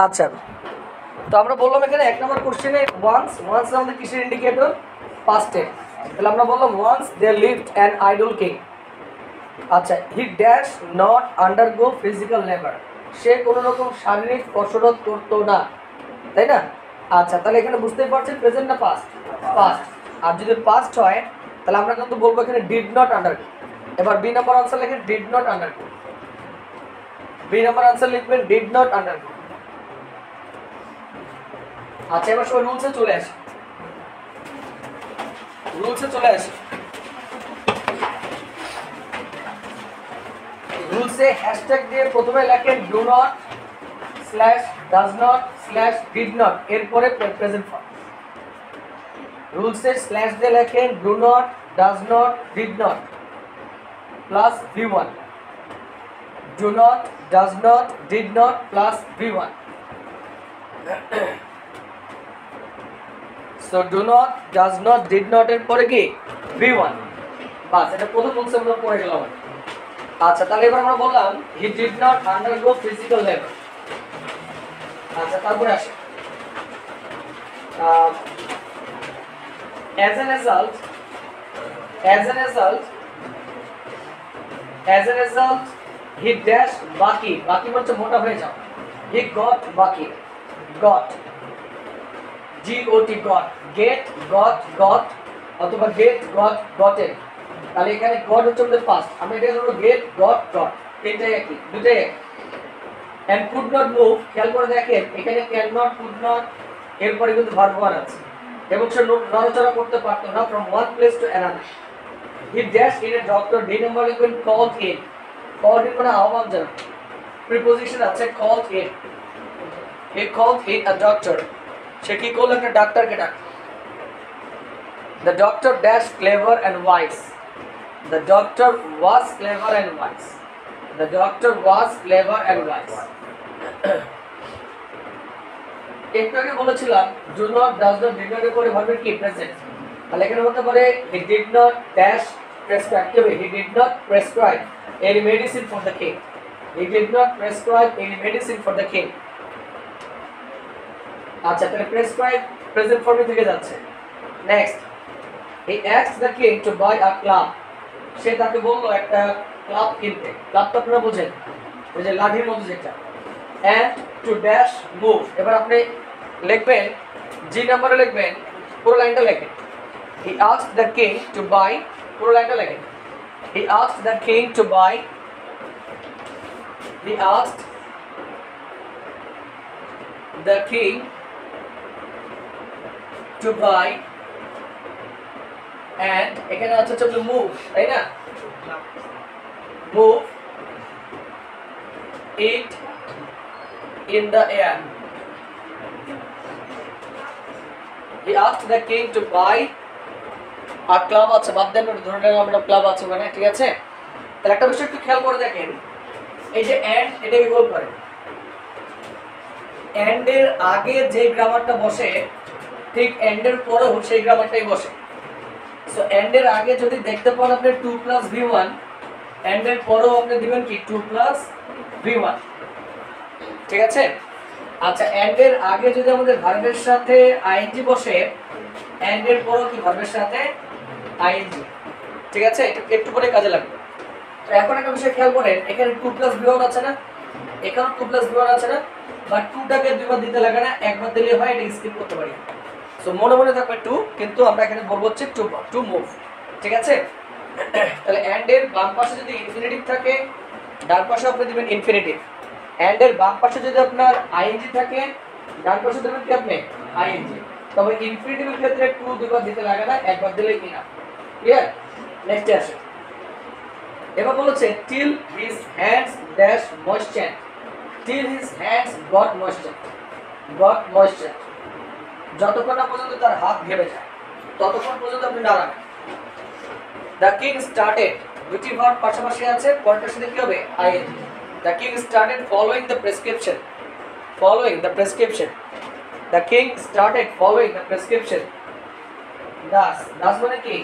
আচ্ছা, তো আমরা বললাম এখানে 1 নম্বর কোশ্চেনে ওয়ান্স আমাদের কিসের ইন্ডিকেটর? পাস্টের। তাহলে আমরা বললাম once they lived an idle king. আচ্ছা, he dash not undergo physical labour, সে কোনো রকম শারীরিক কসরত করতো না, তাই না? আচ্ছা, তাহলে এখানে বুঝতেই পারছেন প্রেজেন্ট না পাস্ট? পাস্ট। আর যদি পাস্ট হয় তাহলে আমরা কিন্তু বলবো এখানে ডিড নট আন্ডারগো। এবার বি নাম্বার আনসার লিখেন did not undergo. B number answer লিখবেন ডিড নট আন্ডারগো। আচ্ছা, এবার সবাই রুলসে চলে আসে, রুলসে চলে আসে। রুলসে হ্যাশট্যাগ দিয়ে প্রথমে লেখেন do not slash does not slash did not, এরপরে প্রেজেন্ট ফর্ম। রুলসে স্ল্যাশ দিয়ে লেখেন do not does not did not plus V1, do not does not did not plus V1। So do not does not did not এর পরে কি V1, বাস এটা প্রথম রুলসে আমরা পড়ে গেলাম। আচ্ছা, তাহলে এবার আমরা বললাম he did not undergo physical labour. আচ্ছা, তারপরে আসে as a result he dash বাকি হচ্ছে মোটা হয়ে যাও, he got বাকি, got got get got অথবা get gotten। তাহলে এখানে got হচ্ছে আমাদের পাস্ট, আমরা এটা হলো get got তিনটাই একই, দুটাই একই। and could not move, খেয়াল করে দেখেন এখানে can not could not এরপরে কিন্তু ভার্ব ওয়ান আছে এবং সে নড়াচড়া করতে পারতো না from one place to another। he dashed in a doctor, D number লিখবেন called in মানে আহ্বান জানানো, প্রিপোজিশন আছে called in, he called in a doctor, সে কি করলো একটা ডাক্তারকে ডাক। the doctor dash clever and wise, the doctor was clever and wise, the doctor was clever and wise। একটু আগে বলেছিলাম do not does not did not এর পরে ভার্বের কি প্রেজেন্ট, তাহলে এখানে হতে পারে he did not dash prescribe, he did not prescribe any medicine for the king, he did not prescribe any medicine for the king. আচ্ছা, তাহলে প্রেসক্রাইব প্রেজেন্ট ফর্মে থেকে যাচ্ছে। Next, he asked the king to buy a club, সে তাকে বললো একটা club কিনতে। Club তো আপনারা বোঝেন, ওই যে লাঠির মতো যেটা। and to dash move, এবার আপনি লিখবেন জি নাম্বারে লিখবেন, পুরো লাইনটা লেখেন he asked the king to buy, পুরো লাইনটা লেখেন he asked the king to buy, he asked the king to buy and এখানে আছে হচ্ছে মুভ, তাই না? Move it in the air, he asked the king to buy a club, আছে বাদ দেন ধরে নেন আমরা ক্লাব আছে ওখানে, ঠিক আছে? তাহলে একটা বিষয় একটু খেয়াল করে দেখেন, এই যে and এটাকে গোল করে, and এর আগে যে গ্রামারটা বসে ঠিক and এর পরেও সেই গ্রামারটাই বসে। সো and এর আগে যদি দেখতে পান আপনি 2 + V1, and এর পরেও আপনি দিবেন কি 2 + V1, ঠিক আছে? আচ্ছা, and এর আগে যদি আমাদের ভার্বের সাথে ing বসে, and এর পরেও কি ভার্বের সাথে ing, ঠিক আছে? এটা একটু পরে কাজে লাগবে। তো এখন একটা বিষয় খেয়াল করেন, এখানে 2 + V1 আছে না, এখানে 2 + V1 আছে না, বাট 2টাকে দুইবার দিতে লাগে না, একবার দিলে হয়, এটা স্কিপ করতে পারি। সো মনে থাকবে 2, কিন্তু আমরা এখানে বলবো হচ্ছে টু মুভ, ঠিক আছে? তাহলে and এর বাম পাশে যদি ইনফিনিটিভ থাকে, ডান পাশে আপনি দিবেন ইনফিনিটিভ। and এর বাম পাশে যদি আপনার ing থাকে, ডান পাশে দিবেন কি আপনি ing। তবে ইনফিনিটিভের ক্ষেত্রে 2 দুইবার দিতে লাগে না, একবার দিলেই কিনা, ক্লিয়ার? নেক্সট আসে, এবার বলেছে till his hands dash moistened, till his hands got moistened, যতক্ষণ না পর্যন্ত তার হাত ঘেমে যায় ততক্ষণ পর্যন্ত আপনি দাঁড়াবেন। the king started, দুটি ভার্ব পাশাপাশি আছে, পরেরটার সাথে কি হবে ing। the king started following the prescription, the king started following the prescription, thus মানে কি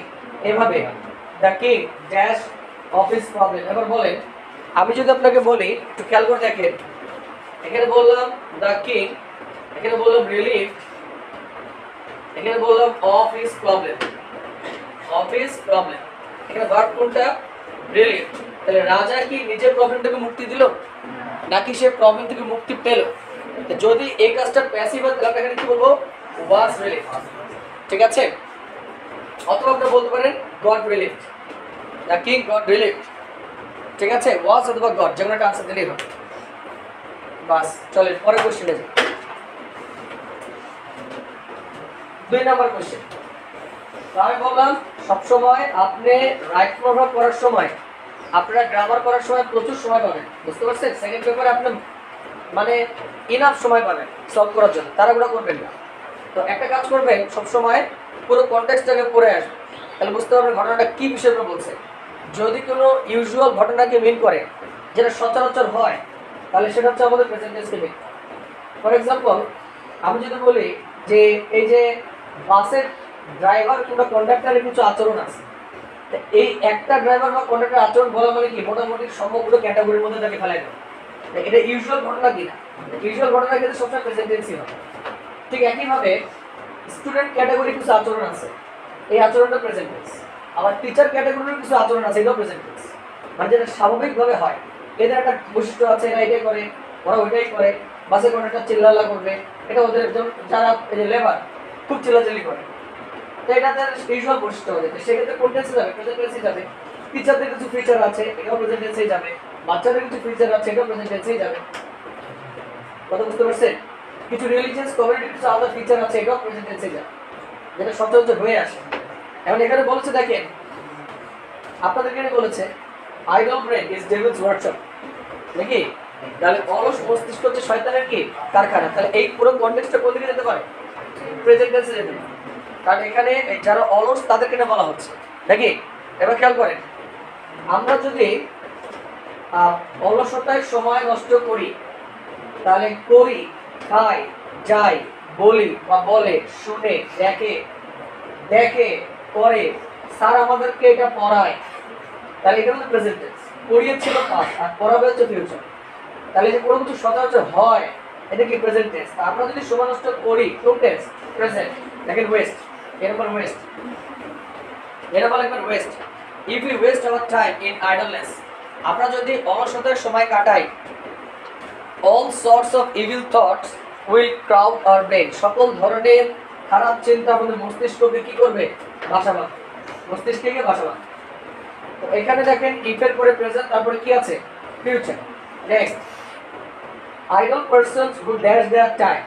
এভাবে, the king dash of his problem। এবার বলেন, আমি যদি আপনাকে বলি একটু খেয়াল করে দেখেন, এখানে বললাম দ্য কিং, এখানে বললাম রিলিভ, এখানে বললাম of his problem, of his problem. এখানে ভার্ব কোনটা? রিলিভ। তাহলে রাজা কি নিজের প্রবলেম থেকে মুক্তি দিল নাকি সে প্রবলেম থেকে মুক্তি পেল? যদি এই কাজটা প্যাসিভ হয় তাহলে এখানে কি বলবো? Was relieve. ঠিক আছে? অথবা আপনি বলতে পারেন God relieve, the king God relieve. ঠিক আছে? ওয়াজ অথবা গড যেমন একটা আনসার দিলেই হবে। বাস চলেন পরের কোশ্চেনে যাই। 2 নাম্বার কোশ্চেন। আমি বললাম সবসময় আপনি রাইট প্রভাব করার সময়, আপনারা গ্রামার করার সময় প্রচুর সময় পাবেন, বুঝতে পারছেন? সেকেন্ড পেপারে আপনি মানে ইনাফ সময় পাবেন সলভ করার জন্য, তাড়াহুড়া করবেন না। তো একটা কাজ করবেন, সবসময় পুরো কনটেক্সটটাকে পড়ে আসবেন, তাহলে বুঝতে পারবেন ঘটনাটা কী বিষয়ের উপর বলছে। যদি কোনো ইউজুয়াল ঘটনাকে মিন করে, যেটা সচরাচর হয়, তাহলে সেটা হচ্ছে আমাদের প্রেজেন্ট টেন্সকে মিন। ফর এক্সাম্পল, আমি যদি বলি যে এই যে বাসের ড্রাইভার কিংবা কন্ডাক্টরের কিছু আচরণ আছে, এই একটা ড্রাইভার বা কন্ডাক্টরের আচরণ বলা মানে কি মোটামুটি সমগ্র ক্যাটাগরির মধ্যে তাকে ফেলাই দেয়। এটা ইউজুয়াল ঘটনা কিনা? ইউজুয়াল ঘটনা কিন্তু সবসময় প্রেজেন্ট টেন্সই হবে। ঠিক একইভাবে স্টুডেন্ট ক্যাটাগরি কিছু আচরণ আছে, এই আচরণটা প্রেজেন্ট টেন্স। আবার টিচার ক্যাটাগরির কিছু আচরণ আছে, এটাও প্রেজেন্ট টেন্স। মানে যেটা স্বাভাবিকভাবে হয়, এদের একটা বৈশিষ্ট্য আছে, এরা এটাই করে, ওরা ওইটাই করে। বাসের কন্ডাক্টর চিল্লালা করবে, এটা ওদের যারা লেবার খুব চিল্লাচিল্লি করে, তো এটা তার ইউজুয়াল বৈশিষ্ট্য হবে। সেক্ষেত্রে কোন টেন্সে যাবে? প্রেজেন্ট টেন্সে যাবে। টিচারদের কিছু ফিচার আছে, এটাও প্রেজেন্ট টেন্সেই যাবে। বাচ্চাদের কিছু ফিচার আছে, এটাও প্রেজেন্ট টেন্সেই যাবে। কথা বুঝতে পারছেন? কিছু রিলিজিয়াস কমিউনিটির কিছু আলাদা ফিচার আছে, এটাও প্রেজেন্ট টেন্সেই যাবে, যেটা সচরাচর হয়ে আসে। এখন এখানে বলেছে দেখেন, আপনাদের এখানে বলেছে idol brain is Devil's workshop, নাকি? তাহলে অলস মস্তিষ্ক হচ্ছে শয়তানের কি কারখানা। তাহলে এই পুরো কনটেক্সটটা কোন দিকে যেতে পারে? প্রেজেন্ট টেন্সে যেতে পারে, কারণ এখানে যারা অলস তাদেরকে না বলা হচ্ছে, নাকি? এবার খেয়াল করেন, আমরা যদি অলসতায় সময় নষ্ট করি, তাহলে করি, খাই, যাই, বলি বা বলে, শুনে, দেখে, দেখে, করে, স্যার আমাদেরকে এটা পড়ায়, তাহলে এটা হচ্ছে প্রেজেন্ট টেন্স। পড়িয়েছিল পাস্ট আর পড়াবে হচ্ছে ফিউচার। তাহলে যে কোনো কিছু সচরাচর হয়, এটা কি প্রেজেন্ট টেন্স। আমরা যদি সময় নষ্ট করি, কোন টেন্স? প্রেজেন্ট। দেখেন ওয়েস্ট, এরপর ওয়েস্ট, এরপর একবার waste. If you waste our time in idleness, আমরা যদি অলসতায় সময় কাটাই, all sorts of evil thoughts will crowd our brain, সকল ধরনের খারাপ চিন্তা আমাদের মস্তিষ্ককে কি করবে? বাসা বাঁধবে, মস্তিষ্ককে বাসা বাঁধবে। তো এখানে দেখেন ইফের পরে প্রেজেন্ট, তারপরে কি আছে? Future. Next, idol persons who dash there time,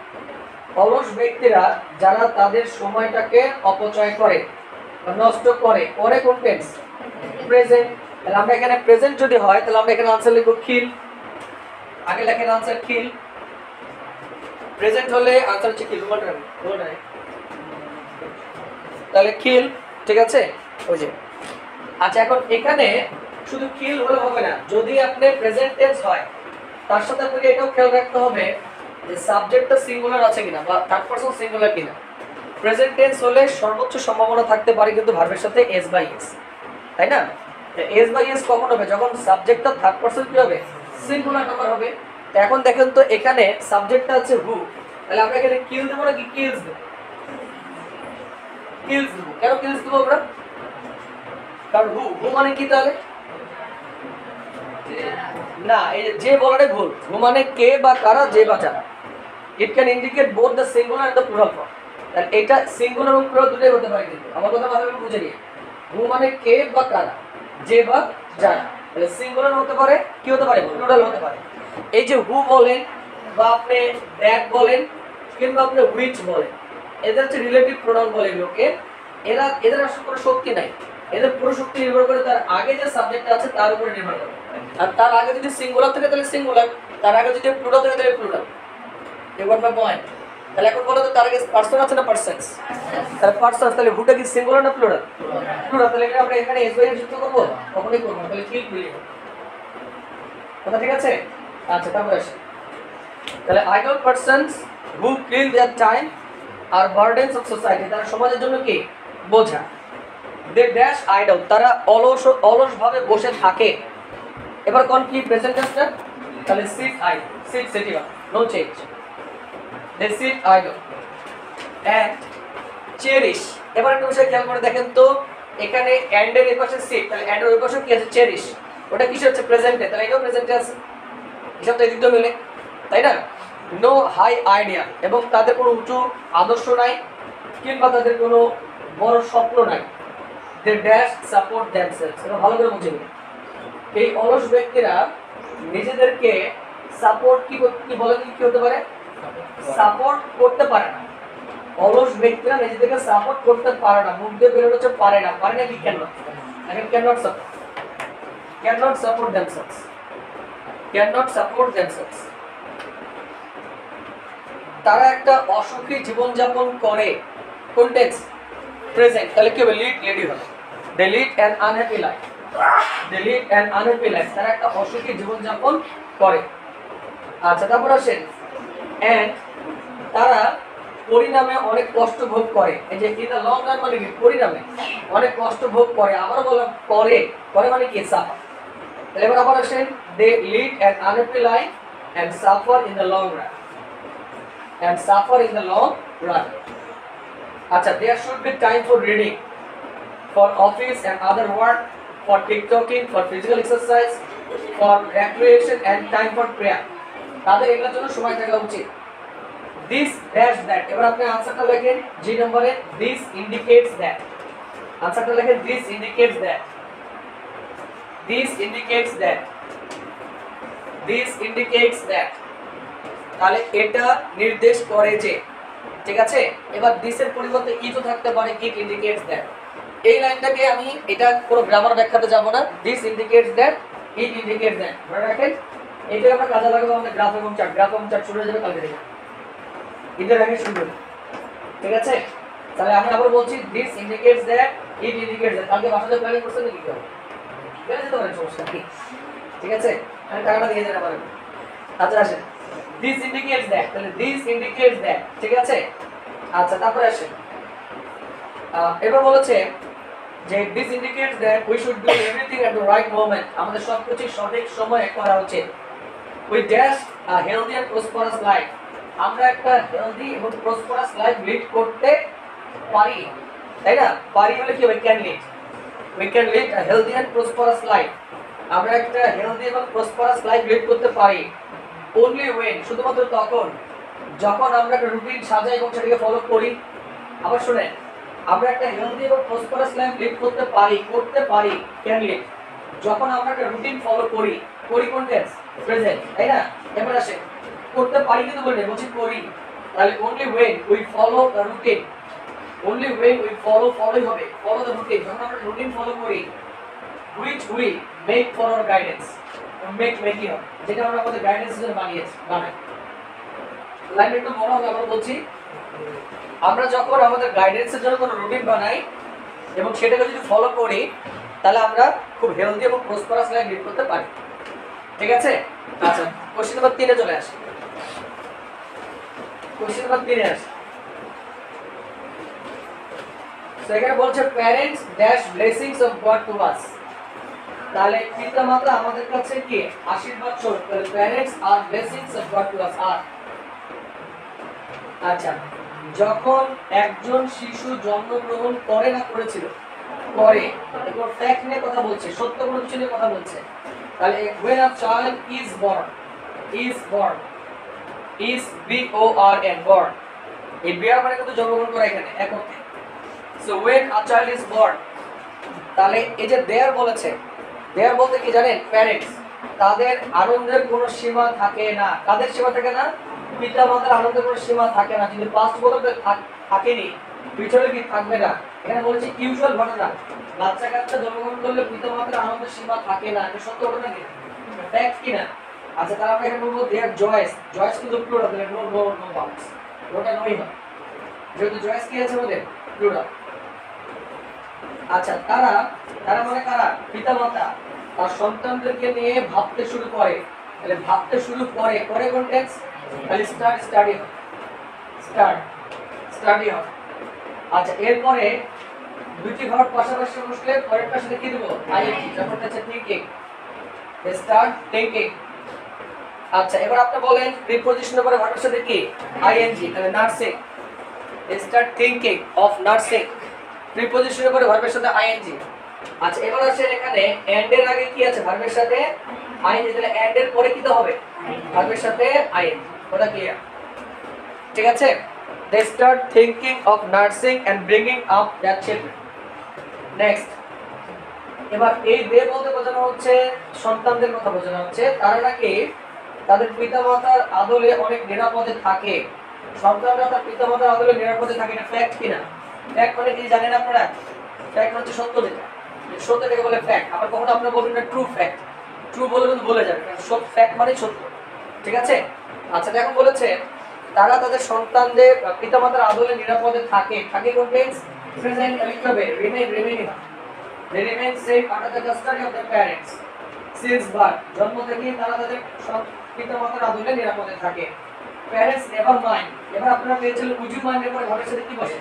অলস ব্যক্তিরা যারা তাদের সময়টাকে অপচয় করে বা নষ্ট করে, পরে কোন টেন্স? প্রেজেন্ট। তাহলে আমরা এখানে প্রেজেন্ট যদি হয়, তাহলে আমরা এখানে আনসার লিখব কিল। আগে লেখেন আনসার কিল। প্রেজেন্ট হলে আনসার হচ্ছে কিল। তাহলে কিল, ঠিক আছে? ওই যে আচ্ছা, এখন এখানে শুধু কিল হলে হবে না, যদি আপনি প্রেজেন্ট টেন্স হয় তার সাথে আপনাকে এটাও খেয়াল রাখতে হবে যে সাবজেক্টটা সিঙ্গুলার আছে কিনা বা থার্ড পারসন সিঙ্গুলার কিনা। প্রেজেন্ট টেন্স হলে সর্বোচ্চ সম্ভাবনা থাকতে পারে কিন্তু ভার্বের সাথে এস বাই এস, তাই না? এস বাই এস কখন হবে? যখন সাবজেক্টটা থার্ড পারসন কি হবে? সিঙ্গুলার নাম্বার হবে। এখন দেখেন তো এখানে সাবজেক্টটা আছে হু, তাহলে আমরা এখানে কিল দেবো নাকি কিলস দেবো? কিলস দেবো। কেন কিলস দেবো আমরা? কারণ হু, হু মানে কি তাহলে? না, এই যে বলাটাই ভুল। হু মানে কে বা কারা, যে বা যারা। It can indicate both the singular and the plural form. তাহলে এটা সিঙ্গুলার এবং প্লুরাল দুটোই হতে পারে, কিন্তু আমার কথা ভালোভাবে বুঝে নিয়ে। হু মানে কে বা কারা, যে বা যারা। তাহলে সিঙ্গুলার হতে পারে, কি হতে পারে? প্লুরাল হতে পারে। এই যে হু বলেন বা আপনি দ্যাট বলেন কিংবা আপনি হুইচ বলেন, এদের হচ্ছে রিলেটিভ প্রোনাউন বলে এগুলোকে। এদের আসলে কোনো শক্তি নাই, এদের পুরো শক্তি নির্ভর করে তার আগে যে সাবজেক্টটা আছে তার উপরে নির্ভর করে। আর তার আগে যদি সিঙ্গুলার থাকে তাহলে সিঙ্গুলার, তার আগে যদি প্লুরাল থাকে তাহলে plural. You got my point? তাহলে এখন বলো তো তার আগে পারসন আছে না পারসনস? তাহলে পারসনস, তাহলে হুটা কি সিঙ্গুলার না প্লুরাল? প্লুরাল। তাহলে আমরা এখানে এস বাই এস যুক্ত করব? কখনোই করব না, তাহলে কিল প্লুরাল। কথা ঠিক আছে? আচ্ছা, তারপরে আসি। তাহলে idle persons who kill their time are burdens of society, তারা সমাজের জন্য কি বোঝা। দে ড্যাশ আইডল, তারা অলসভাবে বসে থাকে। এবার কোন কি প্রেজেন্ট টেন্সটা? তাহলে সিট আইডল, সিট সেটিভা। No change, they sit idle and cherish. এবার একটা বিষয় খেয়াল করে দেখেন তো, এখানে অ্যান্ড এর পাশে সিট, তাহলে অ্যান্ড এর পাশে কি আছে চেরিশ, ওটা কিসে হচ্ছে প্রেজেন্টে, তাহলে এটাও প্রেজেন্টে আছে, এসব তো এদিক দিয়ে মিলে, তাই না? নো হাই আইডিয়া, এবং তাদের কোনো উঁচু আদর্শ নাই কিংবা তাদের কোনো বড় স্বপ্ন নাই। দে ড্যাশ সাপোর্ট দেমসেলস, এটা ভালো করে বুঝে নিন। এই অলস ব্যক্তিরা নিজেদেরকে সাপোর্ট কি বলে কি হতে পারে, সাপোর্ট করতে পারে না। অলস ব্যক্তিরা নিজেদেরকে সাপোর্ট করতে পারে না, মুখ দিয়ে বেরোনো হচ্ছে পারে না, পারে না কি কেন, cannot support themselves, cannot support themselves। তারা একটা অসুখী জীবনযাপন করে, কন্টেক্স প্রেজেন্ট, তাহলে কি হবে লিড লেডি হবে, they lead an unhappy life, they lead an unhappy life, তারা একটা অসুখী জীবনযাপন করে। আচ্ছা তারপর আসেন এন্ড তারা পরিণামে অনেক কষ্ট ভোগ করে। এই যে ইন দ্য লং রান মানে কি, পরিণামে অনেক কষ্ট ভোগ করে, আবারও বললাম করে, করে মানে কি সাফার। তাহলে এবার আবার আসেন they lead an unhappy life and suffer in the long run, and suffer in the long run. Acha, there should be time for reading, for office and other work, for TikToking, for physical exercise, for recreation and time for prayer. তাদের এগুলোর জন্য সময় থাকা উচিত। This dash that, এবার আপনি আনসারটা লেখেন জি নম্বরে, this indicates that, আনসারটা লেখেন this indicates that, this indicates that, this indicates that, তাহলে এটা নির্দেশ করে যে, ঠিক আছে। এবার দিস এর পরিবর্তে ই তো থাকতে পারে, ইট ইন্ডিকেটস দ্যাট। এই লাইনটাকে আমি এটা কোনো গ্রামার ব্যাখ্যাতে যাব না, this indicates that, it indicates that, মনে রাখেন। এটা আমরা কাজে লাগাবো আমাদের গ্রাফ এবং চার্ট, গ্রাফ এবং চার্ট শুরু হয়ে যাবে কালকে থেকে, ঈদের আগে শুরু হবে, ঠিক আছে। তাহলে আমি আবার বলছি this indicates that, it indicates that, কালকে বাসাতে প্ল্যানিং করতে লিখতে হবে, ঠিক আছে, তো সমস্যা কি, ঠিক আছে, আমি টাকাটা দিয়ে দিতে পারবো। আচ্ছা আসেন this indicates that, তাহলে this indicates that, ঠিক আছে। আচ্ছা তারপরে আসে এবার বলেছে যে this indicates that we should do everything at the right moment, আমাদের সবকিছু সঠিক সময়ে করা উচিত। we dash a healthy and prosperous life, আমরা একটা হেলদি এবং প্রসপারাস লাইফ লিড করতে পারি, তাই না? পারি বলে কি হবে, can lead, we can lead a healthy and prosperous life, আমরা একটা হেলদি এবং প্রসপারাস লাইফ লিড করতে পারি। only when, শুধুমাত্র তখন যখন আমরা একটা রুটিন সাজাই এবং সেটাকে ফলো করি। আবার শুনেন, আমরা একটা হেলদি এবং প্রসপারাস লাইফ লিড করতে পারি ক্যান লিড, যখন আমরা একটা রুটিন ফলো করি, কোন টেন্স প্রেজেন্ট, তাই না? এবার আসে করতে পারি কিন্তু বলে বলছি করি, তাহলে only when we follow the routine, only when we follow হবে follow the routine, যখন আমরা রুটিন ফলো করি, which we make for our guidance, মেকি হয় যেটা আমরা আমাদের গাইডেন্স জন্য বানাই। লাইন একটু বড় হবে, আমরা বলছি আমরা যখন আমাদের গাইডেন্সের জন্য কোনো রুটিন বানাই এবং সেটাকে যদি ফলো করি, তাহলে আমরা খুব হেলদি এবং প্রসপারাস লাইফ লিড করতে পারি, ঠিক আছে। আচ্ছা কোশ্চেন নাম্বার 3 এ চলে আসি, কোশ্চেন নাম্বার 3 এ আসি। তো এখানে বলছে parents dash blessings of God to us, তাহলে পিতামাতা আমাদের কাছে কি আশীর্বাদ স্বরূপ, তাহলে parents are blessings of God to us are. আচ্ছা যখন একজন শিশু জন্মগ্রহণ করে না করেছিল, করে, এরপর ফ্যাক্ট নিয়ে কথা বলছে, সত্য কোনো কিছু নিয়ে কথা বলছে, তাহলে when a child is born, is born, born, এই বিয়ার মানে কিন্তু জন্মগ্রহণ করা এখানে এক অর্থে। so when a child is born, তাহলে এই যে দেয়ার বলেছে, দেয়ার বলতে কি জানেন, প্যারেন্টস, তাদের আনন্দের কোনো সীমা থাকে না। কাদের সীমা থাকে না? পিতামাতার আনন্দের কোনো সীমা থাকে না। যদি পাস্ট বলতে থাকেনি, ফিউচারে কি থাকবে না। এখানে বলেছে ইউজুয়াল ঘটনা, বাচ্চা কাচ্চা জন্মগ্রহণ করলে পিতামাতার আনন্দের সীমা থাকে না, এটা সত্য ঘটনা কি, ফ্যাক্ট কি না? আচ্ছা তাহলে আমরা এখানে বলবো দেয়ার জয়েস কিন্তু প্লুরাল, নো বাউন্ডস, ওটা নই হয়, যেহেতু জয়েস কি আছে বলে প্লুরাল। আচ্ছা তারা মানে কারা? পিতামাতা তার সন্তানদেরকে নিয়ে ভাবতে শুরু করে, তাহলে ভাবতে শুরু করে কোন টেন্স, তাহলে স্টাডি হয়। আচ্ছা এরপরে দুটি ভার্ব পাশাপাশি বসলে পরেরটার সাথে কি দেব, আইএনজি, যখন হচ্ছে থিংকিং, দে স্টার্ট থিংকিং, আচ্ছা, এবার আপনি বলেন প্রিপজিশনের পরে ভার্বের সাথে কি আইএনজি, তাহলে nursing, start thinking of nursing, প্রিপজিশনের পরে ভার্বের সাথে আইএনজি। আচ্ছা, এবার আসেন এখানে এন্ড এর আগে কি আছে ভার্বের সাথে আইএনজি, তাহলে এন্ড এর পরে কি হবে ভার্বের সাথে আইএনজি, ওটা ক্লিয়ার? ঠিক আছে, they start thinking of nursing and bringing up that children. Next, এবার এই দে বলতে বোঝানো হচ্ছে সন্তানদের কথা বোঝানো হচ্ছে, তারা নাকি তাদের পিতামাতার আদলে অনেক নিরাপদে থাকে। সন্তানরা তার পিতামাতার আদলে নিরাপদে থাকে, এটা ফ্যাক্ট কিনা? ফ্যাক্ট মানে কি জানেন আপনারা? ফ্যাক্ট হচ্ছে সত্য, যেটা সত্যটাকে বলে ফ্যাক্ট। আবার কখনো আপনারা বলবেন না ট্রু ফ্যাক্ট, ট্রু বলে কিন্তু বলে যাবে, কারণ সব ফ্যাক্ট মানে সত্য। ঠিক আছে, আচ্ছা এখন বলেছে তারা তাদের সন্তানদের পিতামাতার আদলে নিরাপদে থাকে। থাকে কোন টেন্স? প্রেজেন্ট লিখতে হবে, remain, remaining, they remain safe under the custody of their parents since birth, জন্ম থেকেই তারা তাদের পিতামাতার আদলে নিরাপদে থাকে। প্যারেন্টস নেভার মাইন্ড, এবার আপনারা পেয়েছিলেন উড ইউ মাইন্ড এর পরে ভার্বের সাথে কি বসে?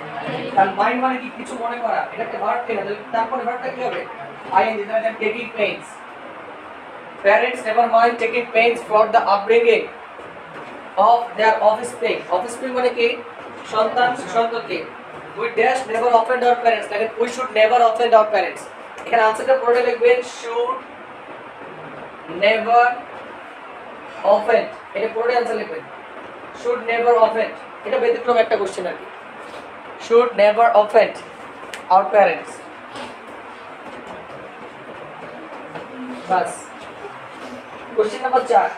কারণ মাইন্ড মানে কি কিছু মনে করা, এটা একটা ভার্ব কিনা, তারপরে ভার্বটা কি হবে? আইএনজি, তাহলে taking pains. Parents never mind taking pains for the upbringing of their offspring, offspring মানে কি? সন্তান, সন্ততি। we dash never offend our parents, like we should never offend our parents। এখানে আনসারটা পুরোটা লিখবেন should never offend, এটা পুরোটা আনসার লিখবেন should never offend, এটা ব্যতিক্রম একটা কোশ্চেন আর কি, should never offend our parents, bus. Question number 4,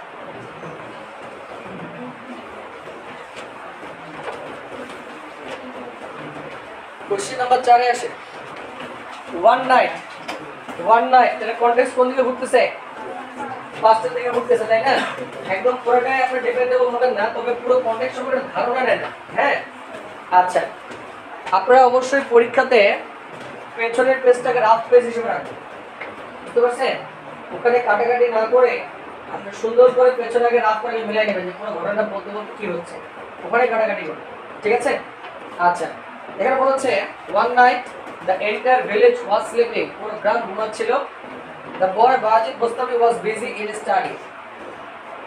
question number 4 এ আসে ওয়ান নাইট, ওয়ান নাইট এর কনটেক্সট কোন দিকে ঘুরতেছে? পাস্টের দিকে ঘুরতেছে, তাই না? একদম পুরোটাই আপনি ডিপেন্ডেবল হবেন না, তবে পুরো কনটেক্সট সম্পর্কে ধারণা নেন। হ্যাঁ, আচ্ছা, আপনারা অবশ্যই পরীক্ষাতে পেছনের পেজটাকে রাফ পেজ হিসেবে রাখবেন, বুঝতে পারছেন? ওখানে কাটাকাটি না করে আপনি সুন্দর করে পেছনে আগে রাফ করে মিলাই নেবেন যে পুরো ঘটনাটা বলতে বলতে কি হচ্ছে, ওখানে কাটাকাটি করবেন। ঠিক আছে, আচ্ছা এখানে বলা হচ্ছে one night the entire village was sleeping, পুরো গ্রাম ঘুমাচ্ছিল। The boy Bayazid Bostami was busy in study,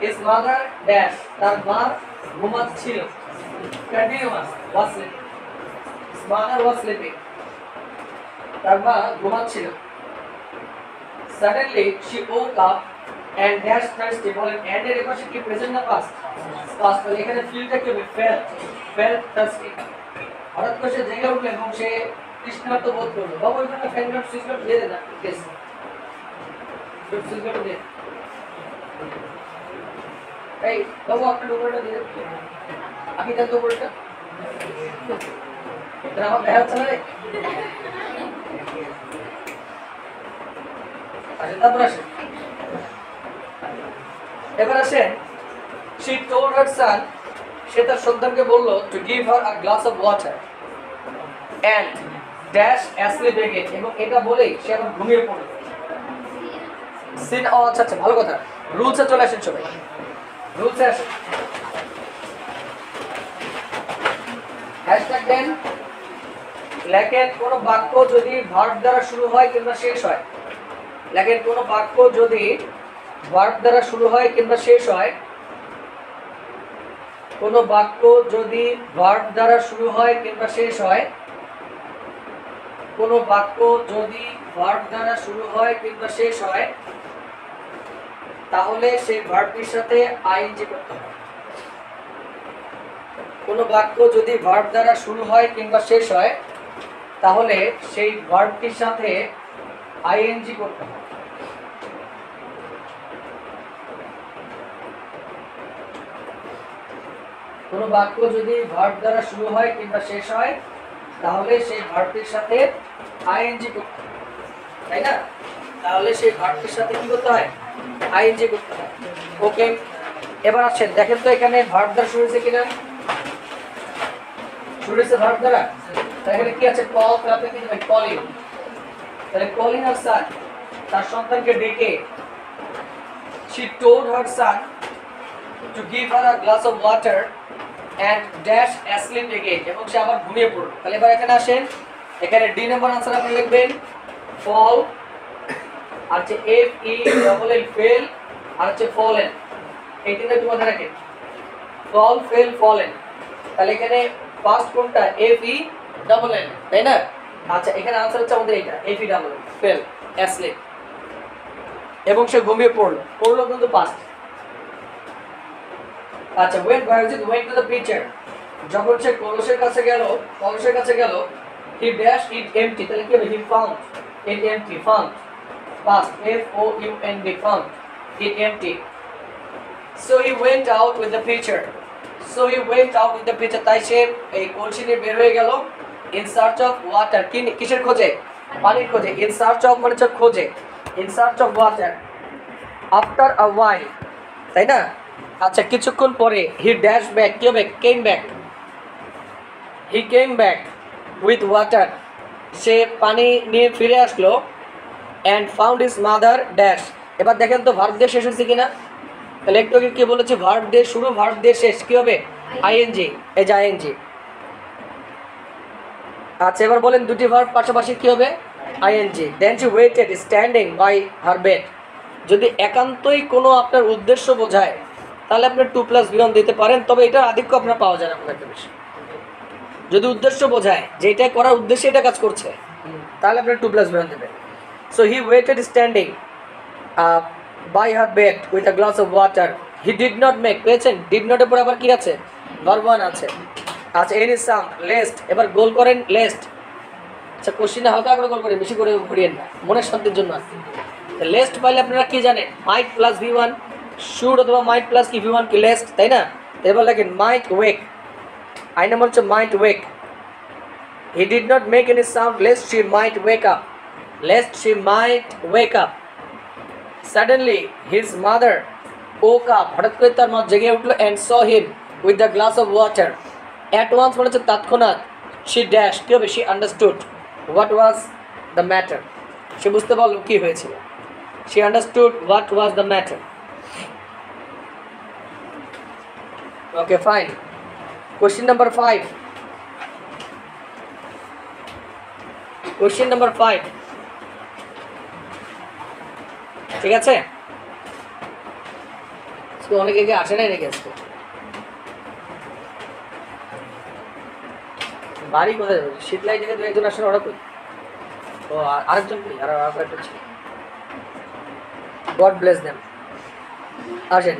his mother dash, তার মা ঘুমাচ্ছিল, continuous was sleeping, his mother was sleeping, তার মা ঘুমাচ্ছিল। Suddenly she woke up and dashed thirsty, বলেন এন্ড এর পাশে কি প্রেজেন্ট না পাস্ট? পাস্ট, তাহলে এখানে ফিলটা কি হবে? felt thirsty, হঠাৎ করে সে জেগে উঠলো এবং সে তৃষ্ণার্ত বোধ করলো। বাবু এখানে ফ্যান গার্ড সুইচ গার্ড দিয়ে দেন প্লিজ, সুইচ গার্ড দিয়ে। এই বাবু আপনার উপরটা দিয়ে দেন, আমি দেন তো উপরটা, এটা আমার দেখা যাচ্ছে না রে। আচ্ছা তারপর আসেন, এবার আসেন she told her son, সে তার সন্তানকে বলল to give her a glass of water and dash asleep again, এবং এটা বলেই সে এখন ঘুমিয়ে পড়ল। সিন, আচ্ছা আচ্ছা ভালো কথা, রুলসে চলে আসেন সবাই, রুলসে আসেন। হ্যাশট্যাগ দেন, লেখেন কোন বাক্য যদি ভার্ব দ্বারা শুরু হয় কিংবা শেষ হয়, লেখেন কোন বাক্য যদি ভার্ব দ্বারা শুরু হয় কিংবা শেষ হয়, কোন বাক্য যদি ভার্ব দ্বারা শুরু হয় কিংবা শেষ হয়, কোন বাক্য যদি ভার্ব দ্বারা শুরু হয় কিংবা শেষ হয়, তাহলে সেই ভার্বটির সাথে আইএনজি করতে হবে। কোন বাক্য যদি ভার্ব দ্বারা শুরু হয় কিংবা শেষ হয়, তাহলে সেই ভার্বটির সাথে আইএনজি করতে হবে। কোন বাক্য যদি ভার্ব দ্বারা শুরু হয় কিংবা শেষ হয়, তাহলে সেই ভার্বটির সাথে আইএনজি করতে হয়, তাই না? তাহলে সেই ভার্বটির সাথে কি করতে হয়? আইএনজি করতে হয়। ওকে, এবার আসেন দেখেন তো এখানে ভার্ব দ্বারা শুরু হয়েছে কিনা। শুরু হয়েছে ভার্ব দ্বারা, এখানে কি আছে? কল, আপনি কি দেবেন? কলিং, তাহলে কলিং আর সান, তার সন্তানকে ডেকে। she told her son to give her a glass of water and dash asleep again, এবং সে আবার ঘুমিয়ে পড়ল। তাহলে এবার এখানে আসেন, এখানে ডি নাম্বার আনসার আপনি লিখবেন ফল, আর হচ্ছে F E double L fell, আর হচ্ছে ফলেন। এই তিনটা একটু মাথায় রাখেন, ফল ফেল ফলেন, তাহলে এখানে ফার্স্ট কোনটা এফ ই ডাবল এন, তাই না? আচ্ছা এখানে আনসার হচ্ছে আমাদের এইটা F E double N, fail asleep, এবং সে ঘুমিয়ে পড়লো কিন্তু পাস্ট। আচ্ছা when Bayezid went to the pitcher, যখন সে কলসের কাছে গেল he dashed it empty, তাহলে কি হবে? he found it empty, found past f o u n d, found it empty. So he went out with the pitcher, তাই সে এই কলসি নিয়ে বের হয়ে গেল in search of water, কিসের খোঁজে? পানির খোঁজে। in search of মানে হচ্ছে খোঁজে, in search of water, after a while, তাই না? আচ্ছা কিছুক্ষণ পরে he dashed back, কি হবে? he came back with water, সে পানি নিয়ে ফিরে আসলো and found his mother dash। এবার দেখেন তো ভার্ব দিয়ে শেষ হয়েছে কিনা? তাহলে একটু আগে কি বলেছি? ভার্ব দিয়ে শুরু, ভার্ব দিয়ে শেষ, কি হবে? আইএনজি, এই যে আইএনজি। আচ্ছা এবার বলেন দুটি ভার্ব পাশাপাশি কি হবে? ING. Then she waited standing by her bed, যদি একান্তই কোনো আপনার উদ্দেশ্য বোঝায় তাহলে আপনার 2+v1 দিতে পারেন, তবে এটার আধিক্য আপনার পাওয়া যায় না খুব একটা বেশি। যদি উদ্দেশ্য বোঝায় যে এটা করার উদ্দেশ্যে এটা কাজ করছে, তাহলে আপনার 2+v1 দেবে। So he weighted standing by her bed with a glass of water, he did not make, পেয়েছেন? did not এর পর আবার কি আছে? verb 1 আছে। আচ্ছা any sound, lest, এবার গোল করেন lest। আচ্ছা কোশ্চেনে হালকা করে গোল করেন, বেশি করে ঘুরিয়েন না, মনের শান্তির জন্য আছে। lest পাইলে আপনারা কি জানেন? might plus v1, should অথবা might plus কি v1 কি lest, তাই না? এবার লেখেন might wake, আই নাম্বার হচ্ছে might wake, he did not make any sound lest she might wake up, suddenly his mother woke up, হঠাৎ করে তার মা জেগে উঠলো and saw him with the glass of water, at once মানে হচ্ছে তৎক্ষণাৎ, she dashed, কি হবে? she understood what was the matter, সে বুঝতে পারলো কি হয়েছিল, she understood what was the matter. Okay fine. Question number 5, ঠিক আছে? অনেকে কি আসে নাই নাকি আজকে? বাড়ি কোথায় যাবে? শীতলাই থেকে 2-1 জন আসেন, ওরা কই? ও আরেকজন কই? আর আরেকটা ছিল, God bless them, আসেন।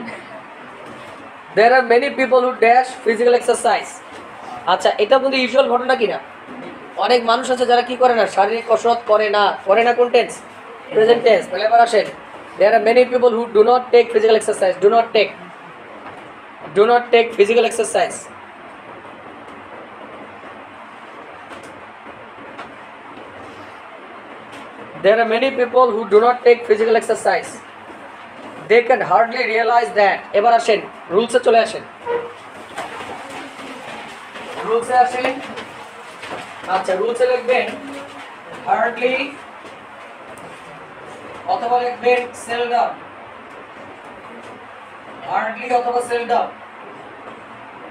There are many people who dash physical exercise. আচ্ছা এটা কিন্তু ইউজুয়াল ঘটনা কিনা? অনেক মানুষ আছে যারা কি করে না, শারীরিক কসরত করে না কোন টেন্স? Present tense. তাহলে এবার আসেন, there are many people who do not take physical exercise, do not take physical exercise. There are many people who do not take physical exercise, they can hardly realize that, এবার আসেন রুলসে চলে আসেন, রুলসে আসেন। আচ্ছা রুলসে লিখবেন হার্ডলি অথবা লিখবেন seldom, hardly অথবা সেলডম,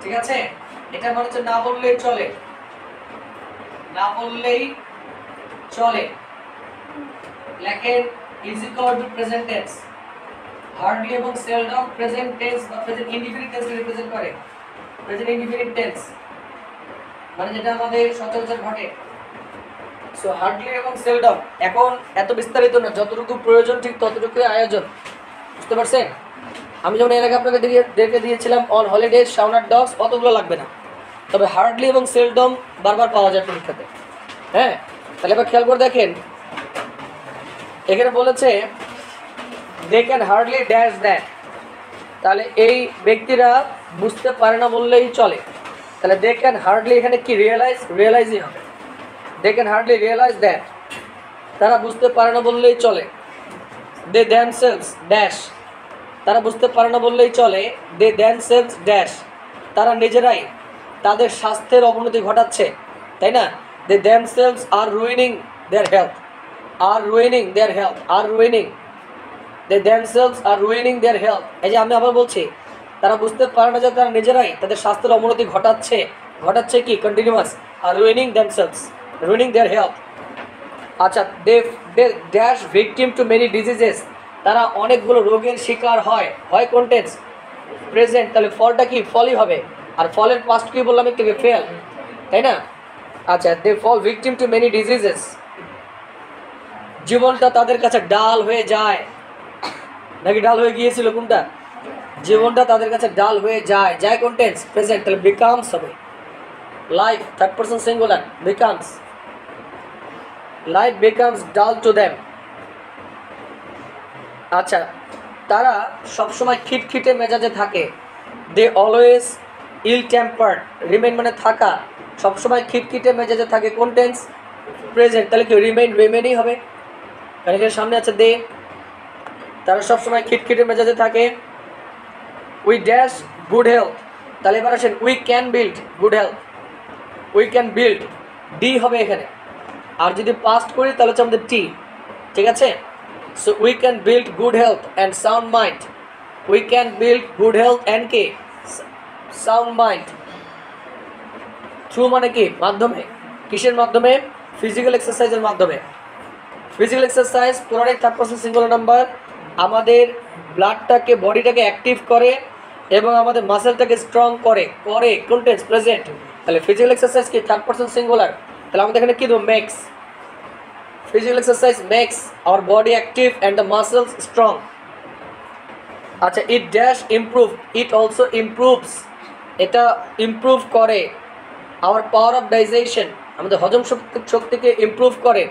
ঠিক আছে? এটা মানে হচ্ছে না বললেই চলে, লেখেন is equal to present tense, hardly এবং সেলডম প্রেজেন্ট টেন্স বা প্রেজেন্ট ইনডিফিনিট টেন্সকে রিপ্রেজেন্ট করে। প্রেজেন্ট ইনডিফিনিট টেন্স মানে যেটা আমাদের সচরাচর ঘটে। সো হার্ডলি এবং সেলডম এখন এত বিস্তারিত না, যতটুকু প্রয়োজন ঠিক ততটুকুই আয়োজন, বুঝতে পারছেন? আমি যেমন এর আগে আপনাকে দেখে দিয়েছিলাম অন হলিডেজ, শাউনার ডগস, অতগুলো লাগবে না, তবে হার্ডলি এবং সেলডম বারবার পাওয়া যায় পরীক্ষাতে। হ্যাঁ তাহলে এবার খেয়াল করে দেখেন, এখানে বলেছে they can hardly dash that, তাহলে এই ব্যক্তিরা বুঝতে পারে না বললেই চলে। তাহলে দে ক্যান হার্ডলি এখানে কি রিয়েলাইজই হবে, they can hardly realise that, তারা বুঝতে পারে না বললেই চলে। দে দেমসেলস ড্যাশ, তারা বুঝতে পারে না বললেই চলে, দে দেমসেলস ড্যাশ, তারা নিজেরাই তাদের স্বাস্থ্যের অবনতি ঘটাচ্ছে, তাই না? They themselves are ruining their health, they themselves are ruining their health। এই যে আমি আবার বলছি, তারা বুঝতে পারে না যে তারা নিজেরাই তাদের স্বাস্থ্যের অবনতি ঘটাচ্ছে কি continuous, R ruining themselves, ruining their health। আচ্ছা they dash victim to many diseases, তারা অনেকগুলো রোগের শিকার হয় কোন টেন্স? প্রেজেন্ট, তাহলে ফলটা কি ফলই হবে। আর ফলের পাস্ট কি বললাম একটু ফেল, তাই না? আচ্ছা, দে fall victim to many diseases, জীবনটা তাদের কাছে ডাল হয়ে যায়, নাকি ডাল হয়ে গিয়েছিল কোনটা? জীবনটা তাদের কাছে ডাল হয়ে যায়, যায় কোন টেন্স? প্রেজেন্ট, তাহলে বিকামস হবে। Life third person singular, becomes, life becomes dull to them. আচ্ছা, তারা সবসময় খিটখিটে মেজাজে থাকে, they always ill tempered, remain মানে থাকা, সবসময় খিটখিটে মেজাজে থাকে, কোন টেন্স? প্রেজেন্ট, তাহলে কি রিমেইন, রিমেইনই হবে, কারণ এখানে সামনে আছে দে। তারা সবসময় খিটখিটে মেজাজে থাকে। উই ড্যাশ গুড হেলথ, তাহলে এবার আসেন we can build good health, we can build, D হবে এখানে। আর যদি পাস্ট করি তাহলে হচ্ছে আমাদের টি, ঠিক আছে? So we can build good health and sound mind, we can build good health and K sound mind. Through মানে কি? মাধ্যমে। কিসের মাধ্যমে? ফিজিক্যাল এক্সারসাইজের মাধ্যমে। ফিজিক্যাল এক্সারসাইজ পুরোটাই থার্ড পারসন সিঙ্গুলার নাম্বার, আমাদের ব্লাডটাকে, বডিটাকে অ্যাক্টিভ করে এবং আমাদের মাসেলটাকে স্ট্রং করে, করে কোন টেন্স? প্রেজেন্ট, তাহলে ফিজিক্যাল এক্সারসাইজ কি? থার্ড পারসন সিঙ্গুলার, তাহলে আমাদের এখানে কী দেবো? Makes. Physical exercise makes our body active and the muscles strong. আচ্ছা, it dash improve, it also improves, এটা ইমপ্রুভ করে, আওয়ার পাওয়ার অফ ডাইজেশন, আমাদের হজম শক্তিকে ইমপ্রুভ করে,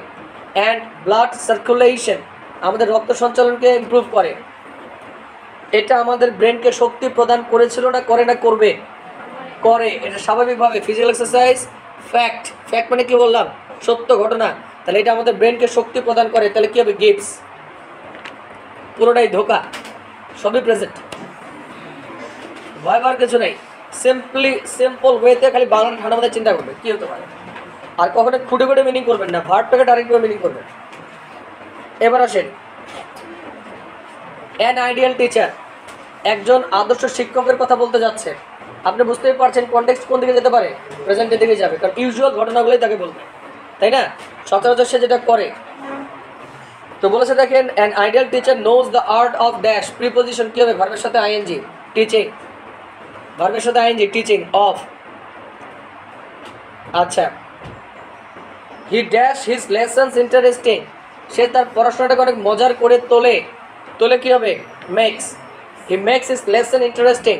অ্যান্ড ব্লাড সার্কুলেশন, আমাদের রক্ত সঞ্চালনকে ইমপ্রুভ করে। এটা আমাদের ব্রেনকে শক্তি প্রদান করেছিল না করে, না করবে? করে, এটা স্বাভাবিকভাবে। ফিজিক্যাল এক্সারসাইজ ফ্যাক্ট, ফ্যাক্ট মানে কি বললাম? সত্য ঘটনা, তাহলে এটা আমাদের ব্রেনকে শক্তি প্রদান করে, তাহলে কী হবে? গিভস। পুরোটাই ধোকা, সবই প্রেজেন্ট, ভয় পাওয়ার কিছু নেই। সিম্পল ওয়েতে খালি বাংলা ঠান্ডা মাথায় চিন্তা করবে কী হতে পারে, আর কখনো খুঁটে খুঁটে মিনিং করবেন না, ভার্বটাকে ডাইরেক্টভাবে মিনিং করবেন। এবার আসেন অ্যান আইডিয়াল টিচার, একজন আদর্শ শিক্ষকের কথা বলতে যাচ্ছে। আপনি বুঝতেই পারছেন কনটেক্সট কোন দিকে যেতে পারে? প্রেজেন্টের দিকে যাবে, কারণ ইউজুয়াল ঘটনাগুলোই তাকে বলবে, তাই না? সচরাচর সে যেটা করে। তো বলেছে দেখেন, an ideal teacher knows the art of dash, preposition কী হবে? ভার্বের সাথে আইএনজি, টিচিং, ভার্বের সাথে আইএনজি, টিচিং অফ। আচ্ছা, he dash his lessons interesting, সে তার পড়াশোনাটাকে অনেক মজার করে তোলে, তোলে কী হবে? Makes. He makes his lesson interesting,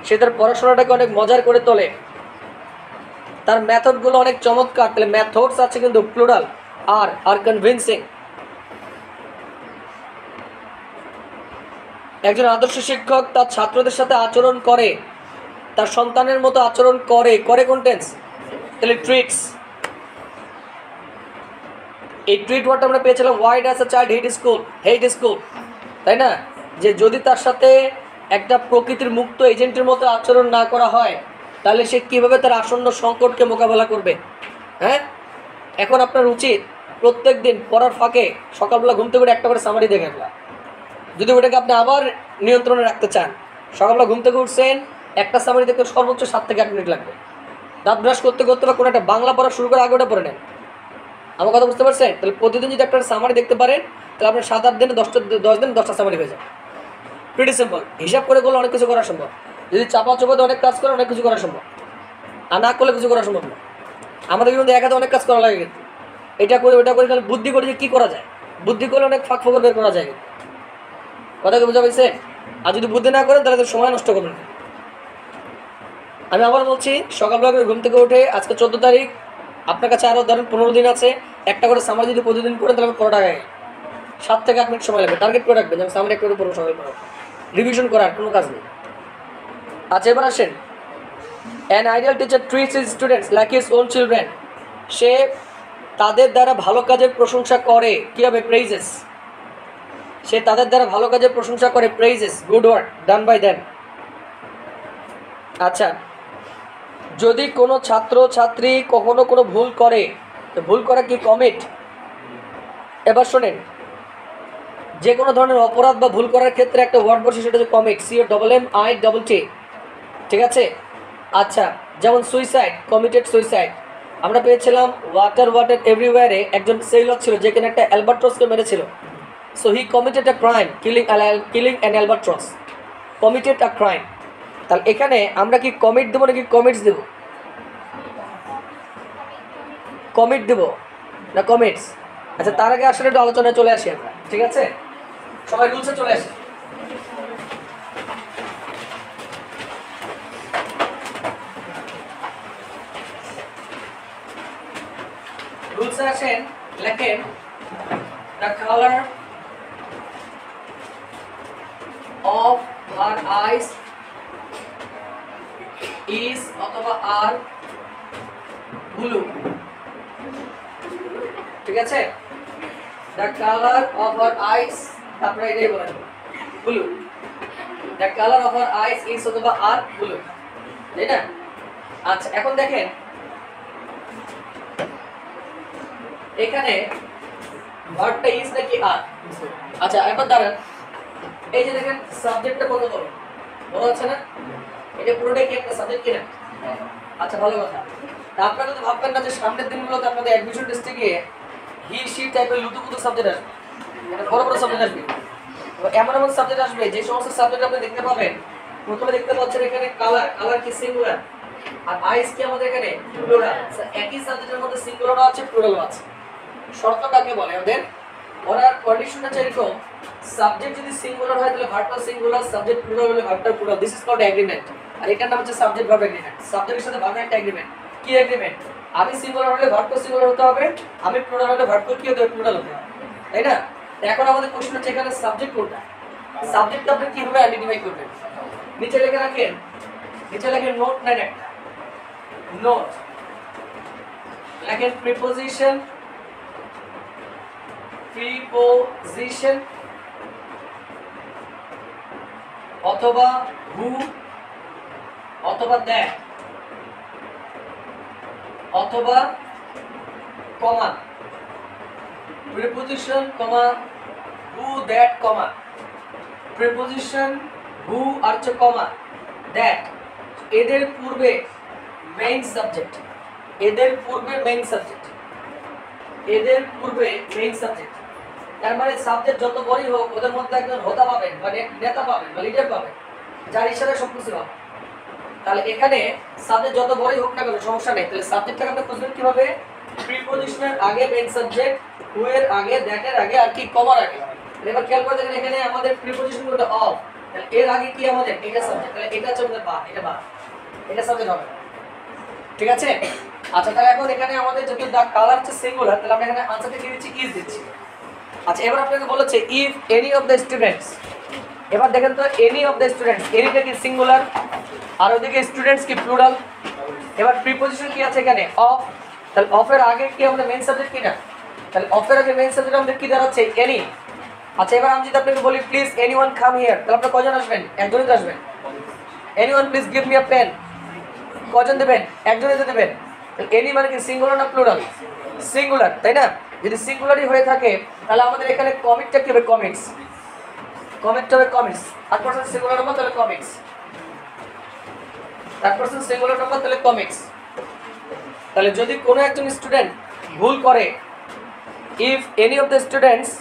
সে তার পড়াশোনাটাকে অনেক মজার করে তোলে। তার মেথডগুলো অনেক চমৎকার, তাহলে মেথডস আছে কিন্তু প্লুরাল, আর কনভিনসিং। একজন আদর্শ শিক্ষক তার ছাত্রদের সাথে আচরণ করে, তার সন্তানের মতো আচরণ করে, করে কোন টেন্স? তাহলে ট্রিটস। এই ট্রিট ওয়ার্ডটা আমরা পেয়েছিলাম why does a child hate school, তাই না? যে যদি তার সাথে একটা প্রকৃতির মুক্ত এজেন্টের মতো আচরণ না করা হয়, তাহলে সে কীভাবে তার আসন্ন সংকটকে মোকাবেলা করবে? হ্যাঁ, এখন আপনার উচিত প্রত্যেক দিন পড়ার ফাঁকে সকালবেলা ঘুম থেকে একটা করে সামারি দেখে ফেলা। যদি ওটাকে আপনি আবার নিয়ন্ত্রণে রাখতে চান, সকালবেলা ঘুম থেকে উঠছেন, একটা সামারি দেখতে সর্বোচ্চ 7 থেকে 8 মিনিট লাগবে। দাঁত ব্রাশ করতে করতে বা কোনো একটা বাংলা পড়া শুরু করে আগে ওটা পড়ে নেন। আমার কথা বুঝতে পারছেন? তাহলে প্রতিদিন যদি একটা সামারি দেখতে পারেন, তাহলে আপনার 7-8 দিনে 10 দিন 10টা সামারি হয়ে যায়। প্রিটি সিম্পল, হিসাব করে করলে অনেক কিছু করা সম্ভব। যদি চাপা চোপাতে অনেক কাজ করে অনেক কিছু করা সম্ভব, আর না করলে কিছু করা সম্ভব না। আমাদের কিন্তু এক হাতে অনেক কাজ করা লাগে, কিন্তু এটা করে ওটা করে, তাহলে বুদ্ধি করে যে কী করা যায়, বুদ্ধি করলে অনেক ফাঁক ফোকর বের করা যায়। কথা কি বোঝা পেয়েছে? আর যদি বুদ্ধি না করেন তাহলে তো সময় নষ্ট করবেন। আমি আবার বলছি, সকালবেলা করে ঘুম থেকে উঠে, আজকে 14 তারিখ, আপনার কাছে আরও ধরেন 15 দিন আছে, একটা করে সামার যদি প্রতিদিন করেন তাহলে 15 টাকায় 7 থেকে 8 মিনিট সময় লাগবে। টার্গেট করে রাখবেন যেমন সামনে একটা করে পড়বো, সকাল পড়ো, রিভিশন করার কোনো কাজ নেই। আচ্ছা, এবার আসেন, an ideal teacher treats his students like his own children, সে তাদের দ্বারা ভালো কাজের প্রশংসা করে, কী হবে? প্রেইজেস। সে তাদের দ্বারা ভালো কাজের প্রশংসা করে, praises good work done by them. আচ্ছা, যদি কোনো ছাত্র ছাত্রী কখনো কোনো ভুল করে, তো ভুল করা কি? কমিট। এবার শোনেন, যে কোনো ধরনের অপরাধ বা ভুল করার ক্ষেত্রে একটা ওয়ার্ড বসে, সেটা হচ্ছে কমিট, COMMIT, ঠিক আছে? আচ্ছা, যেমন সুইসাইড, কমিটেড সুইসাইড। আমরা পেয়েছিলাম ওয়াটার এভরিওয়্যারে একজন সেইলর ছিল যে কিনা একটা অ্যালবাট্রসকে মেরেছিল। So he committed a crime, killing an Albatross, committed a crime. তাহলে এখানে আমরা কি কমিট দেবো নাকি কমিটস দেবো? কমিট দেবো না কমিটস? আচ্ছা, তার আগে আসলে একটু আলোচনায় চলে আসি আমরা, ঠিক আছে? সবাই রুলসে চলে আসি। রুলসে আসেন, লেখেন the color of her eyes is অথবা আর ব্লু, ঠিক আছে? the color of her eyes, তারপরে এটাই বলেন blue, the color of her eyes is অথবা আর ব্লু, তাই না? আচ্ছা, এখন দেখেন এখানে ভার্বটা ইজ নাকি আর? আচ্ছা, এবার দাঁড়ান, এই যে দেখেন সাবজেক্টটা কত বড় বড় আছে না? এটা পুরোটাই কি একটা সাবজেক্ট কিনা? আচ্ছা, ভালো কথা। তা আপনারা যদি ভাববেন না যে সামনের দিনগুলোতে আপনাদের অ্যাডমিশন টেস্টে গিয়ে হি সি টাইপের লুতুপুতু সাবজেক্ট আসবে, এটা বড় বড় সাবজেক্ট আসবে, এমন এমন সাবজেক্ট আসবে যে সমস্ত সাবজেক্ট আপনি দেখতে পাবেন। প্রথমে দেখতে পাচ্ছেন এখানে কালার, কালার কি সিঙ্গুলার, আর আইস কি আমাদের এখানে প্লুরাল। একই সাবজেক্টের মধ্যে সিঙ্গুলারও আছে প্লুরালও আছে। শর্ত কাকে বলে ওদের? ওরা কন্ডিশনটা এরকম, সাবজেক্ট যদি সিঙ্গুলার হয় তাহলে ভার্বটা সিঙ্গুলার, সাবজেক্ট প্লুরাল হলে ভার্বটা plural. This is called agreement. আর এটার নাম হচ্ছে সাবজেক্ট ভার্ব এগ্রিমেন্ট। সাবজেক্টের সাথে ভার্বের একটা এগ্রিমেন্ট। কি এগ্রিমেন্ট? আমি সিঙ্গুলার হলে ভার্বটা সিঙ্গুলার হতে হবে, আমি প্লুরাল হলে ভার্বটা কি হতে হবে? প্লুরাল হতে হবে, তাই না? এখন আমাদের কোশ্চেন হচ্ছে এখানে সাবজেক্ট কোনটা? সাবজেক্টটা আপনি কিভাবে আইডেন্টিফাই করবেন? নিচে লিখে রাখেন, নিচে লেখেন নোট নেন একটা নোট, লেখেন প্রিপোজিশন, প্রিপোজিশন অথবা হু অথবা দ্যাট অথবা comma, preposition comma who that comma, preposition who আর কমা দ্যাট, এদের পূর্বে মেইন সাবজেক্ট, এদের পূর্বে মেইন সাবজেক্ট, এদের পূর্বে মেইন সাবজেক্ট। তার মানে সাবজেক্ট যত বড়ই হোক ওদের মধ্যে একজন হোতা পাবেন, মানে নেতা পাবেন বা লিডার পাবেন, যার ইশারায় সবকিছু হবে। তাহলে এখানে সাবজেক্ট যত বড়ই হোক না কেন সমস্যা নেই। তাহলে সাবজেক্টটাকে আমরা খুঁজবেন কিভাবে? প্রিপোজিশনের আগে মেইন সাবজেক্ট, হু এর আগে, দ্যাট এর আগে আর কি কমার আগে। এবার খেয়াল করে দেখেন এখানে আমাদের প্রিপোজিশনগুলো অফ, তাহলে এর আগে কি আমাদের এটা সাবজেক্ট, তাহলে এটা হচ্ছে আমাদের বা, এটা বা, এটা সাবজেক্ট হবে, ঠিক আছে? আচ্ছা, তাহলে এখন এখানে আমাদের যেহেতু দা কালার হচ্ছে সিঙ্গুলার, তাহলে আমরা এখানে আনসারটা কি দিচ্ছি? ইজ দিচ্ছি। আচ্ছা, এবার আপনাকে বলেছে if any of the students, এবার দেখেন তো এনি অফ দ্য স্টুডেন্টস, এনিটা কি সিঙ্গুলার আর ওদিকে স্টুডেন্টস কি প্লুরাল। এবার প্রিপোজিশন কি আছে এখানে? অফ, তাহলে অফের আগে কি আমাদের মেইন সাবজেক্ট কি না? তাহলে অফের আগে মেইন সাবজেক্ট আমাদের কি দাঁড়াচ্ছে? এনি। আচ্ছা, এবার আমি যদি আপনাকে বলি প্লিজ এনিওয়ান কাম হিয়ার, তাহলে আপনি কজন আসবেন? একজনই তো আসবেন। Anyone please give me a pen, কজন দেবেন? একজনই তো দেবেন। তাহলে এনি মানে কি সিঙ্গুলার না প্লুরাল? সিঙ্গুলার, তাই না? যদি সিঙ্গুলারই হয়ে থাকে তাহলে আমাদের এখানে কমিটটা কি হবে? কমিটস, কমিটটা হবে কমিটস। আর পারসন সিঙ্গুলার নাম্বার তাহলে কমিটস, তার পারসন সিঙ্গুলার নাম্বার তাহলে কমিটস। তাহলে যদি কোনো একজন স্টুডেন্ট ভুল করে, if any of the students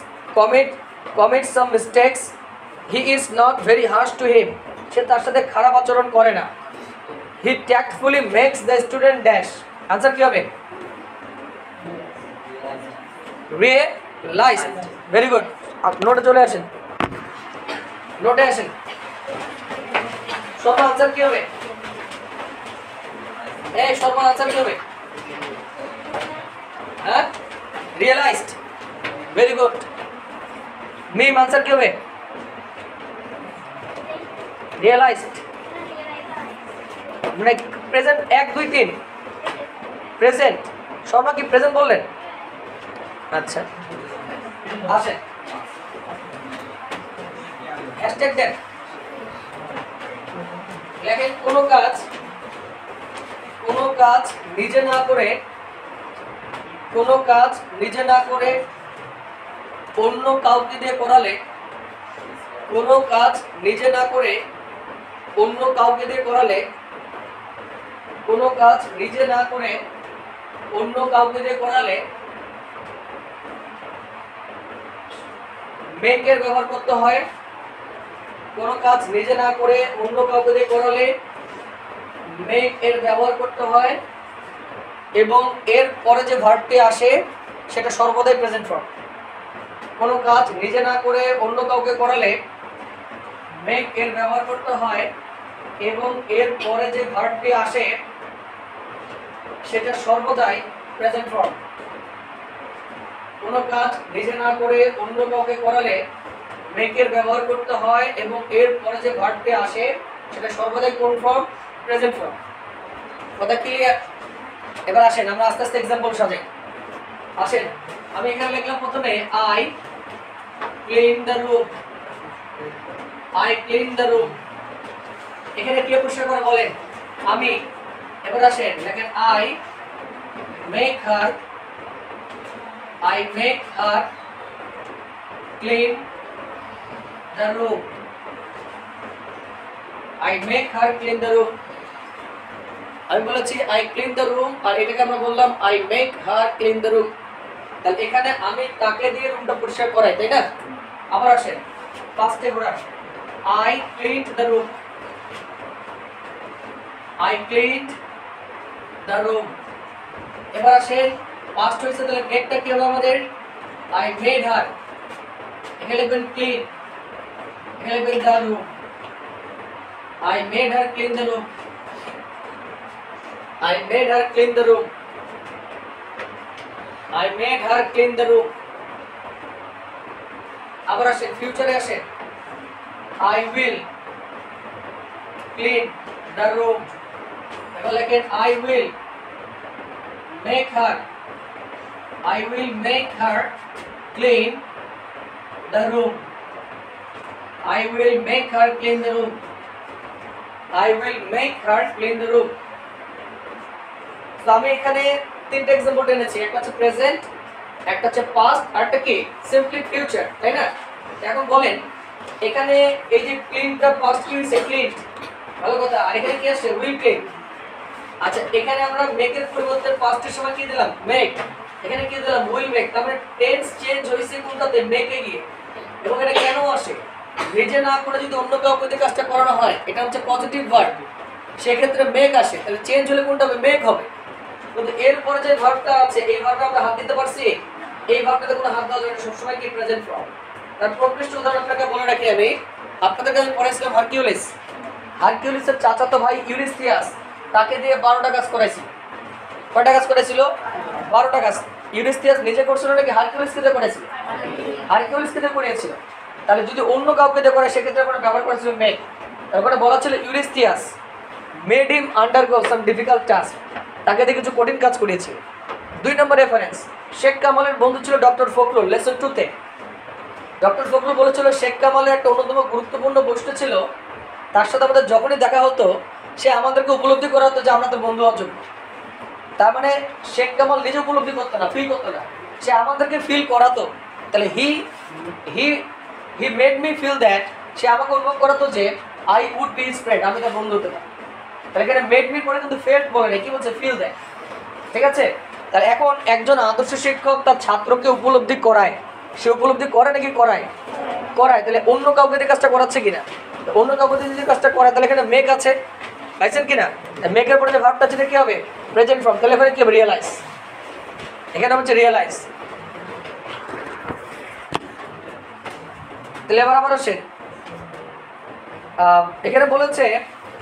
commit some mistakes, he is not very harsh to him, সে তার সাথে খারাপ আচরণ করে না। he tactfully makes the student dash, answer কি হবে? realize, very good। आप নোটে চলে আসেন, নোটে আসেন। শর্মা आंसर কি হবে? এই শর্মা आंसर কি হবে? হ্যাঁ, realized, very good। মিম आंसर কি হবে? realized, মানে প্রেজেন্ট 1 2 3 প্রেজেন্ট। শর্মা কি প্রেজেন্ট বললেন? আচ্ছা, আসেন হ্যাশট্যাগ দেন, লেখেন কোনো কাজ নিজে না করে, কোনো কাজ নিজে না করে অন্য কাউকে দিয়ে করালে, কোনো কাজ নিজে না করে অন্য কাউকে দিয়ে করালে, কোনো কাজ নিজে না করে অন্য কাউকে দিয়ে করালে মেকের ব্যবহার করতে হয় কোনো কাজ নিজে না করে অন্য কাউকে দিয়ে করালে মেক এর ব্যবহার করতে হয় এবং এর পরে যে ভার্বটি আসে সেটা সর্বদাই প্রেজেন্ট ফর্ম। কোনো কাজ নিজে না করে অন্য কাউকে করালে মেক এর ব্যবহার করতে হয় এবং এর পরে যে ভার্বটি আসে সেটা সর্বদাই প্রেজেন্ট ফর্ম। কোনো কাজ নিজে না করে অন্য কাউকে করালে মেক এর ব্যবহার করতে হয় এবং এর পরে যে ভার্বটি আসে সেটা সর্বদাই কোন ফর্ম? Present form. কথা ক্লিয়ার? এবার আসেন আমরা আস্তে আস্তে एग्जांपल সাজাই। আসেন আমি এখানে লিখলাম প্রথমে I clean the room. I clean the room. এখানে কি পরিষ্কার করে বলেন? আমি। এবার আসেন লেখেন I make her clean the room. I make her clean the room. আমি বলেছি আই ক্লিন দ্য রুম আর এটাকে আমরা বললাম I make her clean the room. তাহলে এখানে আমি তাকে দিয়ে রুমটা পরিষ্কার করাই, তাই না? আবার আসেন ফার্স্টে ঘোরান। I cleaned the room. I cleaned the room. এবার আসেন পাস্ট হয়েছে, তাহলে মেকটা কি হলো আমাদের? I made her. এখানে লিখবেন ক্লিন, এখানে লিখবেন the room. I made her clean the room. I made her clean the room. I made her clean the room. আবার আসেন ফিউচারে আসেন। I will clean the room. এবার লেখেন I will make her. I will make her clean the room. I will make her clean the room. I will make her clean the room. তো আমি এখানে তিনটা एग्जांपल এনেছি, একটা হচ্ছে present, একটা হচ্ছে পাস্ট আর একটা কি সিম্পলি ফিউচার, তাই না? এখন বলেন এখানে এই যে ক্লিনটা পাস্ট কি হইছে? ক্লিন, ভালো কথা। আর এখানে কি আছে? Will clean. আচ্ছা এখানে আমরা মেকের পরিবর্তে পাস্টের সময় কি দিলাম? মেক। এখানে কি দিলাম? Will make. তার মানে টেন্স চেঞ্জ হইছে কোনটাতে? মেকে গিয়ে। এবং এটা কেন আসে? নিজে না করে যদি অন্য কাউকে দিয়ে কাজটা করানো হয়, এটা হচ্ছে পজিটিভ ভার্ব, সেক্ষেত্রে মেক আসে। তাহলে চেঞ্জ হলে কোনটা হবে? মেক হবে। কিন্তু এরপরে যে ভার্বটা আছে এই ভার্বটা আমরা হাত দিতে পারছি? এই ভার্বটাতে কোনো হাত দেওয়া যাবে না, সবসময় কি প্রেজেন্ট ফর্ম। তার প্রকৃষ্ট উদাহরণ আপনাকে বলে রাখি আমি, আপনাদের কাছে পড়াইছিলাম হারকিউলিস। হারকিউলিসের চাচাতো ভাই ইউরিস্থিয়াস, তাকে দিয়ে 12টা কাজ করাইছি। কয়টা কাজ করেছিল? 12টা কাজ। ইউরিস্থিয়াস নিজে করছিল নাকি হারকিউলিসকে দিয়ে করেছিল? হারকিউলিসকে দিয়ে করিয়েছিল। তাহলে যদি অন্য কাউকে দিয়ে করে সেক্ষেত্রে আমরা ব্যবহার করেছিল মেক। তারপরে বলা ছিল ইউরিস্থিয়াস মেড হিম আন্ডারগো সাম ডিফিকাল্ট টাস্ক, তাকে দিয়ে কিছু কঠিন কাজ করিয়েছিল। 2 নম্বর রেফারেন্স, শেখ কামালের বন্ধু ছিল ডক্টর ফখরুল। লেসন 2-তে ডক্টর ফখরুল বলেছিল শেখ কামালের একটা অন্যতম গুরুত্বপূর্ণ বৈশিষ্ট্য ছিল তার সাথে আমাদের যখনই দেখা হতো সে আমাদেরকে উপলব্ধি করা হতো যে আমরা তো বন্ধু অযোগ্য। তার মানে শেখ কামাল নিজে উপলব্ধি করতো না, ফিল করতো না, সে আমাদেরকে ফিল করাতো। তাহলে he he he made me feel that, সে আমাকে অনুভব করাতো যে I would be his friend, আমি তার বন্ধু হতে পারি। তাহলে এখানে মেড মি পরে কিন্তু ফেল্ট বলে না, কি বলছে? Feel that. ঠিক আছে? তাহলে এখন একজন আদর্শ শিক্ষক তার ছাত্রকে উপলব্ধি করায়, সে উপলব্ধি করে নাকি করায়? করায়। তাহলে অন্য কাউকে দিয়ে কাজটা করাচ্ছে কিনা? অন্য কাউকে দিয়ে যদি কাজটা করায় তাহলে এখানে মেক আছে, পাইছেন কিনা? মেকের পরে যে ভার্বটা আছে কি হবে? Present form. তাহলে এখানে কি হবে? রিয়েলাইজ। এখানে হচ্ছে রিয়েলাইজ। তাহলে এবার আবার আসেন, এখানে বলেছে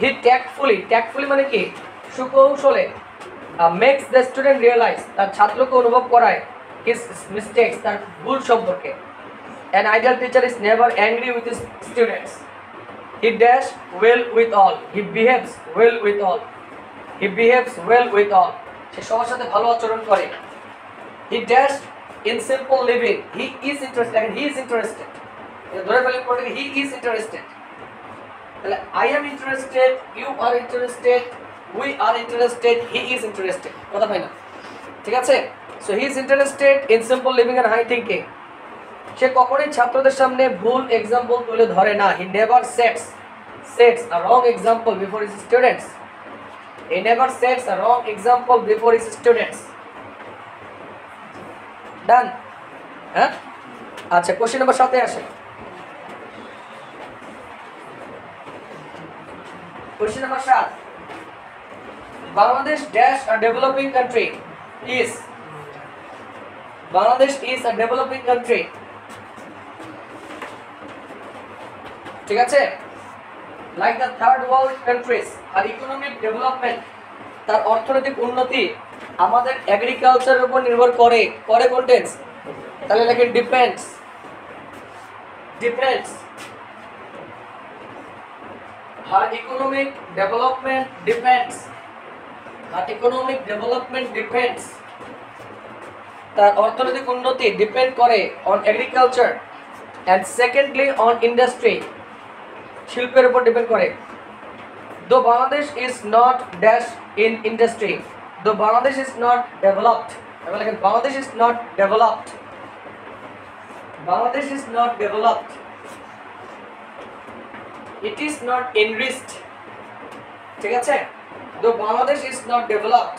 হি ট্যাক্টফুলি মানে কি? সুকৌশলে মেক্স দ্য স্টুডেন্ট রিয়েলাইজ, তার ছাত্রকে অনুভব করায় হিজ মিস্টেকস, তার ভুল সম্পর্কে। An ideal teacher is never angry with his students. He dash well with all, he behaves well with all, he behaves well with all, সে সবার সাথে ভালো আচরণ করে। He dash in simple living, he is interested, he is interested, ধরে ফেলেন পড়ে he is interested. তাহলে I am interested, you are interested, we are interested, he is interested. কথা হয় না? ঠিক আছে? So he is interested in simple living and high thinking. সে কখনোই ছাত্রদের সামনে ভুল এক্সাম্পল তুলে ধরে না। He never sets a wrong example before his students. He never sets a wrong example before his students. Done? হ্যাঁ? আচ্ছা কোশ্চেন নাম্বার 7 আসে। Question number 7. Bangladesh dash a developing country is. Bangladesh is a developing country. ঠিক আছে? Like the third world countries, R economic development, তার অর্থনৈতিক উন্নতি আমাদের এগ্রিকালচারের উপর নির্ভর করে কোন টেন্স? তাহলে লেখেন depends. Her economic development depends. তার অর্থনৈতিক উন্নতি ডিপেন্ড করে on agriculture and secondly on industry, শিল্পের উপর ডিপেন্ড করে। Though Bangladesh is not dash in industry, though Bangladesh is not developed, Bangladesh is not developed, it is not enriched, ঠিক আছে? Though Bangladesh is not developed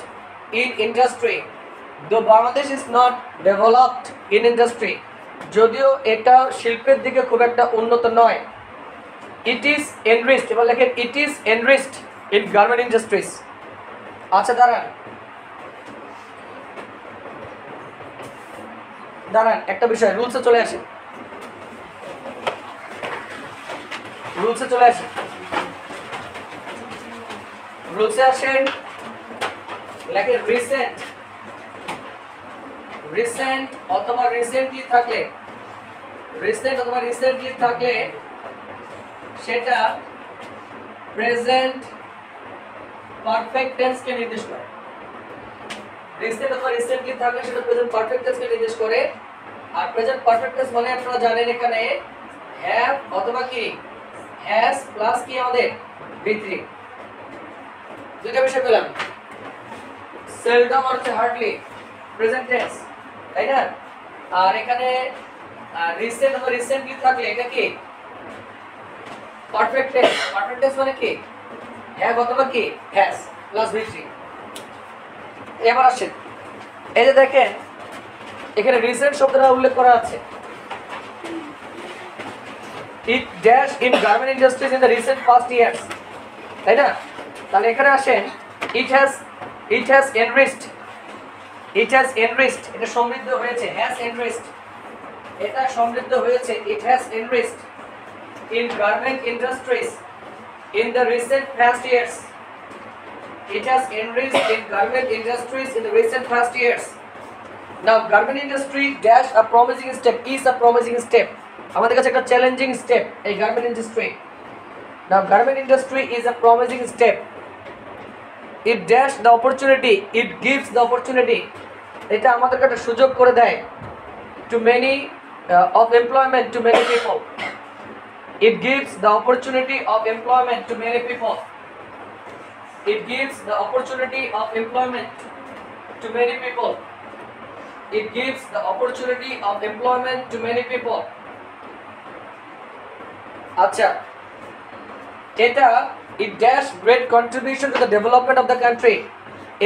in industry, যদিও এটা শিল্পের দিকে খুব একটা উন্নত নয়, it is enriched, এবার লেখেন it is enriched in garment industries. আচ্ছা দাঁড়ান একটা বিষয়, রুলসে চলে আসেন। রুলসে আসেন, লেখেন রিসেন্ট অথবা রিসেন্টলি থাকলে সেটা প্রেজেন্ট পারফেক্ট টেন্সকে নির্দেশ করে। রিসেন্ট অথবা রিসেন্টলি থাকলে সেটা প্রেজেন্ট পারফেক্ট টেন্সকে নির্দেশ করে। আর প্রেজেন্ট পারফেক্ট টেন্স মানে আপনারা জানেন এখানে হ্যাভ অথবা কি হ্যাজ প্লাস কি আমাদের V3, দুইটা বিষয় পেলাম। সেলডম আর হার্ডলি প্রেজেন্ট টেন্স, তাই না? আর এখানে রিসেন্ট অথবা রিসেন্টলি থাকলে এটা কি পারফেক্ট টেন্স মানে কি হ্যাভ অথবা কি হ্যাজ প্লাস V3। এবার আসেন, এই যে দেখেন এখানে রিসেন্ট শব্দটা উল্লেখ করা আছে, it dash in garment industries in the recent past years, তাই না? তাহলে এখানে আসেন it has enriched, এটা সমৃদ্ধ হয়েছে, has enriched, এটা সমৃদ্ধ হয়েছে, it has enriched in garment industries in the recent past years, it has enriched in garment industries in the recent past years. Now garment industry dash a promising step, is a promising step, আমাদের কাছে একটা challenging step এই garment industry. Now garment industry is a promising step, it dash the opportunity, it gives the opportunity, এটা আমাদেরকে একটা সুযোগ করে দেয় to many of employment to many people, it gives the opportunity of employment to many people, it gives the opportunity of employment to many people, it gives the opportunity of employment to many people. আচ্ছা, এটা it dash great contribution to the development of the country,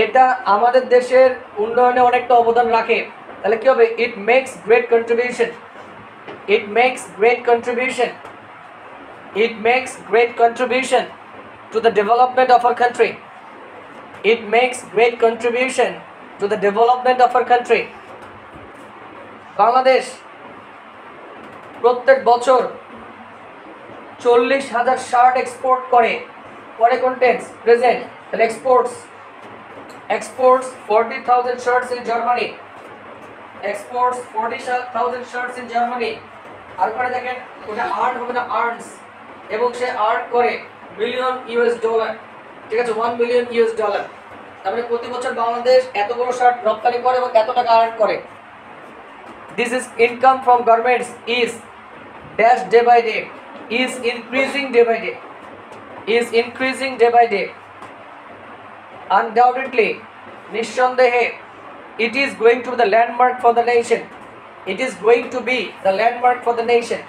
এটা আমাদের দেশের উন্নয়নে অনেকটা অবদান রাখে। তাহলে কি হবে? it makes great contribution to the development of our country, it makes great contribution to the development of our country. Bangladesh প্রত্যেক বছর 40,000 শার্ট এক্সপোর্ট করে কোন টেন্স? প্রেজেন্ট। তাহলে exports 40,000 shirts in Germany, exports 40,000 shirts in Germany। আর পরে দেখেন ওটা earn হবে না আর্নস, এবং সে আর্ন করে মিলিয়ন $, ঠিক আছে, $1 মিলিয়ন। তারপরে প্রতি বছর বাংলাদেশ এত বড় শার্ট রপ্তানি করে এবং এত টাকা আর্ন করে। This is income from garments is dash day by day, is increasing day by day, undoubtedly, নিঃসন্দেহে, it is going to be the landmark for the nation,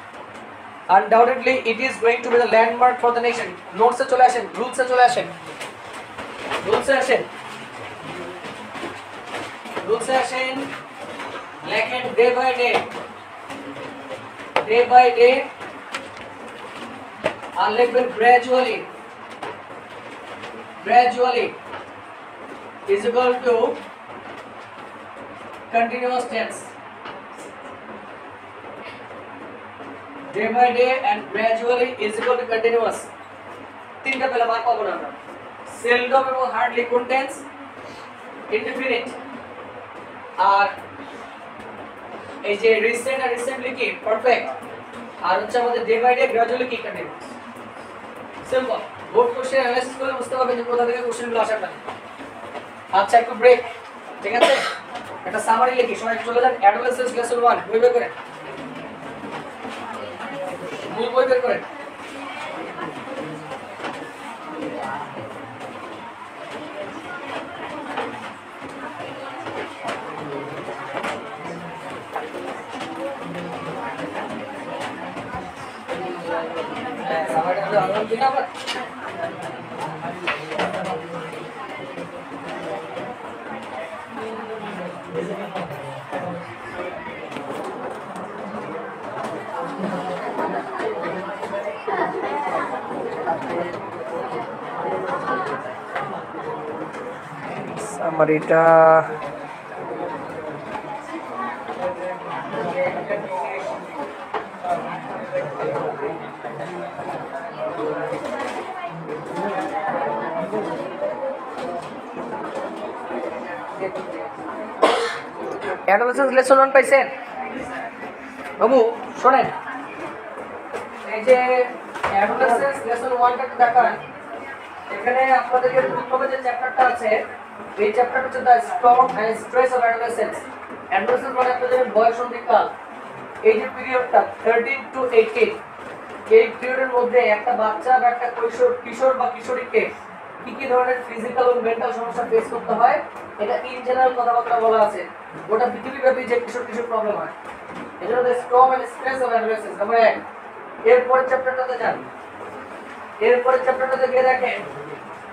undoubtedly it is going to be the landmark for the nation. নোটসে চলে আসেন, রুলসে চলে আসেন, লেখেন day by day, আর লিখবেন gradually, gradually is equal to continuous tense. Day by day and gradually is equal to continuous. তিনটা পেলে mark পাবো না আমরা। seldom এবং hardly কোন টেন্স? indefinite। আর এই যে রিসেন্ট আর রিসেন্টলি কি পারফেক্ট। আর হচ্ছে আমাদের ডে বাই ডে গ্র্যাজুয়ালি কি continuous. Simple. Board question analysis করলে বুঝতে পারবেন যে কোথা থেকে কোশ্চেনগুলো আসার পারে। আচ্ছা একটু ব্রেক, ঠিক আছে? একটা সামারি লিখি, সবাই চলে যান অ্যাডোলেসেন্স লেসন 1 বই বের করেন, মূল বই বের করেন। সামারিটা আনলাম কিনা আবার সামারিটা অ্যাডোলেসেন্স লেসন 1 পাইছেন বাবু? শোনেন, এই যে অ্যাডোলেসেন্স লেসন 1টা দেখান। এখানে আপনাদেরকে প্রথমে যে চ্যাপ্টারটা আছে, এই চ্যাপ্টারটা হচ্ছে the storm and stress of adolescence. Adolescence মানে আপনাদের বয়সন্ধিকাল, এই যে পিরিয়ডটা 13 টু 18, এই পিরিয়ডের মধ্যে একটা বাচ্চা বা একটা কিশোর বা কিশোরীকে কি কি ধরনের ফিজিক্যাল ও মেন্টাল সমস্যা ফেস করতে হয়, এটা ইন জেনারেল কথাবার্তা বলা আছে। গোটা পৃথিবীব্যাপী যে কিশোর প্রবলেম হয়, এটা হচ্ছে storm and stress of adolescence. আমরা এরপরের চ্যাপ্টারটাতে যান। এরপরের চ্যাপ্টারটাতে গিয়ে দেখেন,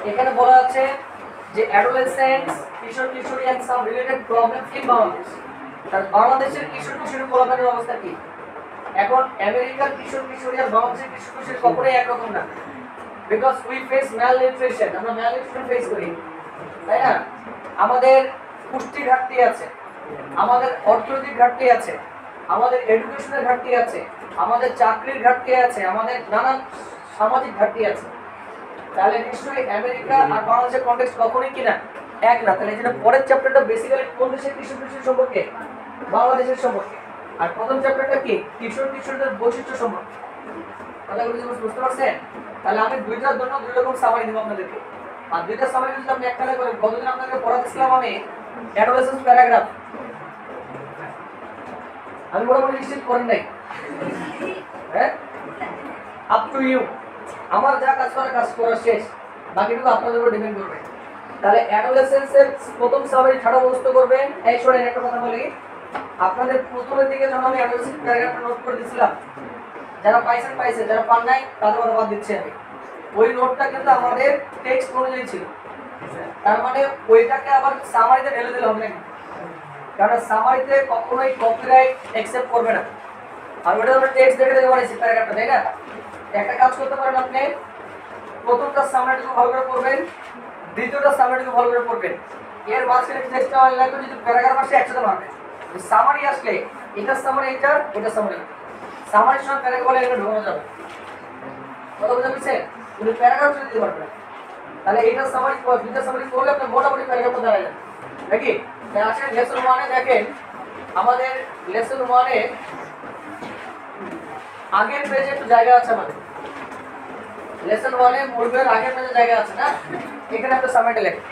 এখানে বলা আছে যে অ্যাডোলেসেন্স, কিশোরী and some related problems in Bangladesh. আর বাংলাদেশের কিশোরী পোলাপানের অবস্থা কি? এখন আমেরিকার কিশোরী আর বাংলাদেশের কিশোরী কখনোই একরকম না। বিকজ উই ফেস ম্যালনিউট্রিশন, আমরা ম্যালনিউট্রিশন ফেস করি, তাই না? আমাদের পুষ্টি ঘাটতি আছে, আমাদের অর্থনৈতিক ঘাটতি আছে, আমাদের এডুকেশনের ঘাটতি আছে, আমাদের চাকরির ঘাটতি আছে, আমাদের নানান সামাজিক ঘাটতি আছে। তাহলে নিশ্চয়ই আমেরিকা আর বাংলাদেশের কনটেক্সট কখনোই কিনা এক না। তাহলে যেটা পরের চ্যাপ্টারটা বেসিক্যালি কোন দেশের কিশোর সম্পর্কে? বাংলাদেশের সম্পর্কে। আর প্রথম চ্যাপ্টারটা কি? কিশোরদের বৈশিষ্ট্য সম্পর্কে। কথাগুলো বুঝতে পারছেন? তাহলে আমি দুইটার জন্য দুই রকম সামারি দেবো আপনাদেরকে। আর দুইটা সামারি যদি আপনি একটা করেন, গতদিন আপনাদেরকে পড়াতেছিলাম আমি অ্যাডোলেসেন্স প্যারাগ্রাফ, আমি মোটামুটি নিশ্চিত করেন নাই। হ্যাঁ, আপ টু ইউ। আমার যা কাজ করা শেষ, বাকিটুকু আপনাদের উপর ডিপেন্ড করবে। তাহলে অ্যাডোলেসেন্সের প্রথম সামারি ছাড়া মুখস্থ করবেন। এই শোনেন, একটা কথা বলি, আপনাদের প্রথমের দিকে যখন আমি অ্যাডোলেসেন্স প্যারাগ্রাফটা নোট করে দিয়েছিলাম, যারা পাইছে, যারা পান নাই তাদের কথা বাদ দিচ্ছি আমি। ওই নোটটা কিন্তু আমাদের টেক্সট অনুযায়ী ছিল, তার মানে ওইটাকে আবার সামারিতে ঢেলে দিলে হবে না, কারণ সামারিতে কখনোই কপিরাইট অ্যাকসেপ্ট করবে না। আর ওটা আমরা টেক্সট দেখে বানাইছি প্যারাগ্রাফটা, তাই না? একটা কাজ করতে পারেন, আপনি প্রথমটা সামারিটুকু ভালো করে পড়বেন, দ্বিতীয়টা সামারিটুকু ভালো করে পড়বেন, এর মাঝখানে টেক্সটটা লাগবে, যদি প্যারাগ্রাফ আসে একসাথে মারবেন। সামারি আসলে এটা সামারি, এটা সামারি, সামারির সঙ্গে প্যারাগ্রাফ বলে এটা ঢোকানো যাবে। কথা বুঝতে পেরেছেন? কিন্তু প্যারাগ্রাফ যদি দিতে পারবেন, তাহলে এইটা সামারি, দুইটা সামারি করলে আপনি মোটামুটি প্যারাগ্রাফটা দাঁড়ায় যাবে নাকি? আসেন লেসন 1-এ দেখেন, আমাদের লেসন 1-এ আগের পেজে একটু জায়গা আছে, আমাদের লেসন 1-এ মূলবের আগের পেজে জায়গা আছে না? এখানে একটা সামারিটা লেখেন।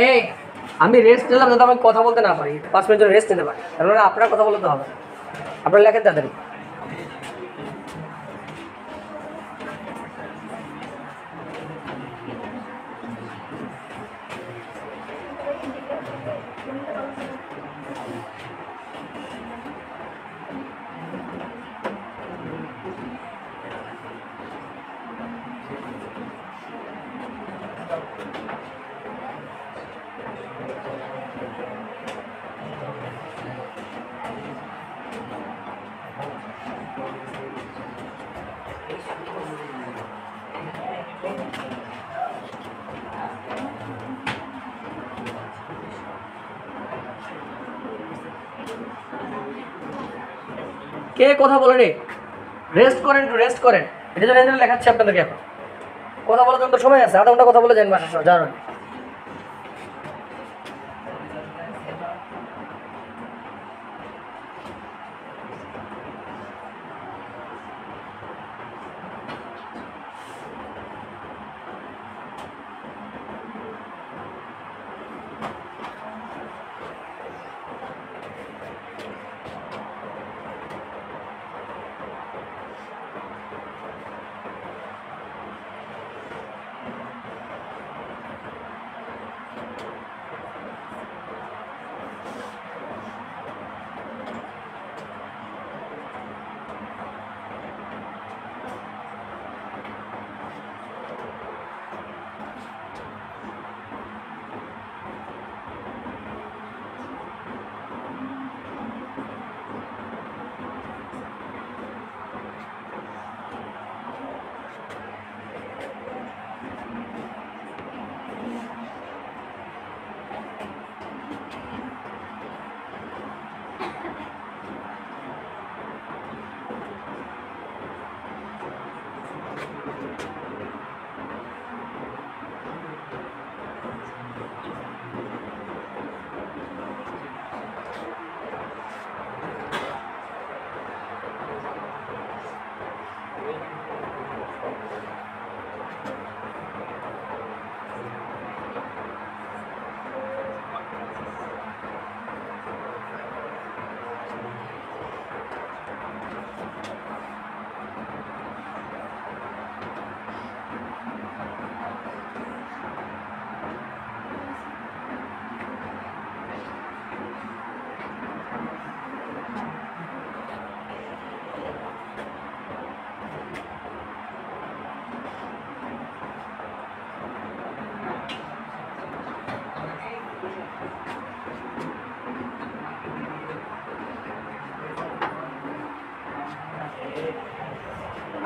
এই আমি রেস্ট নিলাম, যাতে আমি কথা বলতে না পারি, 5 মিনিট জন্য রেস্ট নিতে পারি, তাহলে আপনার কথা বলতে হবে। আপনারা লেখেন তাড়াতাড়ি। কে কথা বলে রে? রেস্ট করেন, একটু রেস্ট করেন। এটা জন্য লেখাচ্ছি আপনাদেরকে। এখন কথা বলার জন্য তো সময় আছে, আধা ঘন্টা কথা বলে যান বাসা যাওয়ার।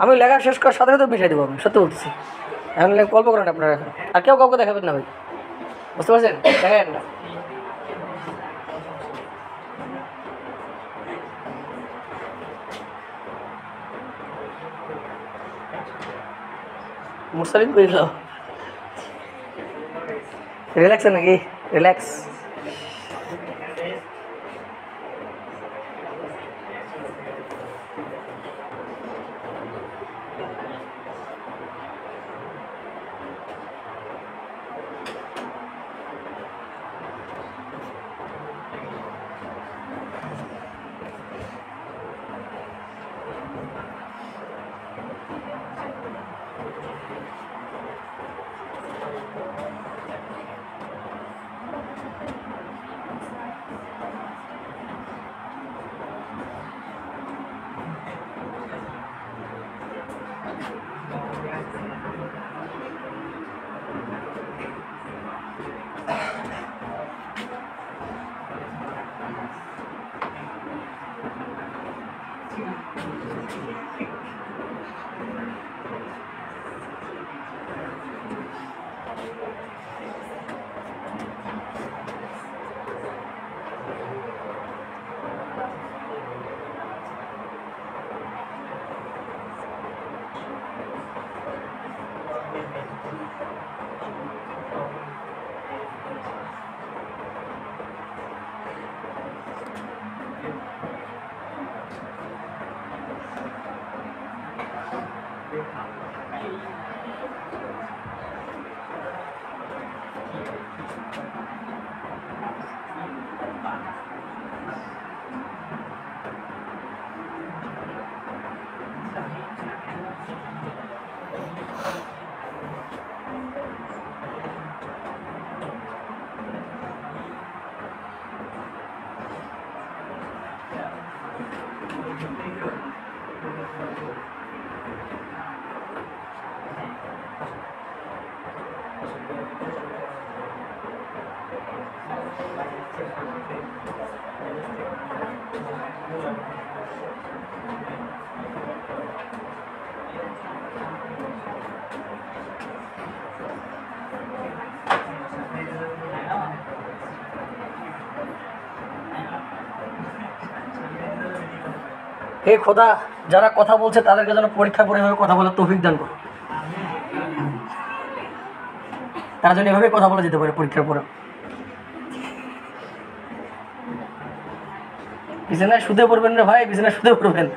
আমি লেখা শেষ করার সাথে সাথে মিশাই দেবো, আমি সত্যি বলতেছি। এখন গল্প করেন আপনারা, এখন আর কেউ কাউকে দেখাবেন না ভাই, বুঝতে পারছেন? দেখেন না মুরসালিন কইল রিল্যাক্স নাকি? রিল্যাক্স। হে খোদা, যারা কথা বলছে তাদেরকে যেন পরীক্ষার পরে এভাবে কথা বলার তৌফিক দান করো, তারা যেন এভাবে কথা বলে যেতে পারে পরীক্ষার পরে। বিছানায় শুতে পড়বেন রে ভাই, বিছানায় শুতে পড়বেন।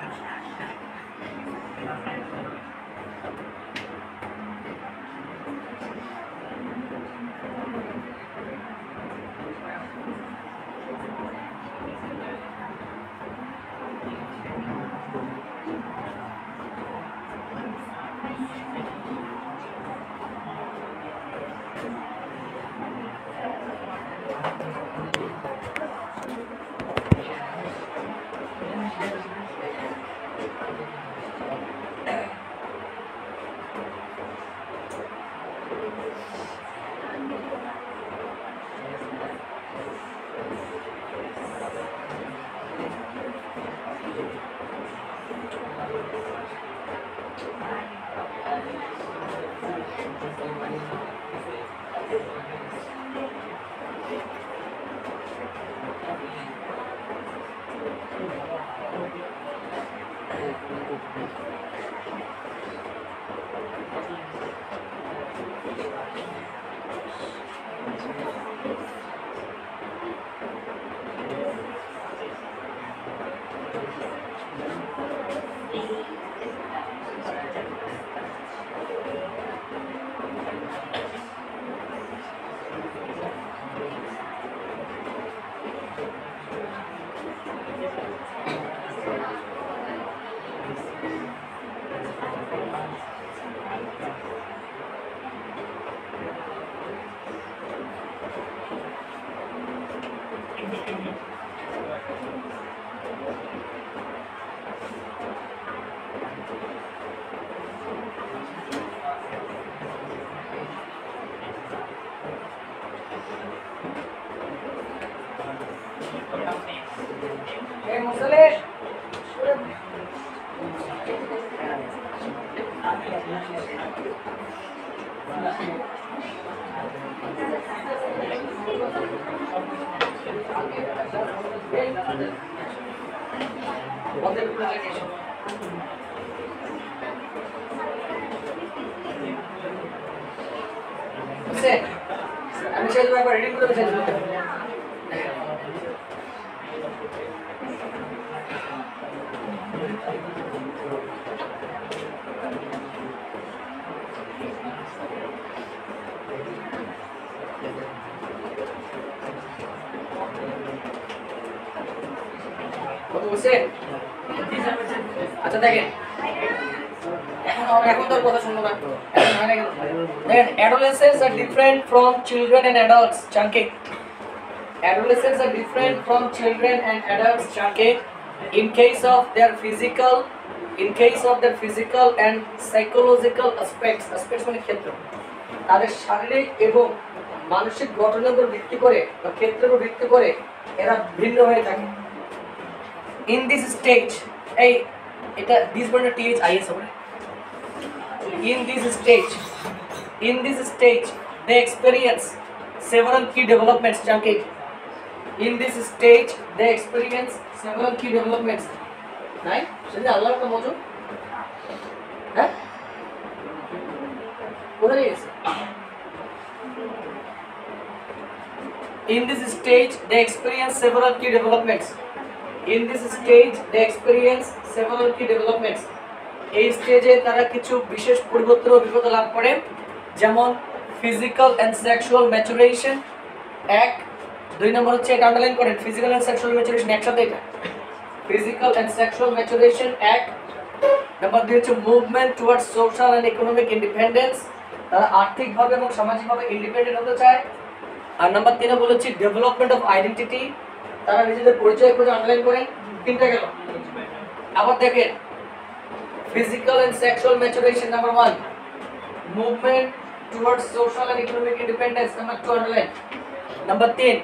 আমি সেই একবার রেডি করে বসে আছি। আচ্ছা দেখেন, এখন তোর কথা শুনবো না। দেখেন, adolescents are different from children and adults. Chunky. Adolescents are different from children and adults. Chunky. In case of their physical and psychological aspects মানে ক্ষেত্র, তাদের শারীরিক এবং মানসিক গঠনের উপর ভিত্তি করে বা ক্ষেত্রের উপর ভিত্তি করে এরা ভিন্ন হয়ে থাকে। In this stage, this one THIS হবে। In this stage, they experience several key developments. Chunky. In this stage, they experience several key developments. Right? সেটা আল্লাহর একটা মজুদ। হ্যাঁ? কোথায় গেছে? In this stage, they experience several key developments. এই স্টেজে তারা কিছু বিশেষ পরিবর্তন ও অভিজ্ঞতা লাভ করে, যেমন ফিজিক্যাল এন্ড সেক্সুয়াল ম্যাচুরেশন। 1 2 নম্বর হচ্ছে এটা আন্ডারলাইন করেন, ফিজিক্যাল এন্ড সেক্সুয়াল ম্যাচুরেশন একসাথে, এটা physical and sexual maturation 1 number 2 হচ্ছে movement towards social and economic independence, তারা আর্থিকভাবে এবং সামাজিকভাবে ইন্ডিপেন্ডেন্ট হতে চায়। আর নাম্বার 3 বলেছি ডেভেলপমেন্ট অফ আইডেন্টিটি, তারা নিজেদের পরিচয় খুঁজে আন্ডারলাইন করেন। 3টা গেল। আবার দেখেন, physical and sexual maturation number 1, movement towards social and economic independence number 2 underline, number 3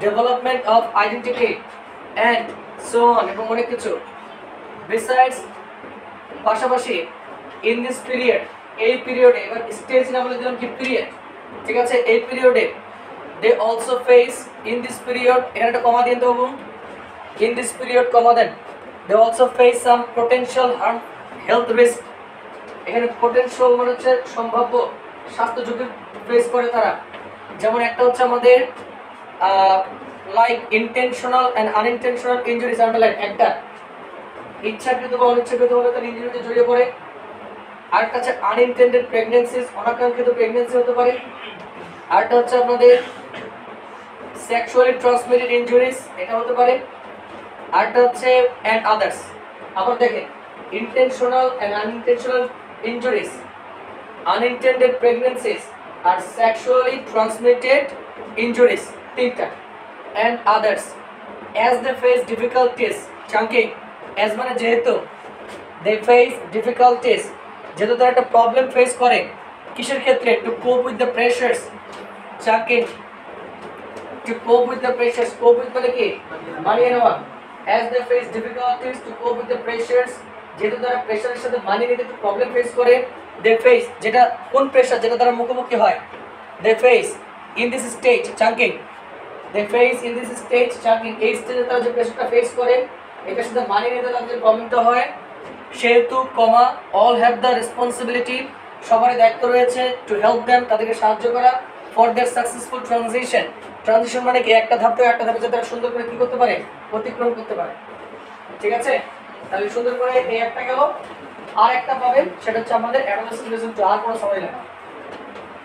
development of identity and so on এবং অনেক কিছু। besides পাশাপাশি in this period, এই পিরিয়ডে, এবার স্টেজ না বলে দিলাম কি পিরিয়ড, ঠিক আছে, এই পিরিয়ডে they also face, in this period এখানে একটা কমা দিন দেবো, in this period comma then, they also face some potential harm health risk এখানে potential মানে হচ্ছে সম্ভাব্য স্বাস্থ্য ঝুঁকি ফেস করে তারা যেমন একটা হচ্ছে আমাদের like intentional and unintentional injuries underline একটা ইচ্ছাকৃত বা অনিচ্ছাকৃতভাবে তার ইনজুরিতে জড়িয়ে পড়ে আরেকটা হচ্ছে আনইনটেন্ডেড প্রেগন্যান্সিস অনাকাঙ্ক্ষিত প্রেগন্যান্সি হতে পারে আরেকটা হচ্ছে আপনাদের সেক্সুয়ালি ট্রান্সমিটেড ইনজুরিস এটা হতে পারে আরেকটা হচ্ছে অ্যান্ড আদার্স আবার দেখেন intentional and unintentional injuries unintended pregnancies আর সেক্সুয়ালি ট্রান্সমিটেড ইনজুরিস তিনটা and others as they face difficulties chunking as মানে যেহেতু দে ফেস ডিফিকাল্টিস যেহেতু তারা একটা প্রবলেম ফেস করে কিসের ক্ষেত্রে to cope with the pressures chunking to cope with the pressures cope with মানে কি মানিয়ে নেওয়া as they face difficulties to cope with the pressures যেহেতু তারা প্রেসারের সাথে মানিয়ে নিতে একটু প্রবলেম ফেস করে they face যেটা কোন প্রেসার যেটা তারা মুখোমুখি হয় they face in this stage chunking they face in this stage chunking এই স্টেজে তারা যে প্রেসারটা ফেস করে এটার সাথে মানিয়ে নিতে তাদের যে প্রবলেমটা হয় সেহেতু কমা all have the responsibility সবারই দায়িত্ব রয়েছে to help them তাদেরকে সাহায্য করা for their successful ট্রানজিশন মানে কি একটা ধাপ থেকে একটা ধাপে যাতে তারা সুন্দর করে কি করতে পারে অতিক্রম করতে পারে ঠিক আছে তাহলে সুন্দর করে এই একটা গেল আর একটা পাবেন সেটা হচ্ছে আমাদের অ্যাডভান্সড লেসন 2 আর কোনো সময় লাগে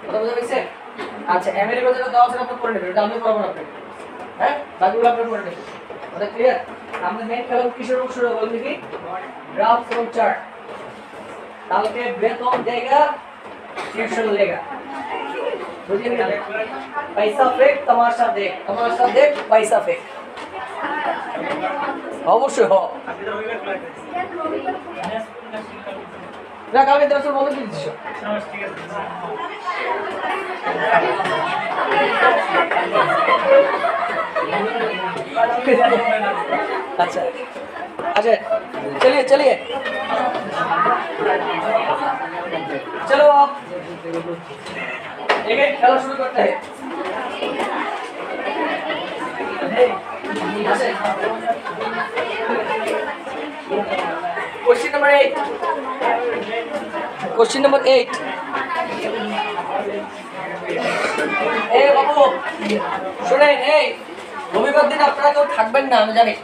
কথা বুঝা গেছে আচ্ছা আমেরিকা যেটা দেওয়া আছে আপনি পড়ে নেবেন এটা আমি পড়াবো আপনাকে হ্যাঁ বাকিগুলো আপনি পড়ে নেবেন ওটা ক্লিয়ার আমরা মেইন খেলা কিসের উপর শুরু বলবি কি গ্রাফ এবং চার্ট কালকে বেতন দেगा ट्यूशन लेगा বুঝিয়ে নিলে পয়সা ফেক तमाशा देख পয়সা ফেক অবশ্যই হ না কালকে দর্শক বলে দিচ্ছ अच्छा अच्छा चलिए चलो आप एक एक खेला शुरू करते हैं क्वेश्चन नंबर 8 ए बाबू শুনেন এই রবিবার দিন আপনারা কেউ থাকবেন না আমি জানি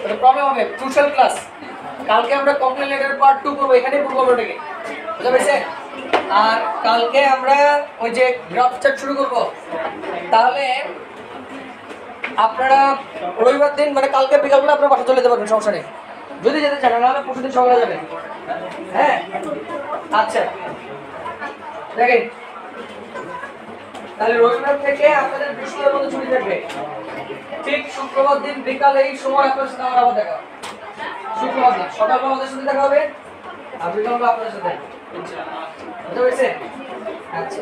এটা প্রবলেম হবে ক্রুশাল ক্লাস কালকে আমরা কমপ্লেন লেটার পার্ট 2 করব এখানেই পড়ব আমরা এটাকে বুঝা পেয়েছে আর কালকে আমরা ওই যে গ্রাফ চার্ট শুরু করব তাহলে আপনারা রবিবার দিন মানে কালকে বিকালবেলা আপনারা বাসা চলে যেতে পারবেন সমস্যা নেই যদি যেতে চান নাহলে পরশুদিন সকালে যাবেন হ্যাঁ আচ্ছা দেখেন তাহলে রবিবার থেকে আপনাদের বৃহস্পতিবার মধ্যে ছুটি থাকবে ঠিক শুক্রবার দিন বিকালে এই সময় আপনার সাথে আমার আবার দেখা শুক্রবার দিন সকালবেলা আমাদের সাথে দেখা হবে আর বিকালবেলা আপনার সাথে ইনশাআল্লাহ বুঝতে পেরেছেন আচ্ছা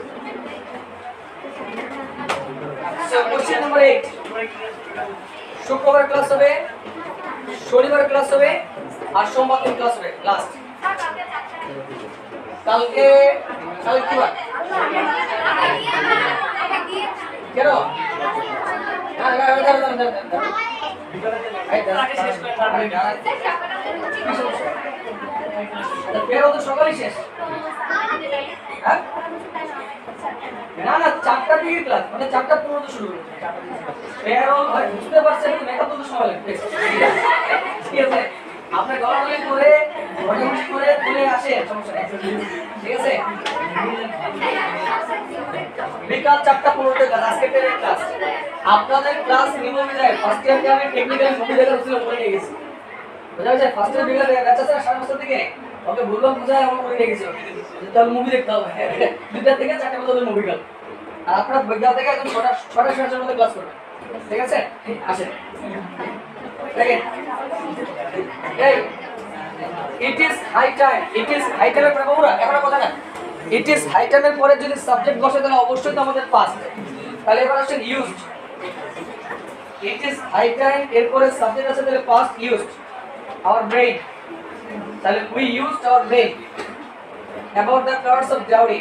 সো কোশ্চেন নাম্বার 8 শুক্রবার ক্লাস হবে শনিবার ক্লাস হবে আর সোমবার দিন ক্লাস হবে লাস্ট কালকে কি বার কেন সকালই শেষ না না 4টা থেকে ক্লাস মানে 4টা 15 শুরু হবে বুঝতে পারছেন মেকআপ তো সময় লাগবে ঠিক আছে আপনার গলাগলি করে ঘটাঘটি করে চলে আসে সমস্যা নেই ঠিক আছে বিকাল 4টা 15 তে আজকে পেরেন্ট ক্লাস আপনাদের ক্লাস নিয়মিত যায় ফার্স্ট ইয়ারে আমি টেকনিক্যাল মুভি দেখা ছিল বলে নিয়ে গেছি বুঝা গেছে ফার্স্ট ইয়ার বিকাল ব্যাচ আছে 5:30 থেকে ওকে বললাম বুঝায় আমার মনে নিয়ে গেছে তাহলে মুভি দেখতে হবে 2টা থেকে 4টা পর্যন্ত মুভি গেল আর আপনারা বিকাল থেকে একদম 6:30 মধ্যে ক্লাস করবেন ঠিক আছে আসেন দেখেন এই it is high time এর প্রবরা একটা কথা না it is high time এর পরে যদি সাবজেক্ট বসে তাহলে অবশ্যই তো আমাদের পাস্ট তাহলে এবার আসেন used it is high time এর পরে সাবজেক্ট আছে তাহলে পাস্ট ইউজড our brain তাহলে we used our brain about the cards of dowry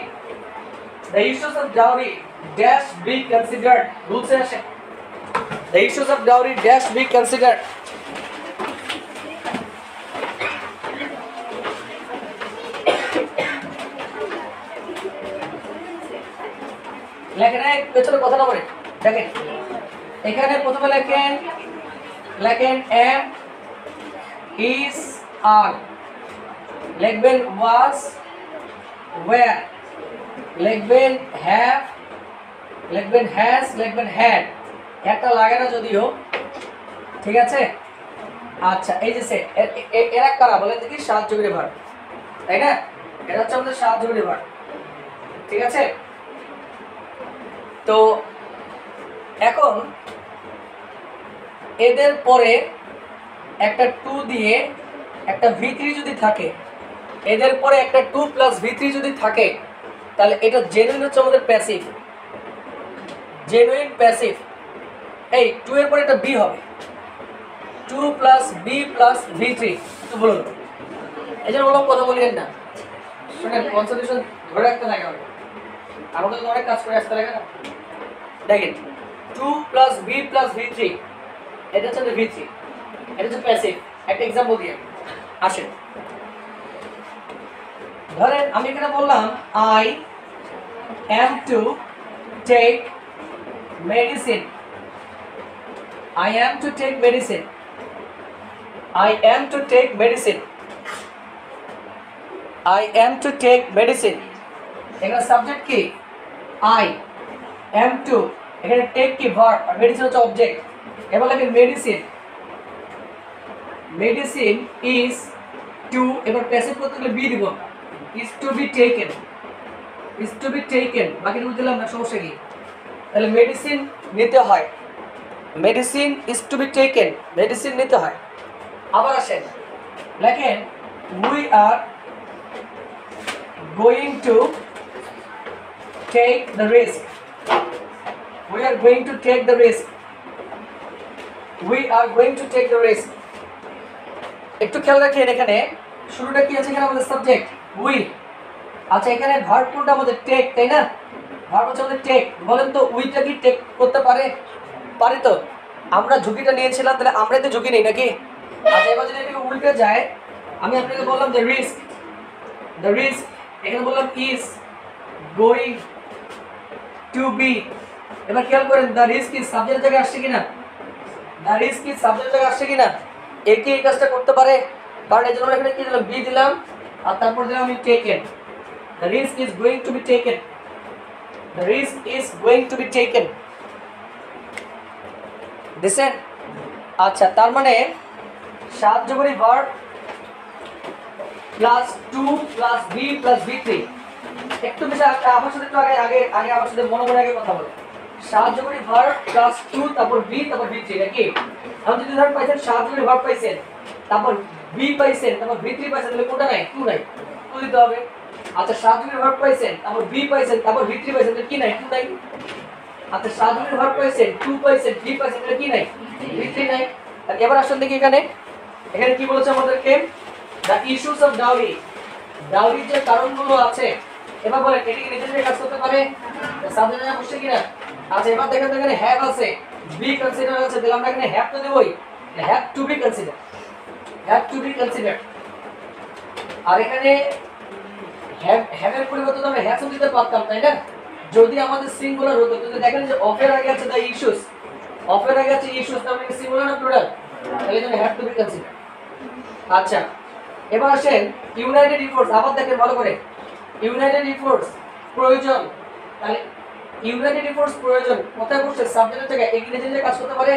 the issues of dowry dash be considered rules the issues of dowry dash be considered লেখেন পেছনে কথা না বলে দেখেন এখানে প্রথমে লেখেন এম ইজ আর, লিখবেন ওয়াজ ওয়্যার, লিখবেন হ্যাভ, লিখবেন হ্যাজ, লিখবেন হ্যাড, একটা লাগে না যদিও, ঠিক আছে। আচ্ছা এই যে এরা কারা বলেন দেখি, সাহায্যকারী ভার্ব, তাই না? এটা হচ্ছে আমাদের সাহায্যকারী ভার্ব, ঠিক আছে। তো এখন এদের পরে একটা টু দিয়ে একটা V3 যদি থাকে, এদের পরে একটা 2 + V3 যদি থাকে, তাহলে এটা জেনুইন হচ্ছে আমাদের প্যাসিভ, জেনুইন প্যাসিভ। এই 2 এর পরে একটা B হবে, 2 + B + V3, তো বলুন। এই জন্য বললাম কথা বলিয়েন না, শুনেন, কনসেন্ট্রেশন ধরে রাখতে লাগে হবে, আমাদের তো অনেক কাজ করে আসতে লাগে না। দেখেন 2 + B + V3, এটা হচ্ছে V3, এটা হচ্ছে প্যাসিভ। একটা एग्जांपल দিয়ে আসেন, ধরেন আমি এখানে বললাম I am to take medicine, I am to take medicine, I am to take medicine, I am to take medicine। এখানে সাবজেক্ট কি I, am to, এখানে take কি ভার্ব, আর মেডিসিন হচ্ছে অবজেক্ট। এবার লাগে মেডিসিন, মেডিসিন ইজ টু, এবার passive করতে গেলে বি দিব, is to be taken, is to be taken, বাকিটা বুঝলাম না, সমস্যা কি? তাহলে মেডিসিন নিতে হয়, medicine is to be taken, medicine নিতে হয়। আবার আসেন লেখেন we are going to take the risk, we are going to take the risk, we are going to take the risk. একটু খেয়াল রাখেন এখানে শুরুটা কি আছে, এখানে আমাদের সাবজেক্ট উই। আচ্ছা এখানে ভার্ব কোনটা আমাদের টেক, তাই না? ভার্ব হচ্ছে আমাদের টেক। বলেন তো উইটা কি টেক করতে পারে? পারি তো, আমরা ঝুঁকিটা নিয়েছিলাম, তাহলে আমরাই তো ঝুঁকি নেই নাকি? আচ্ছা এবার যদি এটাকে উল্টে যায়, আমি আপনাকে বললাম দ্য রিস্ক, দ্য রিস্ক, এখানে বললাম ইজ গোয়িং টু বি। এবার খেয়াল করেন দ্য রিস্ক কি সাবজেক্টের জায়গায় আসছে কিনা, দ্য রিস্ক কি সাবজেক্টের জায়গায় আসছে কিনা? একে এই কাজটা করতে পারে, কারণ এই জন্য এখানে কি দিলাম, বি দিলাম, আর তারপর দিলাম আমি taken, the risk is going to be taken, the risk is going to be taken, দিছেন? আচ্ছা তার মানে সাহায্যকারী verb plus 2 plus B plus V3। একটু বেশি আমার সাথে একটু আগে আমার সাথে মনে আগে কথা বলে, সাহায্যকারী ভার্ব প্লাস 2 তারপর B তারপর V3 নাকি? আপনি যদি ধরেন পাইছেন সাহায্যকারী ভার্ব পাইছেন, তারপর B পাইছেন, তারপর V3 পাইছেন, তাহলে কোনটা নাই? 2 নাই, 2 দিতে হবে। আচ্ছা সাহায্যকারী ভার্ব পাইছেন, তারপর B পাইছেন, তারপর V3 পাইছেন, তাহলে কি নাই? 2 নাই। আচ্ছা সাহায্যকারী ভার্ব পাইছেন, 2 পাইছেন, B পাইছেন, তাহলে কি নাই? V3 নাই। আর এবার আসুন দেখি এখানে কি বলেছে আমাদেরকে, দ্য ইস্যুস অফ ডাউরি, ডাউরির যে কারণগুলো আছে। এবার বলেন এটা কি নিজে নিজে কাজ করতে পারে? সাবজেক্ট না বসে কিনা? আচ্ছা এবার দেখেন তো এখানে হ্যাভ আছে, বি কনসিডার আছে, তাহলে আমরা এখানে হ্যাভ তো দেবই, have to be consider, have to be consider. আর এখানে হ্যাভ এর পরিবর্তে আমরা হ্যাভ দিতে পারতাম, তাই না? যদি আমাদের সিঙ্গুলার হতো, তো দেখেন যে অফের আগে আছে দ্য ইস্যুস, অফের আগে আছে ইস্যুস, তার মানে সিঙ্গুলার না প্লুরাল? তাহলে এখানে হ্যাভ টু বি কনসিডার। আচ্ছা এবার আসেন ইউনাইটেড এফোর্টস, আবার দেখেন ভালো করে, ইউনাইটেড এফোর্টস প্রয়োজন, তাহলে ইউনাইটেড এফোর্টস প্রয়োজন কোথায় বসছে? সাবজেক্টের জায়গায়। ইংরেজি যে কাজ করতে পারে?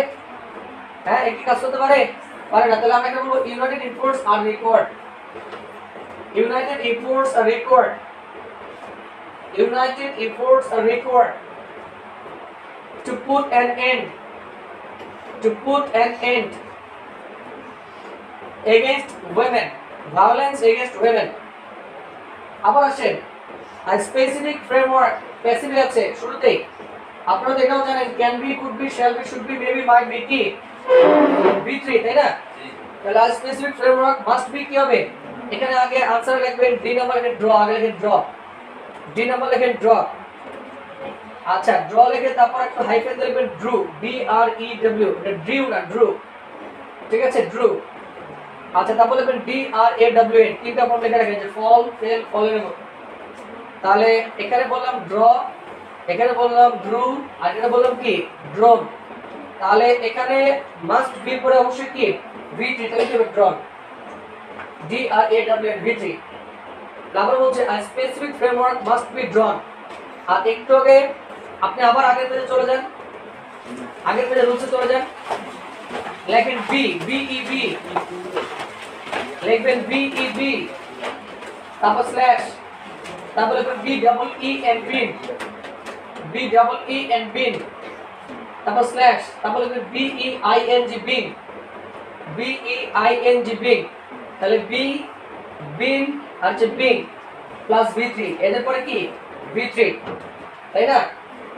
হ্যাঁ একই কাজ করতে পারে, পারে না? তাহলে আমরা এখানে বলবো United efforts are required, United efforts are required, United efforts are required to put an and, two put an and against women, violence against women। আবার আসেন আর স্পেসিফিক ফ্রেমওয়ার্ক, স্পেসিফিক আছে শুরুতেই, আপনারা তো এটাও জানেন can be, could be, shall be, should be, maybe, might be, কি V3, তাই না? তাহলে আর স্পেসিফিক ফ্রেমওয়ার্ক মাস্ট বি কি হবে? এখানে আগে आंसर লিখবেন ডি নাম্বার, লিখে ড্র, আগে লিখে ড্র, ডি নাম্বার লিখে ড্র। আচ্ছা ড্র লিখে তারপর একটা হাইফেন লিখবেন drew, D R E W, এটা ড্রিউ না ড্রু, ঠিক আছে ড্রু। আচ্ছা তারপর লিখবেন D R A W N, তিনটা ফর্ম লিখে রাখেন যে ফল, ফেল, ফলের মতো। তাহলে এখানে বললাম ড্র, এখানে বললাম গ্রু আর এখানে বললাম কি ড্রোন। তাহলে এখানে মাস্ট বি পরে অবশ্যই কি V3, তাহলে কি হবে ড্রোন, DRAWN V3। তারপর বলছে a specific framework must be drawn। আর একটু আগে আপনি আবার আগের পেজে চলে যান, আগের পেজে রুলসে চলে যান, লিখবেন BEB, লিখবেন BEB, তারপর স্ল্যাশ, তারপর লিখবেন BEEN bin, BEEN bin, তারপর স্ল্যাশ, তারপর লিখবেন BEING bin, BEING bin। তাহলে B bin আর হচ্ছে bin প্লাস V3, এদের পরে কি V3, তাই না?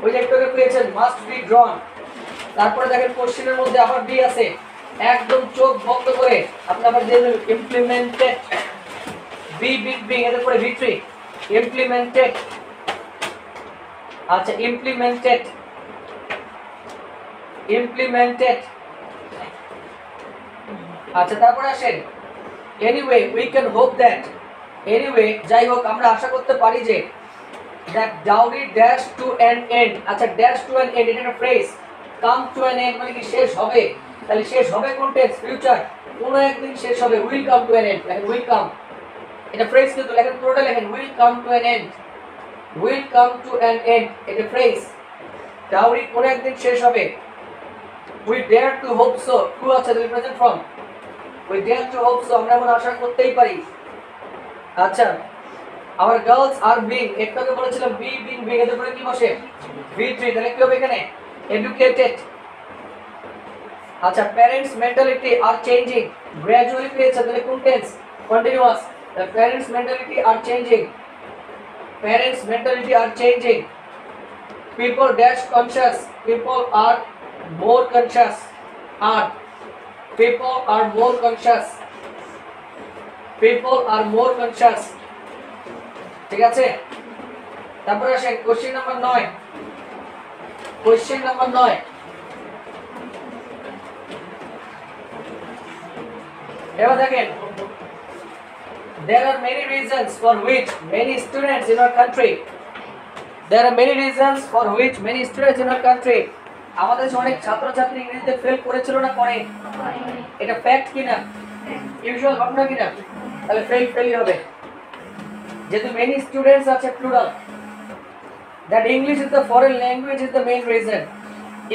ওই যে একটু আগে পেয়েছেন মাস্ট বি ড্রন। তারপরে দেখেন কোশ্চেনের মধ্যে আবার বি আছে, একদম চোখ বন্ধ করে আপনি আবার দিয়ে দেবেন ইমপ্লিমেন্টেড, বি বিগ বিং, এদের পরে V3 ইমপ্লিমেন্টেড। আচ্ছা ইমপ্লিমেন্টেড, ইমপ্লিমেন্টেড। আচ্ছা তারপরে আসেন anyway we can hope that, anyway যাই হোক আমরা আশা করতে পারি যে that dowry dash to an end। আচ্ছা dash to an end এটা একটা phrase, come to an end মানে কি শেষ হবে, তাহলে শেষ হবে কোন টেন্স ফিউচার, কোন একদিন শেষ হবে, will come to an end, লেখেন will come, এটা ফ্রেজ কিন্তু লেখেন পুরোটা লেখেন will come to an end, will come to an end এটা ফ্রেজ, dowry কোন একদিন শেষ হবে, we dare to hope so, to আছে তাহলে present form, we dare to hope so আমরা মনে আশা করতেই পারি। আচ্ছা our girls are being, একটু আগে বলেছিলাম বি বিং বিং, এর পরে কি বসে V3, তাহলে কি হবে এখানে educated। আচ্ছা parents mentality are changing, gradually পেয়েছে তাহলে কোন tense continuous, the parents mentality are changing, parents mentality are changing। people dash conscious, people are more conscious, are people are more conscious, people are more conscious। ঠিক আছে, তারপরে আসেন question number 9, question number 9 এবার দেখেন there are many reasons for which many students in our country, there are many reasons for which many students in our country, আমাদের দেশে অনেক ছাত্রছাত্রী ইংরেজিতে ফেল করেছিল না করে, এটা ফ্যাক্ট কিনা, ইউজুয়াল ঘটনা কিনা, তাহলে ফেলই হবে, যেহেতু many students আছে plural, that English is the foreign language is the main reason,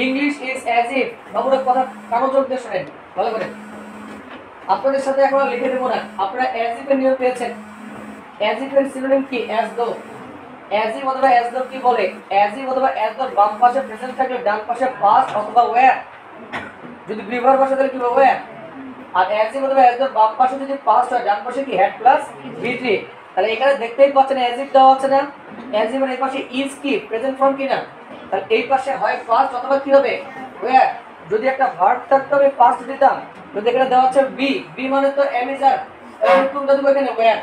English is as if, বাবুরা কথা কানো জোর দিয়ে শুনেন ভালো করে, আপনাদের সাথে এখন লিখে দেব না, আপনারা as if এর নিয়ম পেয়েছেন, as if এর সিনোনিম কি as though, as if অথবা as though কি বলে, as if অথবা as though বাম পাশে প্রেজেন্ট থাকলে ডান পাশে past অথবা were, যদি প্রিভার ভাষা তাহলে কি হবে were, আর as if অথবা as though বাম পাশে যদি past হয় ডান পাশে কি had প্লাস V3, তাহলে এখানে দেখতেই পাচ্ছেন as if দেওয়া আছে না, as if এর এই পাশে is কি প্রেজেন্ট ফর্ম কিনা, তাহলে এই পাশে হয় past অথবা কি হবে were, যদি একটা ভার্ব থাকতো আমি past দিতাম, যদি এখানে দেওয়া আছে বি মানে তো am is are, তাহলে কোনটা দেব এখানে were,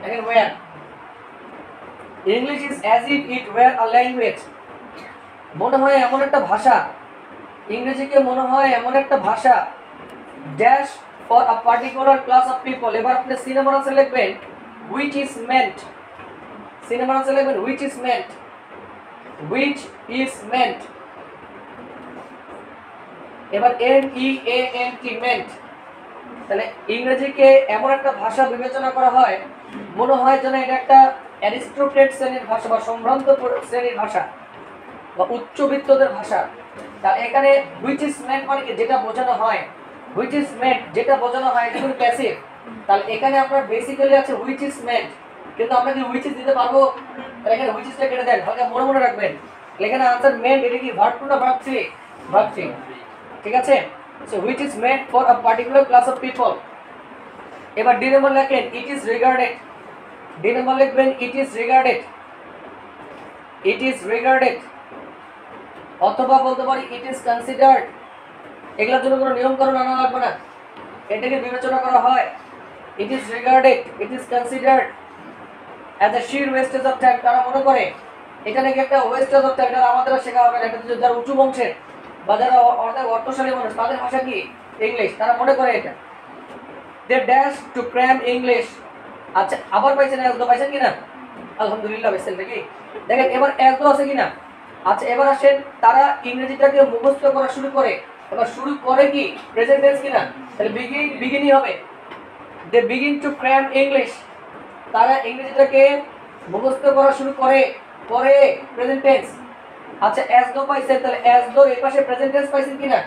এখানে were। English is as if it were a language, মনে হয় এমন একটা ভাষা, ইংরেজিকে মনে হয় এমন একটা ভাষা, dash for a particular class of people। এবার আপনি সিনেমার আনসার লিখবেন which is meant, সিনেমার আনসার লিখবেন which is meant, which is meant। এবার MEANT meant, তাহলে ইংরেজিকে এমন একটা ভাষা বিবেচনা করা হয় মনে হয় যেন এটা একটা অ্যারিস্টোক্রেট শ্রেণীর ভাষা বা সম্ভ্রান্ত শ্রেণীর ভাষা বা উচ্চবিত্তদের ভাষা। তার এখানে which is meant মানে কি যেটা বোঝানো হয়, which is meant যেটা বোঝানো হয় এটা হলো প্যাসিভ, তাহলে এখানে আপনার বেসিক্যালি আছে which is meant, কিন্তু আমরা কি which is দিতে পারবো, তাহলে এখানে which is টা কেটে দেন, হালকা মনে রাখবেন এখানে আনসার meant এটা কি ভার্ব টু না ভার্ব থ্রি, ভার্ব থ্রি, ঠিক আছে। So which is meant for a particular class of people। এবার ডি নাম্বার লেখেন it is regarded, D number লিখবেন it is regarded, it is regarded, অথবা বলতে পারি it is considered, এগুলোর জন্য কোনো নিয়মকরণ আনা লাগবে না, এটাকে বিবেচনা করা হয় it is regarded, it is considered as a sheer wastage of time। তারা মনে করে এটা নাকি একটা ওয়েস্টেজ অফ টাইম, এটা আমাদের শেখা হবে না, এটা যারা উঁচু বংশের বা যারা অনেক অর্থশালী মানুষ তাদের ভাষা কি ইংলিশ, তারা মনে করে এটা they dash to cram English। আচ্ছা আবার পাইছেন as though, পাইছেন কিনা, আলহামদুলিল্লাহ পাইছেন নাকি, দেখেন এবার as though আছে কিনা, আচ্ছা এবার আসেন, তারা ইংরেজিটাকে মুখস্থ করা শুরু করে, এবার শুরু করে কি প্রেজেন্ট টেন্স কিনা, তাহলে বিগিনই হবে, দে বিগিন টু ক্র্যাম ইংলিশ, তারা ইংরেজিটাকে মুখস্থ করা শুরু করে, করে প্রেজেন্ট টেন্স। আচ্ছা অ্যাজ দো পাইছেন, তাহলে অ্যাজ দো এই পাশে প্রেজেন্ট টেন্স পাইছেন কিনা,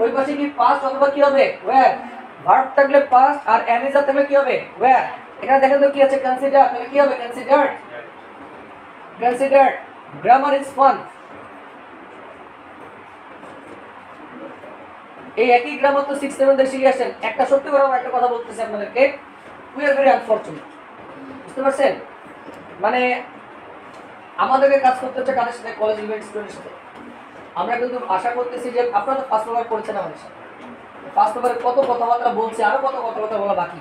ওই পাশে কি পাস্ট অথবা কি হবে ওয়্যার, ভার্ব থাকলে পাস্ট আর অ্যামিজার থাকলে কি হবে ওয়্যার। এখানে দেখেন তো কি আছে কনসিডার, তাহলে কি হবে consider, consider, grammar is fun. এই একই গ্রামার তো 6 7 শিখে আসেন। একটা সত্যি করে একটা কথা বলতেছি আপনাদেরকে, উই আর ভেরি আনফরচুনেট, বুঝতে পারছেন, মানে আমাদেরকে কাজ করতে হচ্ছে কাদের সাথে, কলেজ ইভেন্ট স্টুডেন্টের সাথে। আমরা কিন্তু আশা করতেছি যে আপনারা তো ফার্স্ট পেপার পড়ছেন আমাদের সাথে, ফার্স্ট পেপারে কত কথাবার্তা বলছে, আরো কত কথাবার্তা বলা বাকি,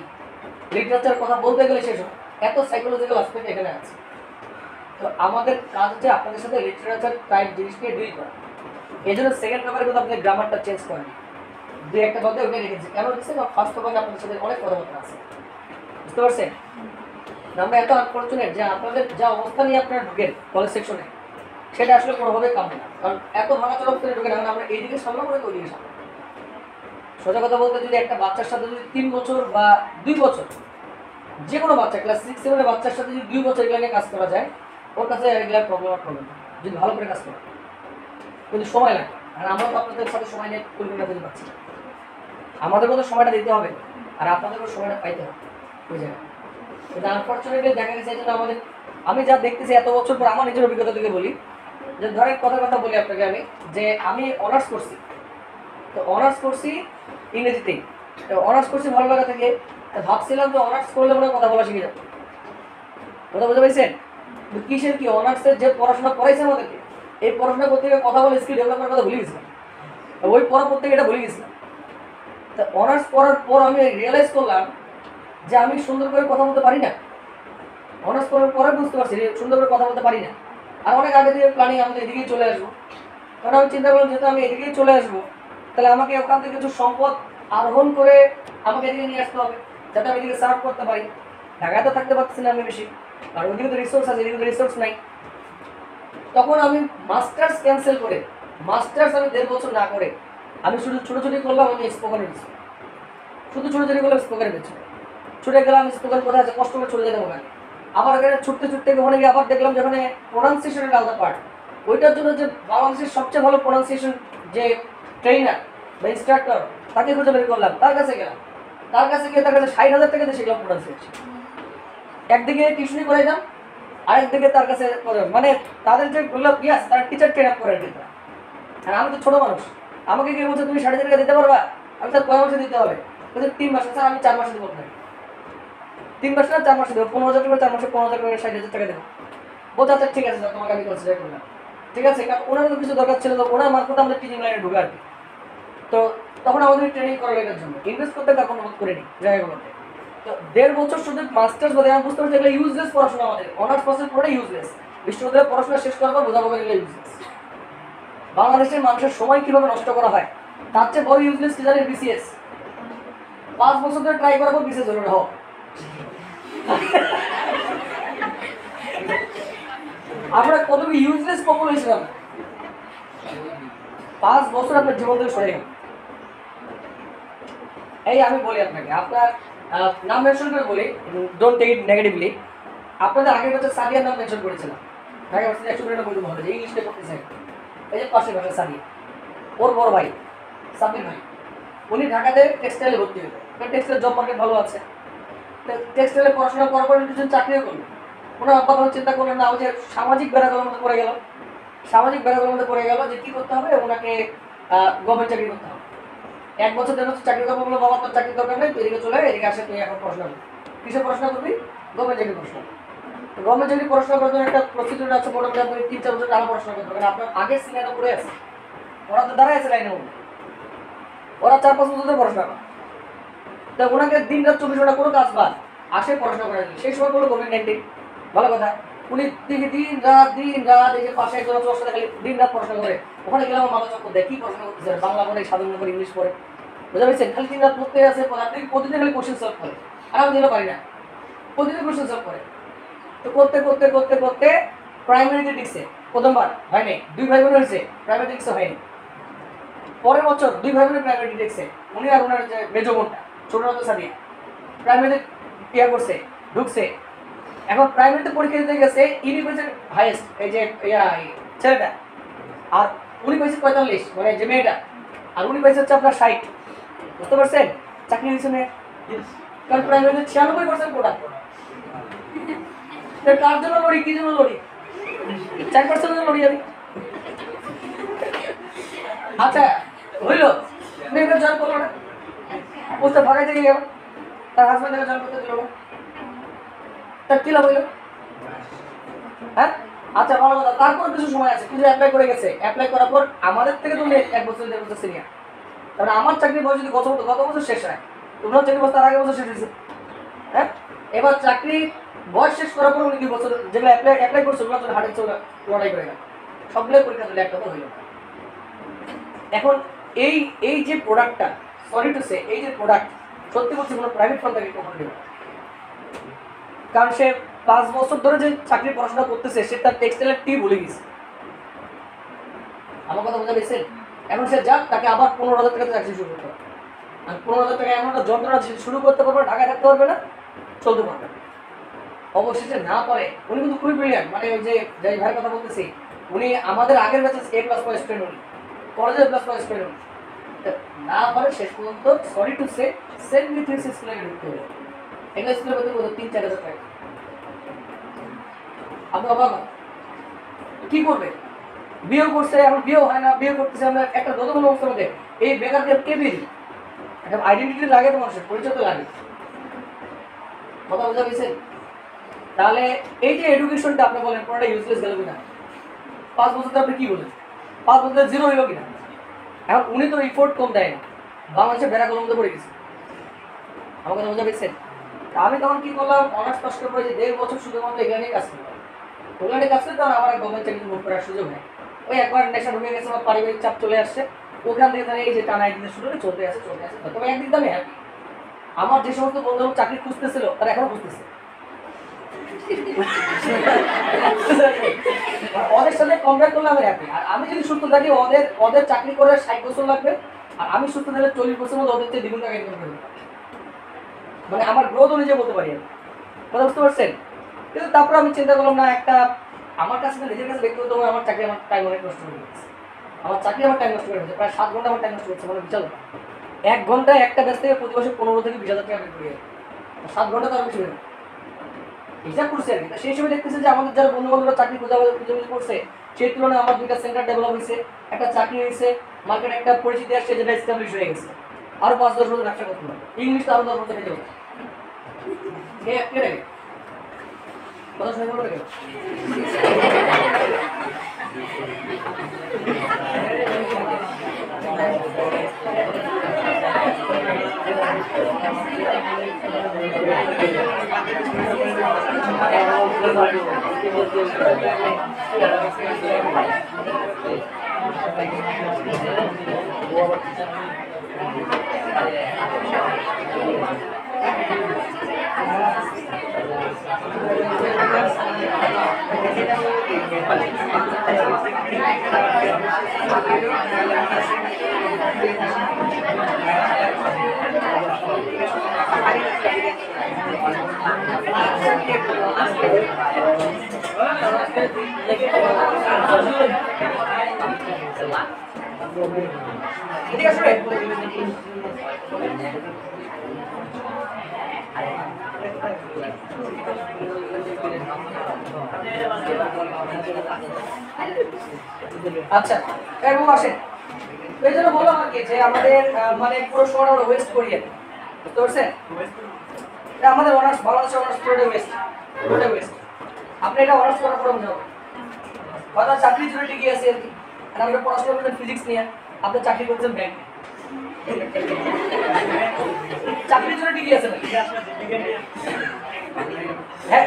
লিটারেচার কথা বলতে গেলে শেষ হয়, এত সাইকোলজিক্যাল অ্যাসপেক্ট এখানে আছে। তো আমাদের কাজ হচ্ছে আপনাদের সাথে লিটারেচার টাইপ জিনিসকে ডিল করা। এই জন্য সেকেন্ড পেপারে কিন্তু আপনি গ্রামারটা চেঞ্জ করেন, দুই একটা কথা ওকে রেখেছি, কেন রেখেছি, কারণ ফার্স্ট পেপারে আপনাদের সাথে অনেক কথাবার্তা আছে, বুঝতে পারছেন। আমরা এত আনফরচুনেট যে আপনাদের যা অবস্থা নিয়ে আপনারা ঢুকেন কলেজ সেকশনে, সেটা আসলে কোনোভাবে কাম্য না, কারণ এত ভাঙাচোরা অবস্থায় ঢুকে না, আমরা এইদিকে সামলাবো না ওইদিকে সামলাবো। সোজা কথা বলতে যদি একটা বাচ্চার সাথে যদি 3 বছর বা 2 বছর, যে কোনো বাচ্চা ক্লাস 6 7 এর বাচ্চার সাথে যদি 2 বছর এগুলো নিয়ে কাজ করা যায়, ওর কাছে এগুলো প্রবলেম যদি ভালো করে কাজ করে, কিন্তু সময় লাগে। আর আমরা তো আপনাদের সাথে সময় নিয়ে পরিকল্পনা করতে পারছি না, আমাদের মতো সময়টা দিতে হবে আর আপনাদেরও সময়টা পাইতে হবে ওই জায়গায়। কিন্তু আনফর্চুনেটলি দেখা গেছে যে আমাদের, আমি যা দেখতেছি এত বছর পর, আমার নিজের অভিজ্ঞতা থেকে বলি, যে ধরেন কথা বলি আপনাকে আমি, যে আমি অনার্স করছি, তো অনার্স করছি ইংরেজিতেই, তো অনার্স করছি ভালো লাগা থেকে, ভাবছিলাম যে অনার্স করলে মনে হয় কথা বলা শিখে যাবে, কথা বুঝতে পারছেন। কিসের কি অনার্সের যে পড়াশোনা পড়াইছে আমাদেরকে, এই পড়াশোনা করতে গিয়ে কথা বলে স্কিল ডেভেলপ করার কথা ভুলে গেছিলাম, ওই পড়া পড়তে গিয়ে এটা ভুলে গেছিলাম। তা অনার্স পড়ার পর আমি রিয়েলাইজ করলাম যে আমি সুন্দর করে কথা বলতে পারি না, অনার্স করার পরে বুঝতে পারছি যে সুন্দর করে কথা বলতে পারি না। আর অনেক আগে থেকে প্ল্যানিং আমাদের এদিকেই চলে আসবো, কারণ আমি চিন্তা করলাম যেহেতু আমি এদিকেই চলে আসবো, তাহলে আমাকে ওখান থেকে কিছু সম্পদ আরোহণ করে আমাকে এদিকে নিয়ে আসতে হবে, যাতে আমি এদিকে সার্ভ করতে পারি। ঢাকায় তো থাকতে পারছি না আমি বেশি, আর ওইদিকে তো রিসোর্স আছে, এদিকে তো রিসোর্স নাই। তখন আমি মাস্টার্স ক্যান্সেল করে, মাস্টার্স আমি 1.5 বছর না করে আমি শুধু ছোটোছুটি করলাম, আমি স্পোকেনের পিছনে, শুধু ছোটোছুটি করলাম স্পোকেনের পিছনে, ছুটে গেলাম স্পোকেন কোথায় আছে, কষ্ট করে ছুটে যেতে ওখানে, আবার এখানে ছুটতে ছুটতে ওখানে গিয়ে আবার দেখলাম যেখানে প্রোনাউন্সিয়েশনের আলাদা পার্ট, ওইটার জন্য যে বাংলাদেশের সবচেয়ে ভালো প্রোনাউন্সিয়েশন যে ট্রেনার বা ইনস্ট্রাক্টর, তাকে খুঁজে বের করলাম, তার কাছে গেলাম, তার কাছে গিয়ে তার কাছে 60,000 টাকা দিয়ে শিখলাম প্রোনাউন্সিয়েশন। একদিকে টিউশনি করাইলাম, আরেকদিকে তার কাছে মানে তাদের যে ইয়াস তার টিচার ট্রেন আপ করে দিতাম। আর আমি তো ছোটো মানুষ, আমাকে কি বলছে তুমি 4,500 টাকা দিতে পারবা, আমি স্যার কয় মাসে দিতে হবে, বলছে 3 মাসে, স্যার আমি 4 মাসে দেবো, 3 মাসে না 4 মাসে দেবো, 15,000 টাকা 4 মাসে 15,000 টাকা 60,000 টাকা দেবো। বলছে আচ্ছা ঠিক আছে স্যার, তোমাকে আমি কনসিডার করলাম, ঠিক আছে, কারণ ওনারও তো কিছু দরকার ছিল, তো ওনার মারফত আমাদের টিচিং লাইনে ঢুকে আর কি। তো তখন আমাদের ট্রেনিং করার এটার জন্য ইনভেস্ট করতে তখন অনুরোধ করিনি জায়গাগুলোতে। তো 1.5 বছর শুধু মাস্টার্স বলে আমি বুঝতে পারছি এগুলো ইউজলেস পড়াশোনা, আমাদের অনার্স পাসের পুরোটা ইউজলেস, বিশ্ববিদ্যালয়ের পড়াশোনা শেষ করার পর বোঝাবো এগুলো ইউজলেস। বাংলাদেশের মানুষের সময় কিভাবে নষ্ট করা হয়, তার চেয়ে বড় ইউজলেস কি জানেন, বিসিএস। 5 বছর ধরে ট্রাই করার পর বিসিএস হলো না, আমরা কত ইউজলেস পপুলেশন, 5 বছর আপনার জীবন থেকে সরে গেল। এই আমি বলি আপনাকে, আপনার নাম মেনশন করে বলি, ডোন্ট টেক ইট নেগেটিভলি, আপনাদের আগের বছর সাদিয়ার নাম মেনশন করেছিলাম, ঢাকা ভার্সিটি 192 হবে, যে ইংলিশটা করতেছে, এই যে পাশের ভাষা সাদিয়া, ওর বড় ভাই সাবির ভাই, উনি ঢাকাতে টেক্সটাইলে ভর্তি হলো, টেক্সটাইল জব মার্কেট ভালো আছে, টেক্সটাইলে পড়াশোনা করার পর কিছু চাকরিও করলো। ওনার আব্বা তখন চিন্তা করলেন না, ও যে সামাজিক ব্যারাগুলোর মধ্যে পড়ে গেল, সামাজিক ব্যারাগুলোর মধ্যে পড়ে গেল যে কী করতে হবে, ওনাকে গভর্নমেন্ট চাকরি করতে হবে। 1 বছর 1.5 বছর চাকরি করবো বলে, বাবা তোর চাকরি দরকার নেই, তুই এদিকে চলে এদিকে আসে, তুই এখন পড়াশোনা করবি, কিসে পড়াশোনা করবি, গভর্নমেন্ট চাকরি পড়াশোনা। গভর্নমেন্ট চাকরি পড়াশোনা করার জন্য একটা প্রসিডিউর আছে, মোটামুটি আপনি 3-4 বছর টানা পড়াশোনা করতে হবে, আপনার আগের সিনিয়ররা পড়ে আছে, ওরা তো দাঁড়ায় আছে লাইনের মধ্যে, ওরা 4-5 বছর ধরে পড়াশোনা করে, তা ওনাকে দিন রাত 24 ঘন্টা কোনো কাজ বাদ আসে পড়াশোনা করার জন্য। সেই সময় বললো কোভিড-19, ভালো কথা, উনি দিন রাত এই যে পাশে একজন সাথে খালি দিন রাত পড়াশোনা করে, ওখানে গেলে আমার মাথা চক্কর দেয়, কি পড়াশোনা করতেছে, বাংলা পড়ে, সাধারণ পড়ে, ইংলিশ পড়ে, বুঝতে পারছেন, খালি দিন রাত পড়তে আছে, প্রতিদিন খালি কোশ্চেন সলভ করে, আর আমি দিলে পারি না, প্রতিদিন কোশ্চেন সলভ করে। তো করতে করতে করতে করতে প্রাইমারিতে টিকছে, প্রথমবার হয়নি, 2 ভাই বোন হয়েছে, প্রাইভেটিক্সে হয়নি। পরের বছর 2 ভাই বোনের প্রাইভেটিক্সে, উনি আর ওনার যে মেজো বোনটা ছোট সাদিয়া প্রাইভেটে ইয়া করছে, ঢুকছে। এখন প্রাইভেটে পরীক্ষা দিতে গেছে, ইনি পেয়েছে হাইয়েস্ট, এই যে ছেলেটা, আর উনি পেয়েছে 45, মানে যে মেয়েটা, আর উনি পেয়েছে হচ্ছে আপনার 60। বুঝতে পারছেন? চাকরি হয়েছে মেয়ে, কারণ প্রাইভেটে 96% কোটা। কার জন্য লড়ি, কি জন্য লড়ি? 4% লড়ি আমি। আচ্ছা হইল, মেয়েকে জয়েন করলো না, বুঝতে ফাঁকাই থেকে গেল, তার হাজব্যান্ডকে জয়েন করতে দিল না, তার কি লাভ হইল? হ্যাঁ, আচ্ছা ভালো কথা। তারপর কিছু সময় আছে, কিছু অ্যাপ্লাই করে গেছে, অ্যাপ্লাই করার পর আমাদের থেকে তুমি 1 বছর 1.5 বছর সিনিয়র, তাহলে আমার চাকরির বয়স যদি গত বছর শেষ হয়, তোমার চাকরির বয়স তার আগে বছর শেষ হয়েছে। হ্যাঁ, এবার চাকরি বয়স শেষ করার পর উনি 2 বছর যেগুলো অ্যাপ্লাই করছে ওগুলো তো হাটের চলে লড়াই করে গেল, সবগুলোই পরীক্ষা দিলে একটা তো হইল। এখন এই যে প্রোডাক্টটা, সরি টু সে, এই যে প্রোডাক্ট সত্যি বলছি কোনো প্রাইভেট ফার্ম থেকে কখনো দেবে, কারণ সে 5 বছর ধরে যে চাকরি পড়াশোনা করতেছে সে তার টেক্সটাইলের টি ভুলে গেছে। আমার কথা বোঝা গেছে? এখন সে যাক, তাকে আবার 15,000 টাকাতে চাকরি শুরু করতে হবে, আর 15,000 টাকা এমন একটা যন্ত্রণা শুরু করতে পারবে, ঢাকায় থাকতে পারবে না, চলতে পারবে না। অবশেষে না পারে, উনি কিন্তু খুবই ব্রিলিয়ান্ট, মানে ওই যে যাই ভাইয়ের কথা বলতেছি, উনি আমাদের আগের ব্যাচে A+ পাওয়া স্টুডেন্ট, উনি কলেজে A+ পাওয়া স্টুডেন্ট, উনি না পারে শেষ পর্যন্ত সরি টু সে সেন্ট মিথিস স্কুলে ঢুকতে হবে। এগুলো স্কুলের মধ্যে 3-4 হাজার টাকা। আপনি অবাক হন, কি করবে? বিয়ে করছে, এখন বিয়ে হয় না, বিয়ে করতেছে, আমরা একটা নতুন অবস্থার মধ্যে এই বেকারকে কে বিয়ে দিই? একটা আইডেন্টিটি লাগে তো, মানুষের পরিচয় তো লাগে। কথা বোঝা গেছে? তাহলে এই যে এডুকেশনটা আপনি বলেন পুরোটা ইউজলেস গেল কিনা? 5 বছর আপনি কি বলেন? 5 বছর জিরো হইল কিনা? এখন উনি তো রিপোর্ট কম দেয় না, বাংলাদেশে বেড়া কলমতে পড়ে গেছে। আমার কথা বোঝা গেছে? আমি তখন কি করলাম, অনার্স পাস করার পরে যে 1.5 বছর শুধুমাত্র এখানে কাজ করলাম। ওখানে কাজ করতে আমার গভর্নমেন্ট চাকরি মুভ করার সুযোগ নেই। ওই একবার নেশা ঢুকে গেছে, আমার পারিবারিক চাপ চলে আসছে, ওখান থেকে তাহলে এই যে টানা একদিন শুরু করে চলতে আসে। তবে একদিন তো আমি হ্যাপি, আমার যে সমস্ত বন্ধু চাকরি খুঁজতেছিল তারা এখনো খুঁজতেছে। ওদের সাথে কম্পেয়ার করলে আমি হ্যাপি। আর আমি যদি সুস্থ থাকি, ওদের চাকরি করে 60 বছর লাগবে, আর আমি সুস্থ থাকলে 40 বছর মধ্যে ওদের চেয়ে দ্বিগুণ টাকা ইনকাম করতে পারবো। মানে আমার গ্রোথ অনুযায়ী বলতে পারি আমি। কথা বুঝতে পারছেন? কিন্তু তারপর আমি চিন্তা করলাম না, একটা আমার কাছে নিজের কাছে ব্যক্তিগত আমার চাকরি, আমার টাইম অনেক নষ্ট হয়ে গেছে। আমার চাকরি আমার টাইম নষ্ট করে গেছে, প্রায় 7 ঘন্টা আমার টাইম নষ্ট করছে, মানে বিশাল। 1 ঘন্টায় একটা ব্যাচ থেকে প্রতি মাসে 15 থেকে 20,000 টাকা বের করে 7 ঘন্টা তো আর বেশি না, হিসাব করছে আর কি। সেই হিসেবে দেখতেছে যে আমাদের যারা বন্ধু বান্ধবরা চাকরি খুঁজে করছে, সেই তুলনায় আমার 2টা সেন্টার ডেভেলপ হয়েছে, একটা চাকরি হয়েছে, মার্কেটে একটা পরিচিতি আসছে, যেটা এস্টাবলিশ হয়ে গেছে। আরো 5-10 বছর ব্যবসা করতে হবে, ইংলিশ তো আরো 10 বছর হয়ে যাবে। কথা শুনে বলবে কেন? এদিকে আসবে। আচ্ছা এরকম আসেন, এই জন্য বললাম আর কি যে আমাদের মানে পুরো সময় আমরা ওয়েস্ট করি, বুঝতে পারছেন? আমাদের অনার্স, বাংলাদেশের অনার্স পুরোটা ওয়েস্ট, পুরোটা ওয়েস্ট। আপনি এটা অনার্স করার পরে মনে হবে হয়তো চাকরি জন্য টিকে আছে আর কি। আর আমরা পড়াশোনা করছেন ফিজিক্স নিয়ে, আপনি চাকরি করছেন ব্যাংকে, চাকরির জন্য টিকে আছে নাকি? হ্যাঁ,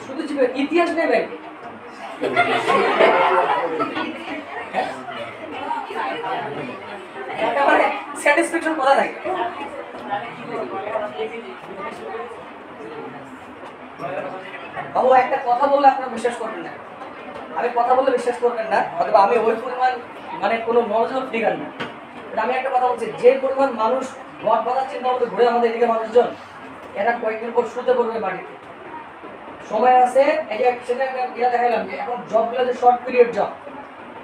শুধু ইতিহাস নেই ব্যাংকে। স্যাটিসফ্যাকশন কথা থাকে। বাবু একটা কথা বললে আপনারা বিশ্বাস করবেন না, আমি কথা বললে বিশ্বাস করবেন না, অথবা আমি ওই পরিমাণ মানে কোনো নজর ফিগার না। আমি একটা কথা বলছি, যে পরিমাণ মানুষ ঘর বাঁধার চিন্তা মতো ঘুরে আমাদের এদিকে মানুষজন, এরা কয়েকদিন পর শুতে পড়বে বাড়িতে। সময় আছে, এই যে সেটা এটা দেখালাম যে এখন জবগুলো যে শর্ট পিরিয়ড জব,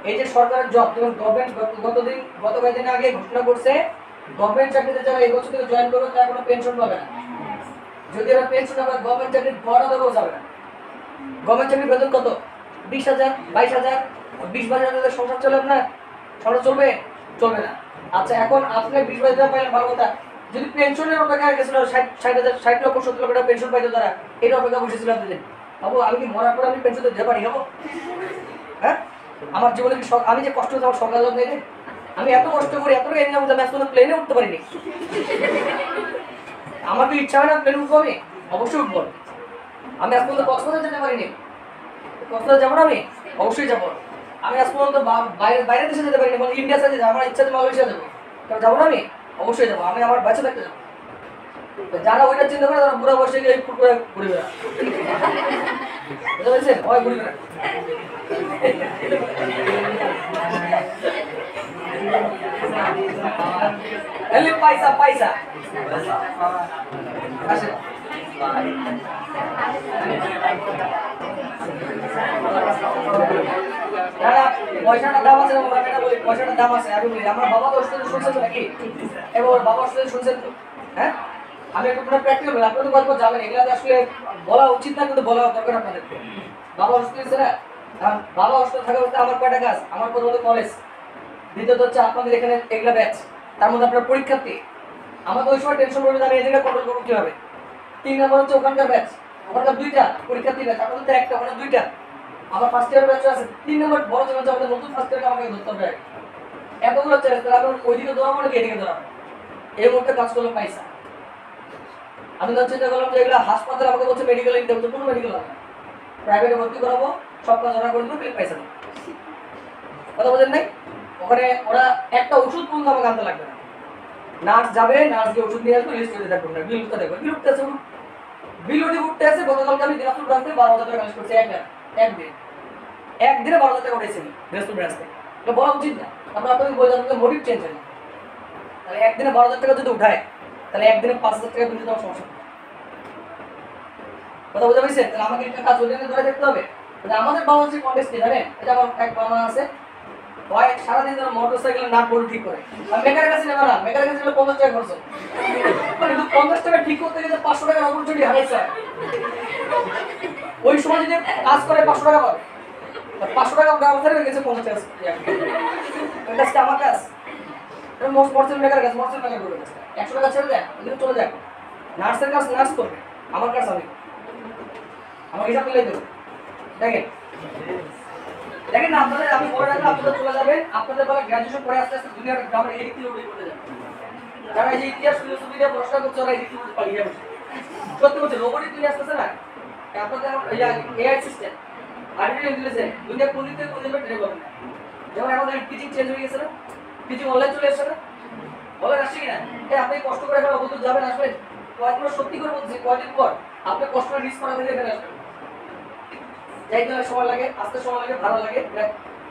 এই যে সরকারের জব, যেমন গভর্নমেন্ট গত কয়েকদিন আগে ঘোষণা করছে গভর্নমেন্ট চাকরিতে যারা এই বছর থেকে জয়েন করবে তারা কোনো পেনশন পাবে না। যদি ওরা পেনশন আবার গভর্নমেন্ট চাকরি বড় দেবেও যাবে না। গভর্নমেন্ট চাকরির বেতন কত? 20,000, 22,000, 20-22,000 সংসার চলে না? সংসার চলবে? চলবে না। আচ্ছা, এখন আপনি 20-22,000 পাইলেন, ভালো কথা। যদি পেনশনের অপেক্ষা গেছিল 60 লক্ষ 70 লক্ষ টাকা পেনশন পাইতো তারা, এই অপেক্ষা বসেছিল আপনাদের। বাবু আমি কি মরার পর আমি পেনশন দিতে পারি? হবো? হ্যাঁ, আমার জীবনে কি আমি যে কষ্ট হচ্ছে আমার সকাল নেই রে, আমি এত কষ্ট করি, এত টাকা ইনকাম করতে আমি প্লেনে উঠতে পারিনি। আমার কি ইচ্ছা হয় না প্লেনে উঠবো? আমি অবশ্যই উঠবো। আমি আজ পর্যন্ত কক্সবাজার যেতে পারিনি, কক্সবাজার যাবো না? আমি অবশ্যই যাবো। আমি আজ পর্যন্ত বাইরের দেশে যেতে পারিনি, মানে ইন্ডিয়া সাথে আমার ইচ্ছা আছে মালয়েশিয়া যাবো, যাবো না? আমি অবশ্যই যাবো। আমি আমার বাচ্চা থাকতে যাবো। যারা ওইটা চিন্তা করে তারা বুড়া বসে গিয়ে ফুট করে ঘুরে বেড়া, বুঝতে পেরেছেন? হয় ঘুরে বেড়া। পয়সা পয়সা আসে পয়সাটার দাম আছে, পয়সাটার দাম আছে। আমি বলি আমার বাবা তো শুনছেন নাকি? এবার বাবা শুনছেন তো? হ্যাঁ, আমি একটু প্র্যাকটিক্যাল বলি, আপনাদের গল্প যাবেন, এগুলো আসলে বলা উচিত না, কিন্তু বলা দরকার আপনাদেরকে। বাবা অসুস্থ হয়েছে না? বাবা অসুস্থ থাকা বলতে আমার কয়টা কাজ? আমার প্রথমত কলেজ, দ্বিতীয়ত হচ্ছে আপনাদের এখানে এগুলা ব্যাচ, তার মধ্যে আপনার পরীক্ষার্থী। আমাকে ওই সময় টেনশন করবে, আমি এই জায়গায় কন্ট্রোল করবো কিভাবে। 3 নম্বর হচ্ছে ওখানকার ব্যাচ, ওখানকার 2টা পরীক্ষার্থী ব্যাচ, আপনাদের তো একটা, ওখানে 2টা। আমার ফার্স্ট ইয়ার ব্যাচ আছে। 3 নম্বর বড় চ্যালেঞ্জ আমাদের নতুন ফার্স্ট ইয়ারকে আমাকে ধরতে হবে। এতগুলো চ্যালেঞ্জ, তাহলে আমি ওইদিকে দৌড়াবো নাকি এদিকে দৌড়াবো? এই মুহূর্তে কাজ করলাম পয়সা। আমি তো চিন্তা করলাম যে এগুলো হাসপাতাল আমাকে বলছে মেডিকেল নিতে হচ্ছে, কোনো মেডিকেল হবে না, প্রাইভেটে ভর্তি করাবো, সব কাজ ওরা করে দেবো, পয়সা দেবো। কথা বোঝেন নাই? ওখানে ওরা একটা ওষুধ পর্যন্ত আমাকে আনতে লাগবে না। নার্স যাবে, নার্স গিয়ে ওষুধ নিয়ে আসবে, লিস্ট করে থাকবো না, বিলটা দেখবো, বিল উঠতে আছে, বিল উঠতে আছে। গতকালকে আমি দিনাজপুর ব্রাঞ্চ থেকে 12,000 টাকা কালেক্ট করছি একদিনে 12,000 টাকা উঠেছি দিনাজপুর ব্রাঞ্চ থেকে। এটা বলা উচিত না। তারপর আপনাদের বলে আপনাদের মোটিভ চেঞ্জ হয় না। তাহলে একদিনে 12,000 টাকা যদি উঠায়, তাহলে একদিনে 5,000 টাকা বিল দেওয়ার সমস্যা। কথা বুঝতে পেরেছেন? তাহলে আমাকে একটা কাজ ওই ধরে দেখতে হবে। আমাদের বাংলাদেশের কন্টেক্সট কি জানেন? এটা আমার এক বাবা আছে, সারাদিন ধরে মোটরসাইকেল নাট বল্টু ঠিক করে, মেকারের কাছে নেবে না, মেকারের কাছে 50 টাকা খরচ, কিন্তু 50 টাকা ঠিক করতে গেলে 500 টাকার অপরচুনিটি হারাইছে। ওই সময় যদি কাজ করে 500 টাকা পাবে, 500 টাকা গ্রাম হয়ে গেছে 50 টাকা। ওই কাজটা আমার কাজ, মরসেল মেকারের কাছে, মরসেল মেকার করবে, 100 টাকা ছেড়ে দেয়, ওই চলে যায়। নার্সের কাজ নার্স করবে, আমার কাজ আমি, আমার হিসাব মিলাই দেবো। দেখেন দেখেন আপনাদের, আমি বলে রাখলে আপনাদের চলে যাবেন, আপনাদের বলে গ্র্যাজুয়েশন করে আস্তে আস্তে দুনিয়ার গ্রামের এদিক থেকে ওদিক করতে যাবেন। যারা এই যে ইতিহাস ফিলোসফি দিয়ে পড়াশোনা করছে ওরা এদিক থেকে পালিয়ে যাবে। সত্যি বলছি, রোবটিক দুনিয়া আসতেছে না, আপনাদের এআই সিস্টেম, আর্টিফিশিয়াল ইন্টেলিজেন্স, দুনিয়া কোন দিক থেকে কোন দিকে ট্রেন করবে। যেমন এখন টিচিং চেঞ্জ হয়ে গেছে না, টিচিং অনলাইন চলে এসেছে না, বলেন আসছে কিনা? আপনি কষ্ট করে এখন অবদূত যাবেন, আসবেন, কয়েকগুলো সত্যি করে বলছি, কয়েকদিন পর আপনি কষ্ট করে রিস্ক করা থেকে এখানে আসবেন। যাইতে হয় সময় লাগে, আসতে সময় লাগে, ভালো লাগে,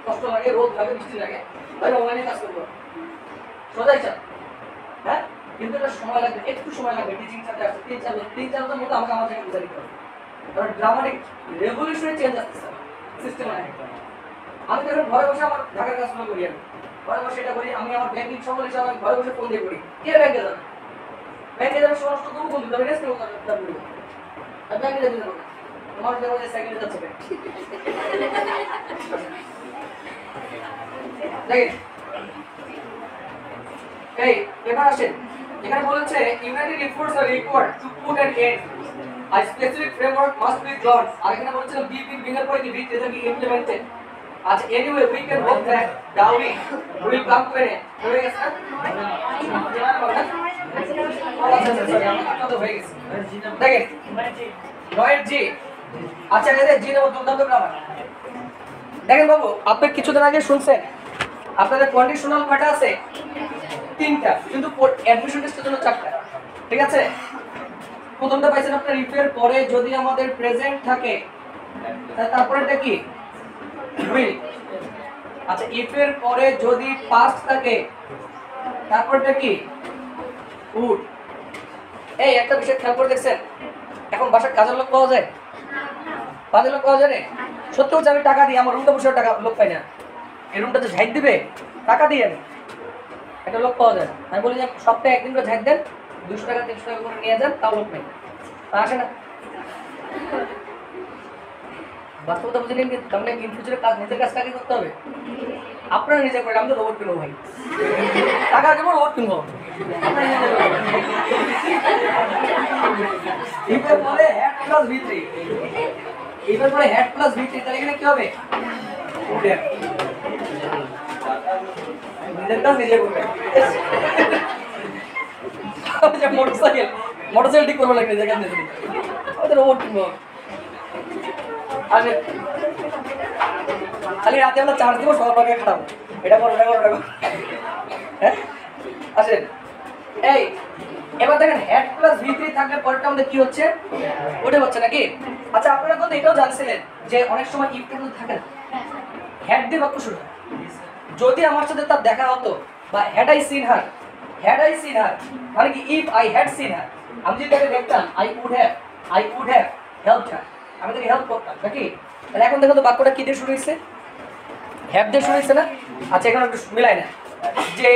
কষ্ট লাগে, রোদ লাগে, বৃষ্টি লাগে, ভাই অনলাইনে কাজ করবো, সোজাই চাপ। হ্যাঁ, কিন্তু এটা সময় লাগবে, একটু সময় লাগবে। টিচিং সাথে আসছে 3-4 মতো আমাকে আমার জায়গায় বুঝা দিতে হবে, কারণ ড্রামাটিক রেভলিউশনারি চেঞ্জ আসতেছে সিস্টেম। আমি তো এখন ঘরে বসে আমার ঢাকার কাজগুলো করি, আমি ঘরে বসে এটা করি। আমি আমার ব্যাংকিং সকল হিসাবে আমি ঘরে বসে ফোন দিয়ে করি। কে ব্যাংকে যাবে? ব্যাংকে যাবে সমস্ত করবো, বন্ধু তবে রেস্ট নেবো, ব্যাংকে যেতে যাবো না, তোমার দেবো যে সাইকেলে যাচ্ছে। দেখেন এই এবার আসেন, এখানে বলেছে united efforts are required to put an end a specific framework must be drawn. আর এখানে বলেছে বিঙ্গের পরে কি বিট এটা কি ইমপ্লিমেন্টেড। আচ্ছা, anyway we can hope that Downey will come to an end. হয়ে গেছে না? দেখেন নয়ের জি, আচ্ছা এদের জি নেব দুর্দান্ত গ্রামার। দেখেন বাবু, আপনি কিছুদিন আগে শুনছেন আপনাদের কন্ডিশনাল কয়টা আছে? 3টা, কিন্তু অ্যাডমিশন টেস্টের জন্য 4টা। ঠিক আছে, প্রথমটা পাইছেন আপনার ইফ এর পরে যদি আমাদের প্রেজেন্ট থাকে, তারপরে এটা কি উইল। আচ্ছা ইফ এর পরে যদি পাস্ট থাকে তারপরটা কি উড। এই একটা বিষয় খেয়াল করে দেখছেন, এখন বাসার কাজের লোক পাওয়া যায়? কাজের লোক পাওয়া যায় না? সত্যি হচ্ছে আমি টাকা দিই, আমার রুমটা বসে টাকা লোক পাই না, এই রুমটা তো ঝাঁক দিবে, টাকা দিয়ে আমি একটা লোক পাওয়া যায় না। আমি বলি যে সপ্তাহে একদিন করে ঝাঁক দেন, 200 টাকা 300 টাকা করে নিয়ে যান, তাও লোক নেই, আসে না। বাস্তবতা বুঝে নিন, কিন্তু তাহলে ইন ফিউচারে কাজ নিজের কাজ কাকে করতে হবে? আপনারা নিজে করেন, আমি তো রোবট কিনবো ভাই, টাকা দেবো রোবট কিনবো। এবার পরে হেড প্লাস ভি3, এবার পরে হেড প্লাস ভি3, তাহলে এখানে কি হবে? নিজের কাজ নিজে করবে। মোটরসাইকেল মোটরসাইকেল ঠিক করবো লাগবে, জায়গা নিজে আমাদের রোবট কিনবো। আসে খালি রাতে আমরা চার্জ দিব, সকালবেলা খাটাবো, এটা করো এটা করো এটা করো। হ্যাঁ আসেন, এই এবার দেখেন হেড প্লাস ভি3 থাকলে পরেরটা আমাদের কি হচ্ছে? ওটা হচ্ছে নাকি? আচ্ছা আপনারা কিন্তু এটাও জানছিলেন যে অনেক সময় ইফ কিন্তু থাকে না, হ্যাড দিয়ে বাক্য শুরু। যদি আমার সাথে তার দেখা হতো, বা had I seen her, had I seen her মানে কি if I had seen her, আমি যদি তাকে দেখতাম আই উড হ্যাভ হেল্পড হার, আমি তাকে হেল্প করতাম নাকি? তাহলে এখন দেখো তো বাক্যটা কি দিয়ে শুরু হয়েছে? হ্যাভ দিয়ে শুরু হয়েছে না? আচ্ছা এখানে একটু মিলাই না, যে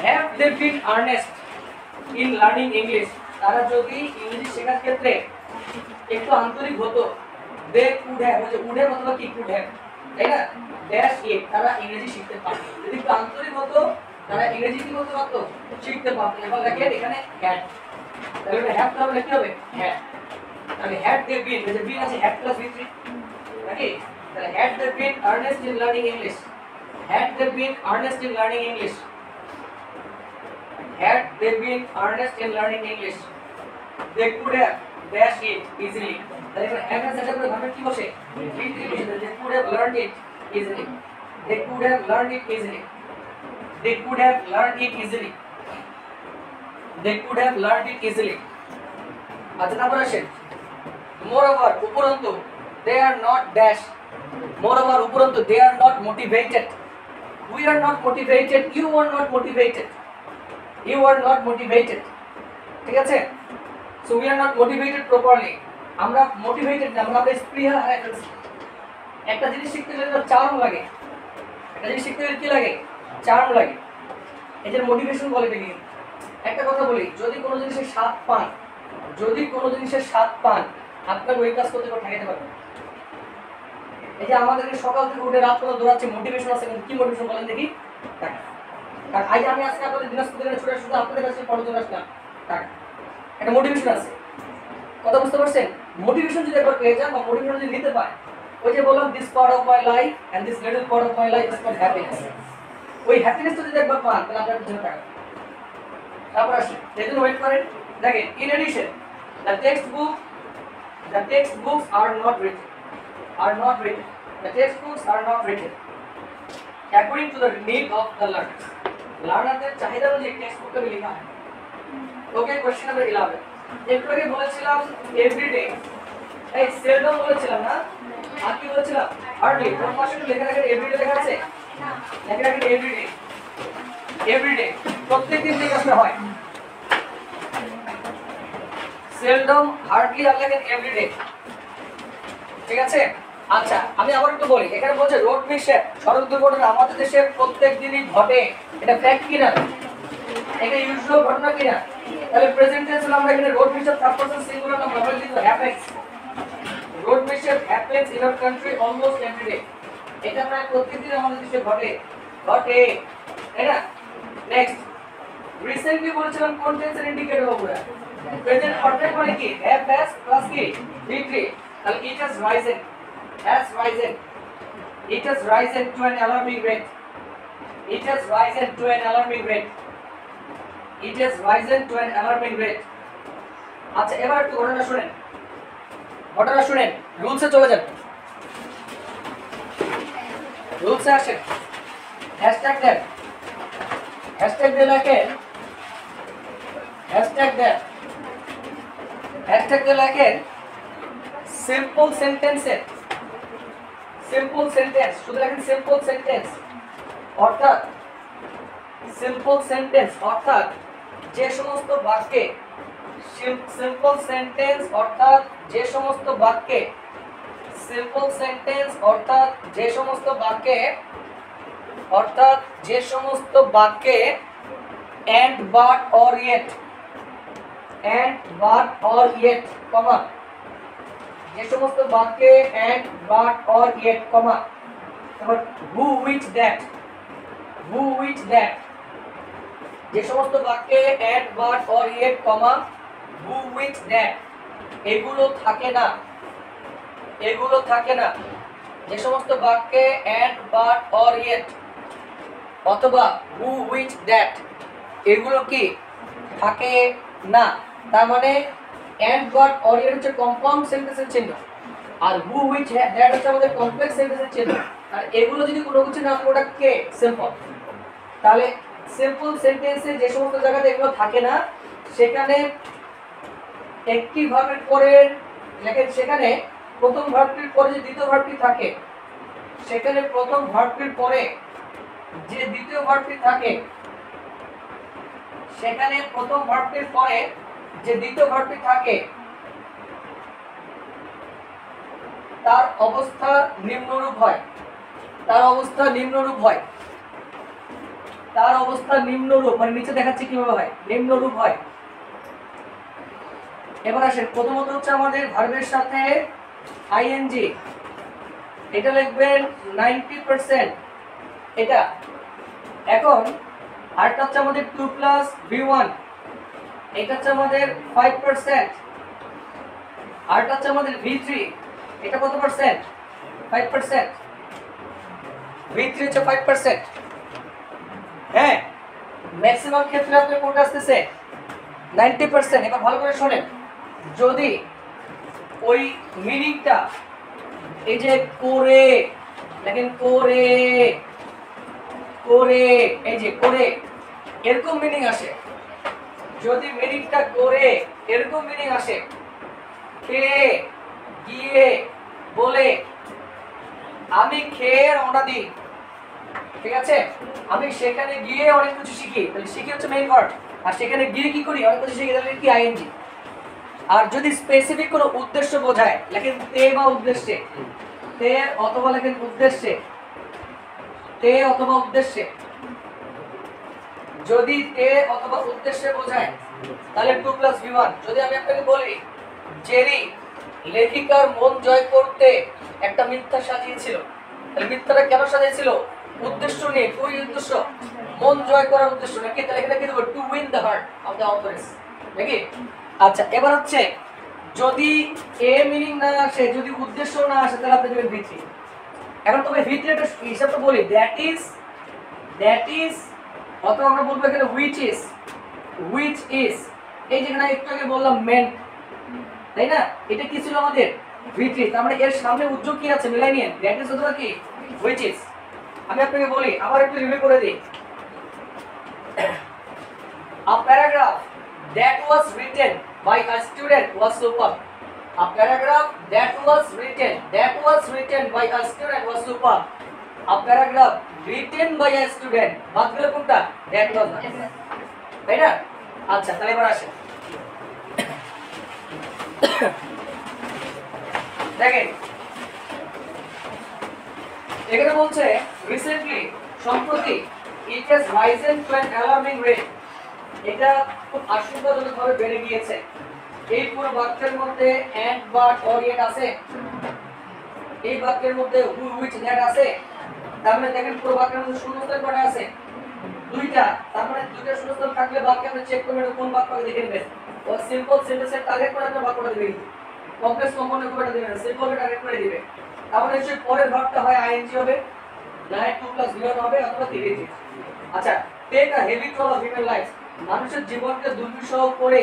have they been earnest in learning English, তারা যদি ইংরেজি শেখার ক্ষেত্রে একটু আন্তরিক হতো, দে কুড হ্যাভ, যে উড হ্যাভ অথবা কি কুড হ্যাভ, তাই না? ড্যাশ ইট, তারা ইংরেজি শিখতে পারত। যদি একটু আন্তরিক হতো তারা ইংরেজি কি করতে পারতো? শিখতে পারতো। এবার দেখেন এখানে হ্যাড, তাহলে এটা হ্যাভ তাহলে কি হবে? হ্যাড। তাহলে হ্যাড দে বিন, যে বিন আছে হ্যাড প্লাস ভি3 নাকি? তাহলে had they been earnest in learning English, had they been earnest in learning English, had they been earnest in learning English, they could have dash it easily. তাহলে এখানে have এর সাথে ভার্বের কি বসে? V3 বসে। they could have learned it easily, they could have learned it easily, they could have learned it easily, they could have learned it easily. আচ্ছা তারপর আসেন moreover, উপরন্তু, they are not dash, moreover উপরন্তু, they are not motivated, we are not motivated, you are not motivated, you are not motivated, ঠিক আছে? so we are not motivated properly, আমরা motivated না, আমরা স্পৃহা হারাই ফেলছি। একটা জিনিস শিখতে গেলে চার্ম লাগে, একটা জিনিস শিখতে গেলে কি লাগে? চার্ম লাগে, এদের মোটিভেশন বলে কি? একটা কথা বলি, যদি কোনো জিনিসের স্বাদ পান, যদি কোনো জিনিসের স্বাদ পান, আপনাকে ওই কাজ করতে করে ঠেকাতে পারবেন। এই যে আমাদেরকে সকাল থেকে উঠে রাত পর্যন্ত দৌড়াচ্ছে, মোটিভেশন আছে, কিন্তু কি মোটিভেশন বলেন দেখি? টাকা। কারণ আজ আমি আজকে আপনাদের দিনাজপুর থেকে ছুটে শুধু আপনাদের কাছে পড়ে চলে আসলাম, টাকা, একটা মোটিভেশন আছে। কথা বুঝতে পারছেন? মোটিভেশন যদি একবার পেয়ে যান বা মোটিভেশন যদি নিতে পারে, ওই যে বললাম this part of my life and this little part of my life is called happiness, ওই হ্যাপিনেস যদি একবার পান তাহলে আপনার জন্য টাকা। তারপর আসেন, দেখুন ওয়েট করেন, দেখেন in addition the textbooks are not written, the textbooks are not written according to the need of the learners, লার্নারদের চাহিদা অনুযায়ী টেক্সট বুকটা লেখা হয়। ওকে, কোশ্চেন নাম্বার 11, একটু আগে বলেছিলাম এভরিডে, এই সেলডম বলেছিলাম না, আর কি বলেছিলাম? হার্ডলি। কোন পাশে লেখা থাকে এভরিডে লেখা আছে? লেখা থাকে এভরিডে, এভরিডে প্রত্যেকদিন যে কাজটা হয়। সেলডম, হার্ডলি আর লেখেন এভরিডে, ঠিক আছে? আচ্ছা আমি আবার একটু বলি, এখানে বলছে রোড মিসহ্যাপ, সড়ক দুর্ঘটনা আমাদের দেশে প্রত্যেক দিনই ঘটে, এটা ফ্যাক্ট কিনা? এটা ইউজুয়াল ঘটনা কিনা? তাহলে প্রেজেন্ট টেন্স হলো, আমরা এখানে road mishap third person singular নাম ব্যবহার করব, happens. Road mishap happens in our country almost every day, এটা প্রায় প্রত্যেকদিন আমাদের দেশে ঘটে, তাই না? নেক্সট, রিসেন্টলি বলেছিলাম কোন টেন্সের ইন্ডিকেটর হবে? প্রেজেন্ট পারফেক্ট মানে কি? হ্যাভ হ্যাজ প্লাস কি V3, তাহলে it has Ryzen, has risen, it has risen to an alarming rate, it has risen to an alarming rate, it has risen to an alarming rate। আচ্ছা এবার একটু ঘটনা শুনেন, ঘটনা শুনেন, রুলসে চলে যান, রুলসে আসেন, হ্যাশট্যাগ দেন, হ্যাশট্যাগ দিয়ে লেখেন, হ্যাশট্যাগ দেন, হ্যাশট্যাগ দিয়ে লেখেন সিম্পল সেন্টেন্সের, সিম্পল সেন্টেন্স, শুধু লেখেন সিম্পল সেন্টেন্স, অর্থাৎ সিম্পল সেন্টেন্স অর্থাৎ যে সমস্ত বাক্যে সিম্পল সেন্টেন্স অর্থাৎ যে সমস্ত বাক্যে সিম্পল সেন্টেন্স অর্থাৎ যে সমস্ত বাক্যে and but or yet কমা, যে সমস্ত বাক্যে and but or yet কমা, তারপর who which that যে সমস্ত বাক্যে and but or yet comma who which that এগুলো থাকে না, যে সমস্ত বাক্যে and but or yet অথবা who which that এগুলো কি থাকে না, তার মানে and but or yet হচ্ছে কম্পাউন্ড সেন্টেন্সের চিহ্ন, আর who which that হচ্ছে আমাদের কমপ্লেক্স সেন্টেন্সের চিহ্ন। আর এগুলো যদি কোনো কিছু না থাকে ওটা কে সিম্পল। তাহলে সিম্পল সেন্টেন্সে যে সমস্ত জায়গাতে এগুলো থাকে না সেখানে একটি ভার্বের পরে লেখেন, সেখানে প্রথম ভার্বটির পরে যে দ্বিতীয় ভার্বটি থাকে, সেখানে প্রথম ভার্বটির পরে যে দ্বিতীয় ভার্বটি থাকে, সেখানে প্রথম ভার্বটির পরে যে দ্বিতীয় ভার্বটি থাকে তার অবস্থা নিম্নরূপ হয়, মানে নিচে দেখাচ্ছি কিভাবে হয়, নিম্নরূপ হয়। এবার আসেন, প্রথমত হচ্ছে আমাদের ভার্বের সাথে আইএনজি, এটা লিখবেন 90%, এটা। এখন আরটা হচ্ছে আমাদের 2 প্লাস v1, এটা হচ্ছে আমাদের 5%, আরটা হচ্ছে আমাদের v3, এটা কত পার্সেন্ট? 5%, v3 হচ্ছে 5%। হ্যাঁ, ম্যাক্সিমাম ক্ষেত্রে আপনার কোনটা আসতেছে 90%। এবার ভালো করে শুনেন, যদি ওই মিনিংটা এই যে করে দেখেন, করে এই যে করে এরকম মিনিং আসে, যদি মিনিংটা করে এরকম মিনিং আসে, খেয়ে গিয়ে বলে আমি খেয়ে রওনা দিই, ঠিক আছে, আমি সেখানে গিয়ে অনেক কিছু শিখি, তাহলে শিখি হচ্ছে মেইন ভার্ব, আর সেখানে গিয়ে কি করি অনেক কিছু শিখি, তাহলে কি আইএনজি। আর যদি স্পেসিফিক কোনো উদ্দেশ্য বোঝায় লেখেন তে বা উদ্দেশ্যে, তে অথবা লেখেন উদ্দেশ্যে, তে অথবা উদ্দেশ্যে। যদি তে অথবা উদ্দেশ্যে বোঝায় তাহলে 2 প্লাস v1। যদি আমি আপনাকে বলি জেরি লেখিকার মন জয় করতে একটা মিথ্যা সাজিয়েছিল, তাহলে মিথ্যাটা কেন সাজিয়েছিল? উদ্দেশ্য নিয়ে, কোন উদ্দেশ্য? মন জয় করার উদ্দেশ্য নাকি? তাহলে এখানে কি দেব? To win the heart of the authoress, নাকি? আচ্ছা, এবার হচ্ছে যদি এ মিনিং না আসে, যদি উদ্দেশ্য না আসে, তাহলে আপনি দেবেন v3। এখন তবে v3 এর হিসাবটা বলি, দ্যাট ইজ অথবা আমরা বলবো এখানে which is, এই যেখানে একটু আগে বললাম মেন্ট, তাই না? এটা কি ছিল আমাদের v3, তার মানে এর সামনে উদ্যোগ কি আছে মিলাই নিন, দ্যাট ইজ অথবা কি which is। আমি আপনাকে বলি, আবার একটু রিভিউ করে দিই, a paragraph that was written by a student was superb, a paragraph that was written by a student was superb, a paragraph written by a student বাদ গেল কোনটা? that was not, তাই না? আচ্ছা, তাহলে এবার আসেন, দেখেন এখানে বলছে রিসেন্টলি, সম্প্রতি, it has risen to an alarming rate, এটা খুব আশঙ্কাজনকভাবে বেড়ে গিয়েছে। এই পুরো বাক্যের মধ্যে and but or yet আছে, এই বাক্যের মধ্যে who which that আছে, তার মানে দেখেন পুরো বাক্যের মধ্যে শূন্যস্থান কটা আছে? দুইটা। তার মানে দুইটা শূন্যস্থান থাকলে বাক্যে আপনি চেক করবেন কোন বাক্যকে দেখে নেবেন। ও সিম্পল সেন্টেন্সের টার্গেট করে আপনি বাক্যটা দিবেন, কমপ্লেক্স কম্পাউন্ডের কোনটা দিবেন, সিম্পলকে টার্গেট করে দিবেন। তাহলে যে পরের ভার্বটা হয় আইএনজি হবে, না 2 প্লাস v1 হবে অথবা 3। আচ্ছা, take a heavy toll of human life, মানুষের জীবনকে দুর্বিষহ করে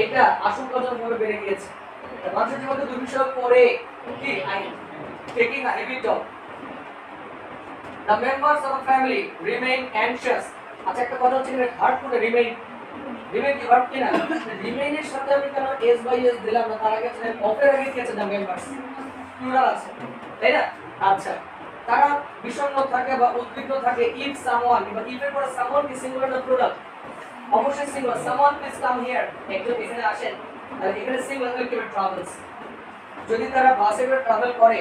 এটা আশঙ্কাজনকভাবে বেড়ে গিয়েছে। মানুষের জীবনকে দুর্বিষহ করে কি ING, taking a heavy toll. The members of a family remain anxious। আচ্ছা, একটা কথা হচ্ছে ভার্ব কোনটা? রিমেইন কি ভার্ব কিনা? রিমেইন এর সাথে আমি কেন s বাই s দিলাম না? তার আগে আছে অফের আগে কি আছে? the members প্লুরাল আছে, তাই না? আচ্ছা, তারা বিষণ্ণ থাকে বা উদ্বিগ্ন থাকে। ইফ সামওয়ান বা ইফ এর পরে সামওয়ান কি সিঙ্গুলার না প্লুরাল? অবশ্যই singular. Someone please come here, একজন এখানে আসেন। তাহলে এখানে সিঙ্গুলার হলে কি হবে? ট্রাভেলস। যদি তারা বাসে করে ট্রাভেল করে,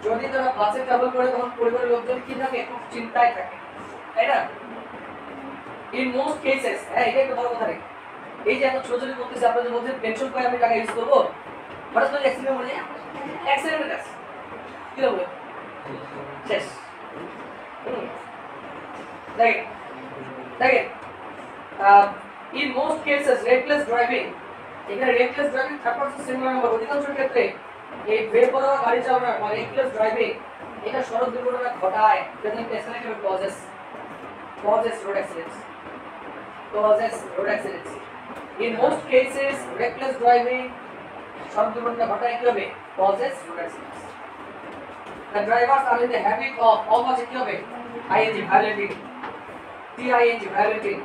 যদি তারা বাসে ট্রাভেল করে তখন পরিবারের লোকজন কি থাকে? খুব চিন্তায় থাকে, তাই না? ইন মোস্ট কেসেস, হ্যাঁ এটা একটা বড় কথা রে। এই যে এত ছোট ছোট করতেছে, আপনাদের বলতে পেনশন পাই আমি টাকা ইউজ করবো, হঠাৎ করে অ্যাক্সিডেন্ট হয়ে যায়, অ্যাক্সিডেন্ট আছে কি হবে? শেষ। দেখেন দেখেন, in most cases reckless driving, এখানে reckless driving third person singular number. অধিকাংশ ক্ষেত্রে এই বেপরোয়া গাড়ি চালানো বা রেকলেস ড্রাইভিং এটা সড়ক দুর্ঘটনা ঘটায়। প্রেজেন্ট টেন্সে কি causes, causes road accidents, causes road accidents. In most cases reckless driving সড়ক দুর্ঘটনা ঘটায় কি হবে? causes road accidents. The drivers are in the habit of আছে কি হবে? ing violating, ting violating.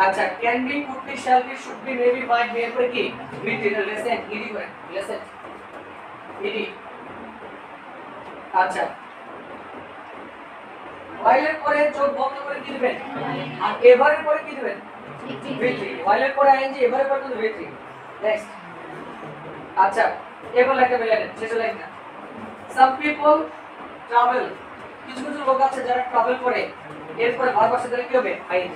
আচ্ছা, can be, could be, shall be, should be, may be, might be, এরপরে কি? with lesson ed করে lesson ed। আচ্ছা, while এর পরে চোখ বন্ধ করে কি দিবেন? আর এভার এর পরে কি দিবেন? with। while এর পরে ing, এভার এর পরে কিন্তু with। নেক্সট। আচ্ছা, এবার লেখা বেলেন শেষ লাইন না। some people travel, কিছু কিছু লোক আছে যারা ট্রাভেল করে, এরপরে ভার্ব আসে তাহলে কি হবে? ing।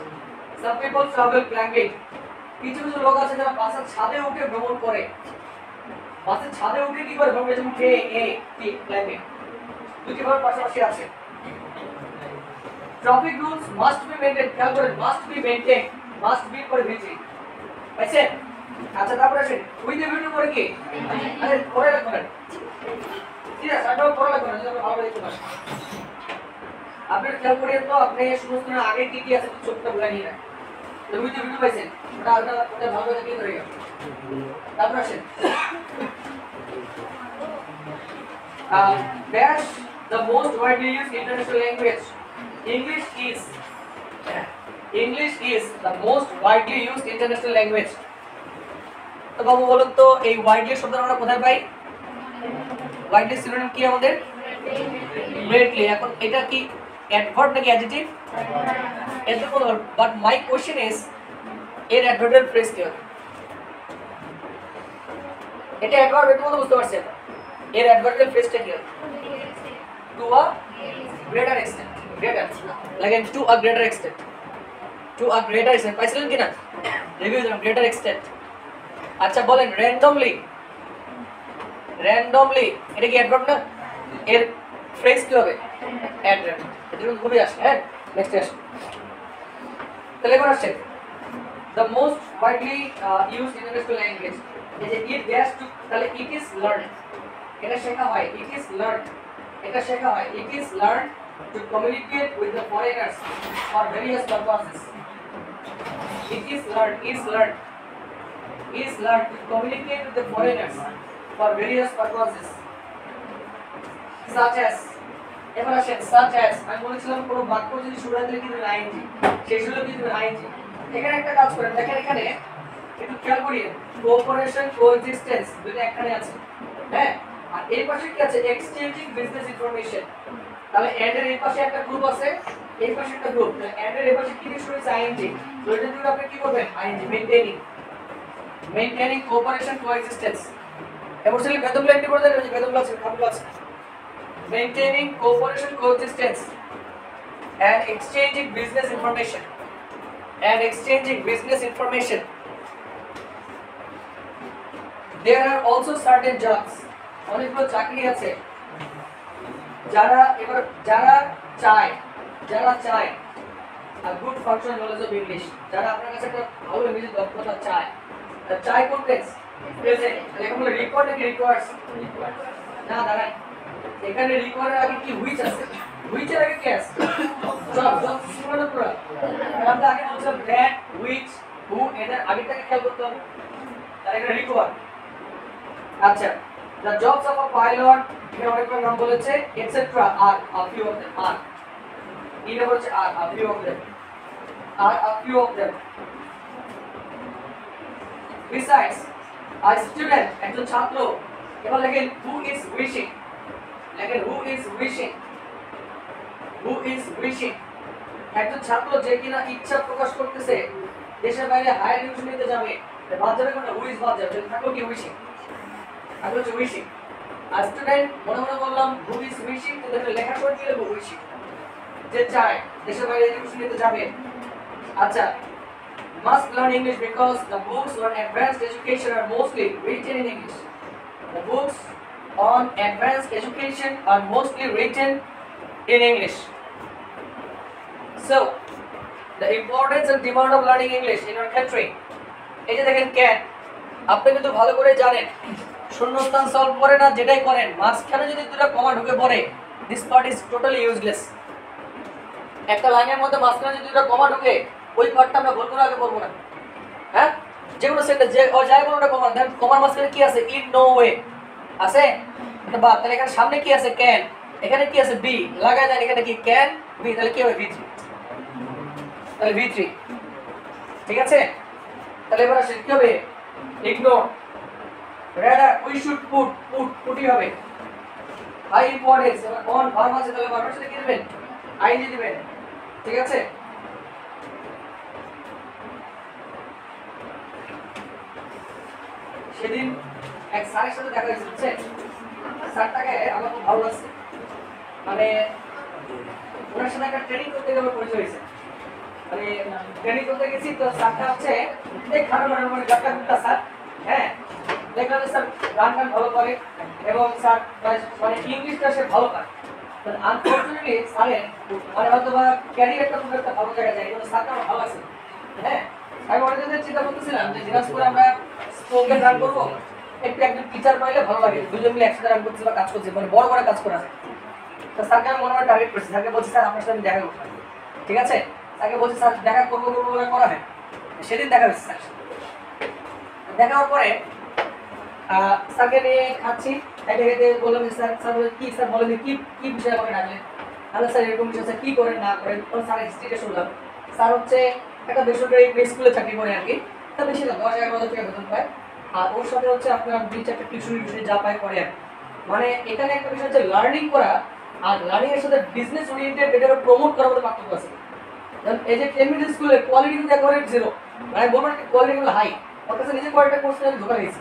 some people travel climbing, কিছু কিছু লোক আছে যারা বাসের ছাদে উঠে ভ্রমণ করে। বাসের ছাদে উঠে কি করে ভ্রমণ? যেমন কে এ টি ক্লাইম্বিং, দুটি ভার্ব পাশাপাশি আছে। Traffic rules must be maintain, খেয়াল করেন must be maintain, must be পরে ভিজি পাইছেন? আচ্ছা, তারপরে আসেন উইথ দ্য ভিউ পরে কি? আরে পরে রাখবেন, ঠিক আছে, আটাও পরে রাখবেন যদি আপনি ভালো দেখতে পারেন। আপনি খেয়াল করেন তো আপনি সমস্ত আগে কি কি আছে ছোটটা বলে নিয়ে রাখেন। তো উইথ দ্য ভিউ পাইছেন, ওটা ভালো দেখে ধরে গেল। তারপরে আসেন dash the most widely used international language. English is the most widely used international language. তো বাবু বলুন তো এই widely শব্দটা আমরা কোথায় পাই? widely সিনোনিম কি আমাদের? greatly। এখন এটা কি অ্যাডভার্ব নাকি adjective? Adjective. But my question is এর অ্যাডভার্বের ফ্রেজ কি হবে? এটা অ্যাডভার্ব, এটা তো বুঝতে পারছেন। এর অ্যাডভার্বের ফ্রেজটা কি হবে? to a greater extent, greater like to a greater extent, to a greater extent পাইছিলেন কিনা? রিভিউ দিলাম greater extent। আচ্ছা বলেন randomly, randomly এটা কি অ্যাডভার্ব না? এর ফ্রেজ কি হবে? অ্যাডভার্ব। এটা খুবই আসে। হ্যাঁ, নেক্সট আসে তাহলে কোন আসে? the most widely used international language, এই যে it dash to, তাহলে it is learned, এটা শেখা হয়, it is learned, এটা শেখা হয়, it is learned to communicate with the foreigners for various purposes. It is learned to communicate with the foreigners for various purposes, such as, এবার আসেন such as, আমি বলেছিলাম কোন বাক্য যদি শুরুতে লিখে দিবেন ing, শেষে লিখে দিবেন ing। এখানে একটা কাজ করেন, দেখেন এখানে একটু খেয়াল করিয়ে, কোঅপারেশন কোএক্সিস্টেন্স দুটো একখানে আছে, হ্যাঁ, আর এই পাশে কি আছে? Exchanging business information. তাহলে এন্ড এর এই পাশে একটা গ্রুপ আছে, এই পাশে একটা গ্রুপ, তাহলে এন্ড এর এই পাশে কি দিয়ে শুরু হচ্ছে? আইএনজি। তো এটা দিয়ে আপনি কি করবেন? ING, maintaining cooperation coexistence. এবার চলে বেদম লাইন করে দেন, ওই যে বেদম আছে, খাবল আছে। Maintaining cooperation coexistence and exchanging business information, there are also certain jobs, অনেকগুলো চাকরি আছে যারা চায় a good functional knowledge of English, যারা আপনার কাছে একটা ভালো ইংরেজি দক্ষতা চায়, চায় কোন টেন্স? প্রেজেন্ট। এখন বলে রিকোয়ার্ড নাকি রিকোয়ার্স? না দাঁড়ান, এখানে রিকোয়ার্ডের আগে কি হুইচ আছে? হুইচের আগে কি আছে? জব শুরুটা পুরো। আমরা আগে বলছিলাম দ্যাট, হুইচ, হু, এদের আগেটাকে খেয়াল করতে হবে। তার এখানে রিকোয়ার্ড। আচ্ছা, the jobs of a pilot, এখানে অনেকবার নাম বলেছে, etc. are a few of them, are এই নাম্বার হচ্ছে are a few of them, besides a student, একজন ছাত্র। এবার লেখেন who is wishing, লেখেন who is wishing, who is wishing. একজন ছাত্র যে কিনা ইচ্ছা প্রকাশ করতেছে দেশের বাইরে হায়ার এডুকেশন নিতে যাবে, বাদ যাবে কোনটা? হু ইজ বাদ যাবে, থাকলো কি উইশিং, থাকলো হচ্ছে উইশিং। আর স্টুডেন্ট মনে মনে বললাম হু ইজ উইশিং, তো দেখলে লেখার সময় কি লিখবো? উইশিং, যে চায় দেশের বাইরে এডুকেশন নিতে যাবে। আচ্ছা, must learn English because the books on advanced education are mostly written in English. The books on advanced education are mostly written in English. So, the importance and demand of learning English in our country. এই যে দেখেন can, আপনি কিন্তু ভালো করে জানেন শূন্যস্থান solve করে না যেটাই করেন, মাঝখানে যদি দুটো কমা ঢুকে পড়ে, this part is totally useless. একটা লাইনের মধ্যে মাঝখানে যদি দুটো কমা ঢুকে, ওই পার্টটা আমরা বলবো না, আগে বলবো না। হ্যাঁ, যেগুলো সেটা যে যাই বলো না কমা, দেন কমার মাঝখানে কি আছে? ইন নো ওয়ে আছে এটা বাদ। তাহলে এখানে সামনে কি আছে? ক্যান। এখানে কি আছে? বি। লাগায় দেন এখানে কি? Can be. তাহলে কি হবে? V3। তাহলে V3, ঠিক আছে? তাহলে এবার আসে কি হবে? Ignore. Rather we should put, পুটই হবে। হাই ইম্পর্টেন্স, এবার অন ভার্ব আছে, তাহলে ভার্বের সাথে কি দিবেন? আইএনজি দিবেন, ঠিক আছে? সেদিন এক স্যারের সাথে দেখা হয়েছে, বুঝছেন? স্যারটাকে আমার খুব ভালো লাগছে, মানে ওনার সাথে একটা ট্রেনিং করতে গিয়ে আমার পরিচয় হয়েছে। মানে ট্রেনিং করতে গেছি, তো স্যারটা হচ্ছে এই খারাপ মানে গাট্টা গুট্টা স্যার। হ্যাঁ, দেখলাম স্যার গান ভালো করে এবং স্যার মানে ইংলিশটা সে ভালো পারে। আনফর্চুনেটলি স্যারের মানে হয়তো বা ক্যারিয়ারটা খুব একটা ভালো জায়গায় যায়, কিন্তু স্যারটা আমার ভালো লাগছে। হ্যাঁ, আমি অনেকদিন চিন্তা করতেছিলাম যে দিনাজপুরে আমরা স্পোকেন রান করবো, একটু একজন টিচার পাইলে ভালো লাগে, দুজন মিলে একসাথে রান করছি বা কাজ করছি, মানে বড় বড় কাজ করা যায়। তো স্যারকে আমি মনে মনে টার্গেট করছি, স্যারকে বলছি স্যার আপনার সাথে আমি দেখা করবো, ঠিক আছে? তাকে বলছি স্যার দেখা করবো বলে করা হয়। সেদিন দেখা হয়েছে স্যার, দেখা হওয়ার পরে স্যারকে নিয়ে খাচ্ছি, একটা খেতে বললাম যে স্যার স্যার কি স্যার বলেন কি কি বিষয়ে আমাকে ডাকলেন? তাহলে স্যার এরকম বিষয় স্যার কী করেন না করেন, স্যার হিস্ট্রিটা শুনলাম। স্যার হচ্ছে একটা বেসরকারি প্লে স্কুলে চাকরি করে আর কি, তা বেশি না 10-11,000 টাকা বেতন পায়। আর ওর সাথে হচ্ছে আপনার 2-4টা টিউশন যা পায় করে আর মানে এখানে একটা বিষয় হচ্ছে লার্নিং করা আর লার্নিং এর সাথে বিজনেস ওরিয়েন্টেড এটাকে প্রমোট করার মধ্যে পার্থক্য আছে। এই যে মিডল স্কুলে কোয়ালিটি কিন্তু একেবারে জিরো, মানে বলবো না কোয়ালিটি গুলো হাই, ওর কাছে নিজে কয়েকটা কোর্স আমি ধোকা গেছি,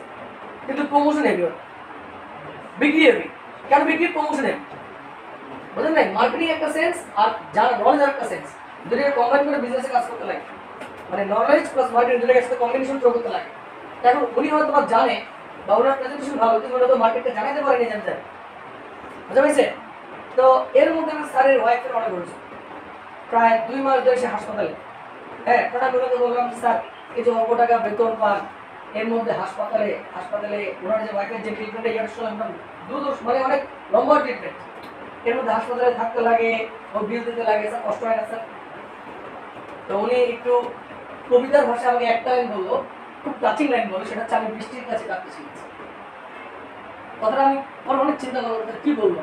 কিন্তু প্রমোশন হেভি, বিক্রি হেভি। কেন বিক্রি? প্রমোশন হেভি, বুঝলেন নাই? মার্কেটিং একটা সেন্স আর যার নলেজ একটা সেন্স, দুটোকে কম্বাইন করে বিজনেসে কাজ করতে লাগে, মানে নলেজ প্লাস মার্কেটিং দুটোকে একসাথে কম্বিনেশন করতে লাগে। এখন উনি হয়তো তোমার জানে বা ওনার প্রেজেন্টেশন ভালো, কিন্তু ওরা তো মার্কেটটা জানাতে পারেনি জানতে, বুঝতে পেরেছে? তো এর মধ্যে আমি স্যারের ওয়াইফের অর্ডার করেছি, প্রায় 2 মাস ধরে সে হাসপাতালে। হ্যাঁ, ওনাকে বললাম স্যার এই যে অল্প টাকা বেতন পান, এর মধ্যে হাসপাতালে ওনার যে ওয়াইফের যে ট্রিটমেন্ট ইয়ার সময় মানে অনেক লম্বা ট্রিটমেন্ট, এর মধ্যে হাসপাতালে থাকতে লাগে, ও বিল দিতে লাগে, স্যার কষ্ট হয় না স্যার? তো উনি একটু কবিতার ভাষা আমাকে একটা লাইন বললো, খুব টাচিং লাইন বললো, সেটা হচ্ছে আমি বৃষ্টির কাছে কাঁদতে শিখেছি। কথাটা আমি অনেক চিন্তা করবো কি বলবো,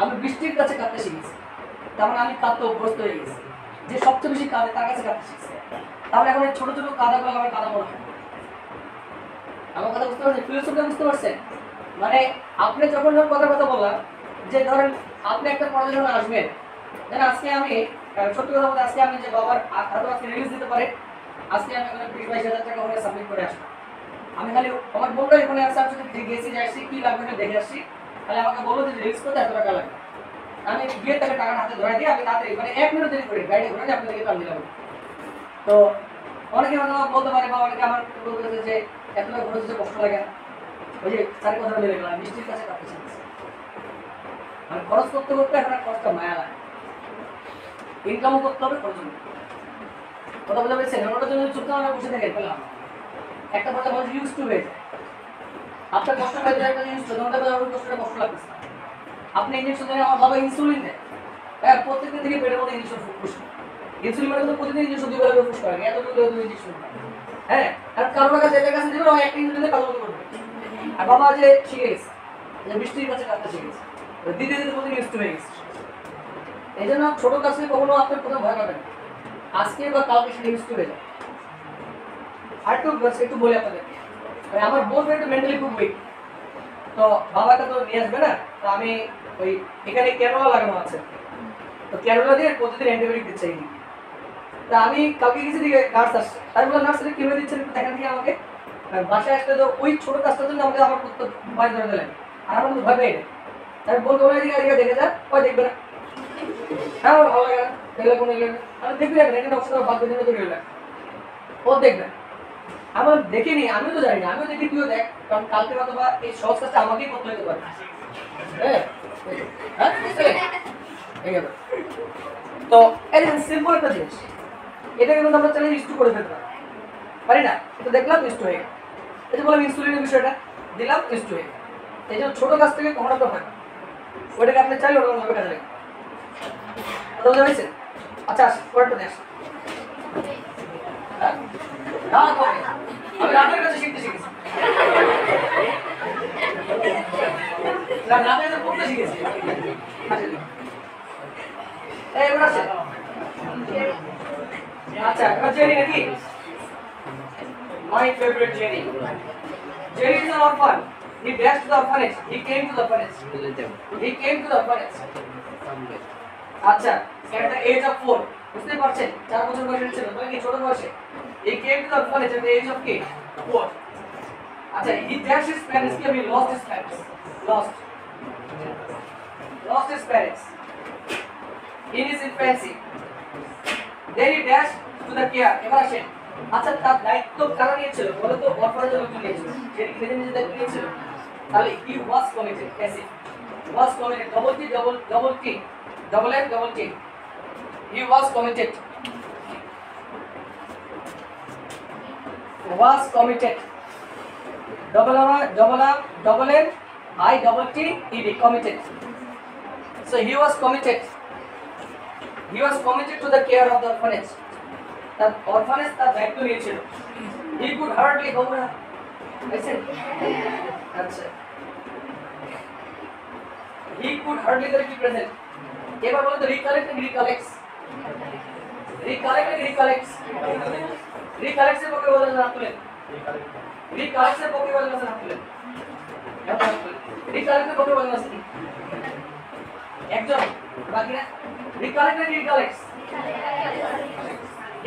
আমি বৃষ্টির কাছে কাঁদতে শিখেছি, তার মানে আমি কাঁদতে অভ্যস্ত হয়ে গেছি। যে সবচেয়ে বেশি কাঁদে তার কাছে কাঁদতে শিখছে, তাহলে এখন ছোট ছোট কাদাগুলো আমার কাদা মনে হয়। আমার কথা বুঝতে পারছেন? ফিলোসফিটা বুঝতে পারছেন? মানে আপনি যখন কথা বললাম যে ধরেন আপনি একটা পড়াশোনা আসবেন, যেন আজকে আমি সত্যি কথা বলতে আজকে আমি যে বাবার হয়তো আজকে রিলিজ দিতে পারে, আজকে আমি ওখানে 20-22 হাজার টাকা ওখানে সাবমিট করে আসবো। আমি খালি আমার বোনরা এখানে আসছে, আমি শুধু গেছি যে আসছি কি লাগবে দেখে আসছি, তাহলে আমাকে বললো যে রিলিজ করতে এত টাকা লাগবে। আমি গিয়ে তাকে টাকার হাতে ধরে দিয়ে আমি তাড়াতাড়ি মানে 1 মিনিট দেরি করি গাড়ি ঘুরে আপনাদেরকে কাল দিলাম। তো অনেকে হয়তো বলতে পারে বা অনেকে আমার বলতে যে এত টাকা ঘুরে কষ্ট লাগে না, ওই যে চারি কথা বলে গেলাম মিষ্টির কাছে কাটতে চাইছি, মানে খরচ করতে করতে এখন আর খরচটা মায়া লাগে, ইনকামও করতে হবে, খরচ কথা বলে পেয়েছেন? ওটার জন্য চুক্তি আমরা বসে দেখে পেলাম একটা কথা মানুষ ইউজ টু হয়ে যায়, আপনার কষ্ট হয়ে যায় ইউজ টু, কষ্টটা কষ্ট লাগতেছে। আপনি ইঞ্জেকশন দেন, আমার বাবা ইনসুলিন দেয়, হ্যাঁ প্রত্যেকদিন থেকে পেটের মধ্যে ইঞ্জেকশন ফুস, ইনসুলিন মানে কিন্তু প্রতিদিন ইঞ্জেকশন 2 বেলা করে ফুস করেন, এতটুকু ইঞ্জেকশন, হ্যাঁ। আর কারোর কাছে এদের কাছে দেবেন একটা ইঞ্জেকশন কাজ করবে। আর বাবা যে শিখে গেছে, যে বৃষ্টির কাছে কাজটা শিখে গেছে, দিতে দিতে প্রতিদিন ইউজ টু হয়ে গেছে। এই জন্য ছোট কাজে কখনো আপনার প্রথম ভয় পাবেন, আজকে বা কালকে সেটা ইউজ টু হয়ে যায়। আর একটু বলে আপনাদের, আমার বোন একটু মেন্টালি খুব উইক, তো বাবাকে তো নিয়ে আসবে না, তো আমি ওই এখানে ক্যানোলা লাগানো আছে, তো ক্যানোলা দিয়ে প্রতিদিন অ্যান্টিবায়োটিক দিচ্ছে। তা আমি কালকে গেছি দিকে নার্স আসছে, আমি বললাম নার্স কিভাবে দিচ্ছেন একটু দেখান দিয়ে আমাকে। বাসায় আসলে তো ওই ছোট কাজটার জন্য আমাকে আমার করতে ভয় ধরে দিলেন, আর আমার তো ভয় পেয়ে নেই। আমি বলবো এদিকে এদিকে দেখে যা, ওই দেখবে না, হ্যাঁ আমার ভালো লাগে না, দেখলে কোনো আমি দেখবি না, এটা অবস্থা বাদ দিয়ে তৈরি হলে ও দেখবে। আমার দেখিনি, আমিও তো জানি না, আমিও দেখি তুইও দেখ, কারণ কালকে অথবা এই সহজ কাজটা আমাকেই করতে হতে পারে। হ্যাঁ হ্যাঁ ঠিক আছে। তো এই সিম্পল একটা জিনিস, এটাকে কিন্তু আমরা চাইলে ইস্টু করে ফেলতে পারি না, এটা দেখলাম ইস্টু হয়ে গেল। এই যে বললাম ইনসুলিনের বিষয়টা দিলাম ইস্টু হয়ে গেল। এই জন্য ছোট কাজ থেকে কখনো তো হয় না, ওইটাকে আপনি চাইলে ওরকম ভাবে কাজে লাগে। বুঝতে পেরেছেন? আচ্ছা পরেরটা দেখ। আমি রাতের কাছে শিখতে শিখেছি, না রাতে পড়তে শিখেছি। এবার আছে আচ্ছা এবার জেরি নাকি? My favorite Jerry. Jerry is an orphan. He dashed to the orphanage. He came to the orphanage. He came to the orphanage. আচ্ছা at the age of 4, বুঝতে পারছেন 4 বছর বয়সের ছিল, মানে কি ছোট বয়সে। He came to the orphanage at the age of 4. আচ্ছা he dashed his parents, he lost his parents. Lost his parents in his infancy. Then he dashed to the care. এবার আসেন, আচ্ছা তার দায়িত্ব কারা নিয়েছিল বলো তো? অর্ফানেজের লোক নিয়েছিল, যে নিজে নিজে দায়িত্ব নিয়েছিল। তাহলে he was committed, passive was committed, double T, double F double T, he was committed, double N I double T E D, committed. So he was committed to the care of the orphanage. তার orphanage তার দায়িত্ব নিয়েছিল। He could hardly বাবুরা listen, আচ্ছা he could hardly the present। এবার বলো তো recollect and recollects এর পক্ষে বলেন না তুলেন, recollects এর পক্ষে বলেন না তুলেন, recollect এর পক্ষে বলেন না একজন বাকি না। recollect and recollects,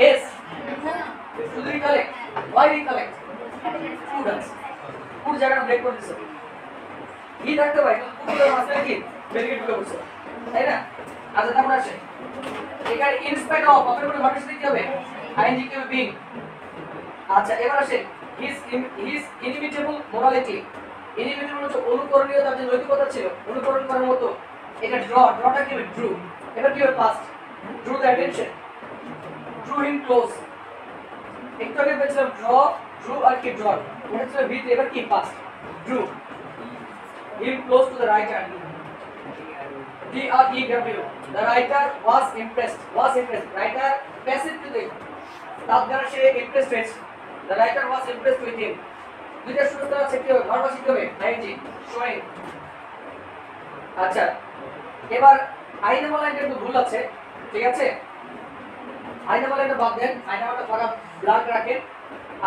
yes শুধু recollect, why recollect? students পুরো জায়গাটা ব্রেক করে দিছে, কি থাকতে পারে পুরো মাসে কি ব্রেকেট করে বসে, তাই না? আচ্ছা তারপর আসে এখানে ইনস্পাইট অফ আপনার কোনো ভার্ব দিতে হবে, আইএনজি কে বিং। আচ্ছা এবার আসে হিজ ইনিমিটেবল মোরালিটি। ইনিমিটেবল হচ্ছে অনুকরণীয়, তার যে নৈতিকতা ছিল অনুকরণ করার মতো। এটা ড্রটা কি হবে? ড্রু। এবার কি হবে? Past, drew the attention, drew him close. একটু আগে বলেছিলাম ড্রু আর কি ড্র, এটা ছিল ভিত, এবার কি past, drew him close to the writer, DREW, the writer was impressed, writer passive to the তার দ্বারা সে impressed হয়েছে, the writer was impressed with him। দুইটা সূত্র আছে কি হবে? ভার্ব শিখতে হবে ing showing। আচ্ছা এবার আইনামা লাইনটা একটু ভুল আছে, ঠিক আছে? আইনামা লাইনটা বাদ দেন, আইনামাটা পড়া ব্ল্যাঙ্ক রাখেন,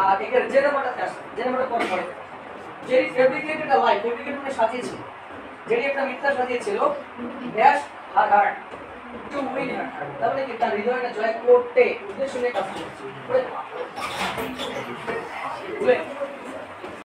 আর এখানে যে নাম্বারটা আসে যে নাম্বারটা পড়ে পড়ে যেই ফেব্রিকেটেড আ লাই, ফেব্রিকেট মানে সাজিয়েছে, যেটি একটা মিথ্যা সাজিয়েছিল, ড্যাশ আর হার্ট টু উইন হার, তার মানে কি তার হৃদয়টা জয় করতে উদ্দেশ্য নিয়ে কাজ করছে।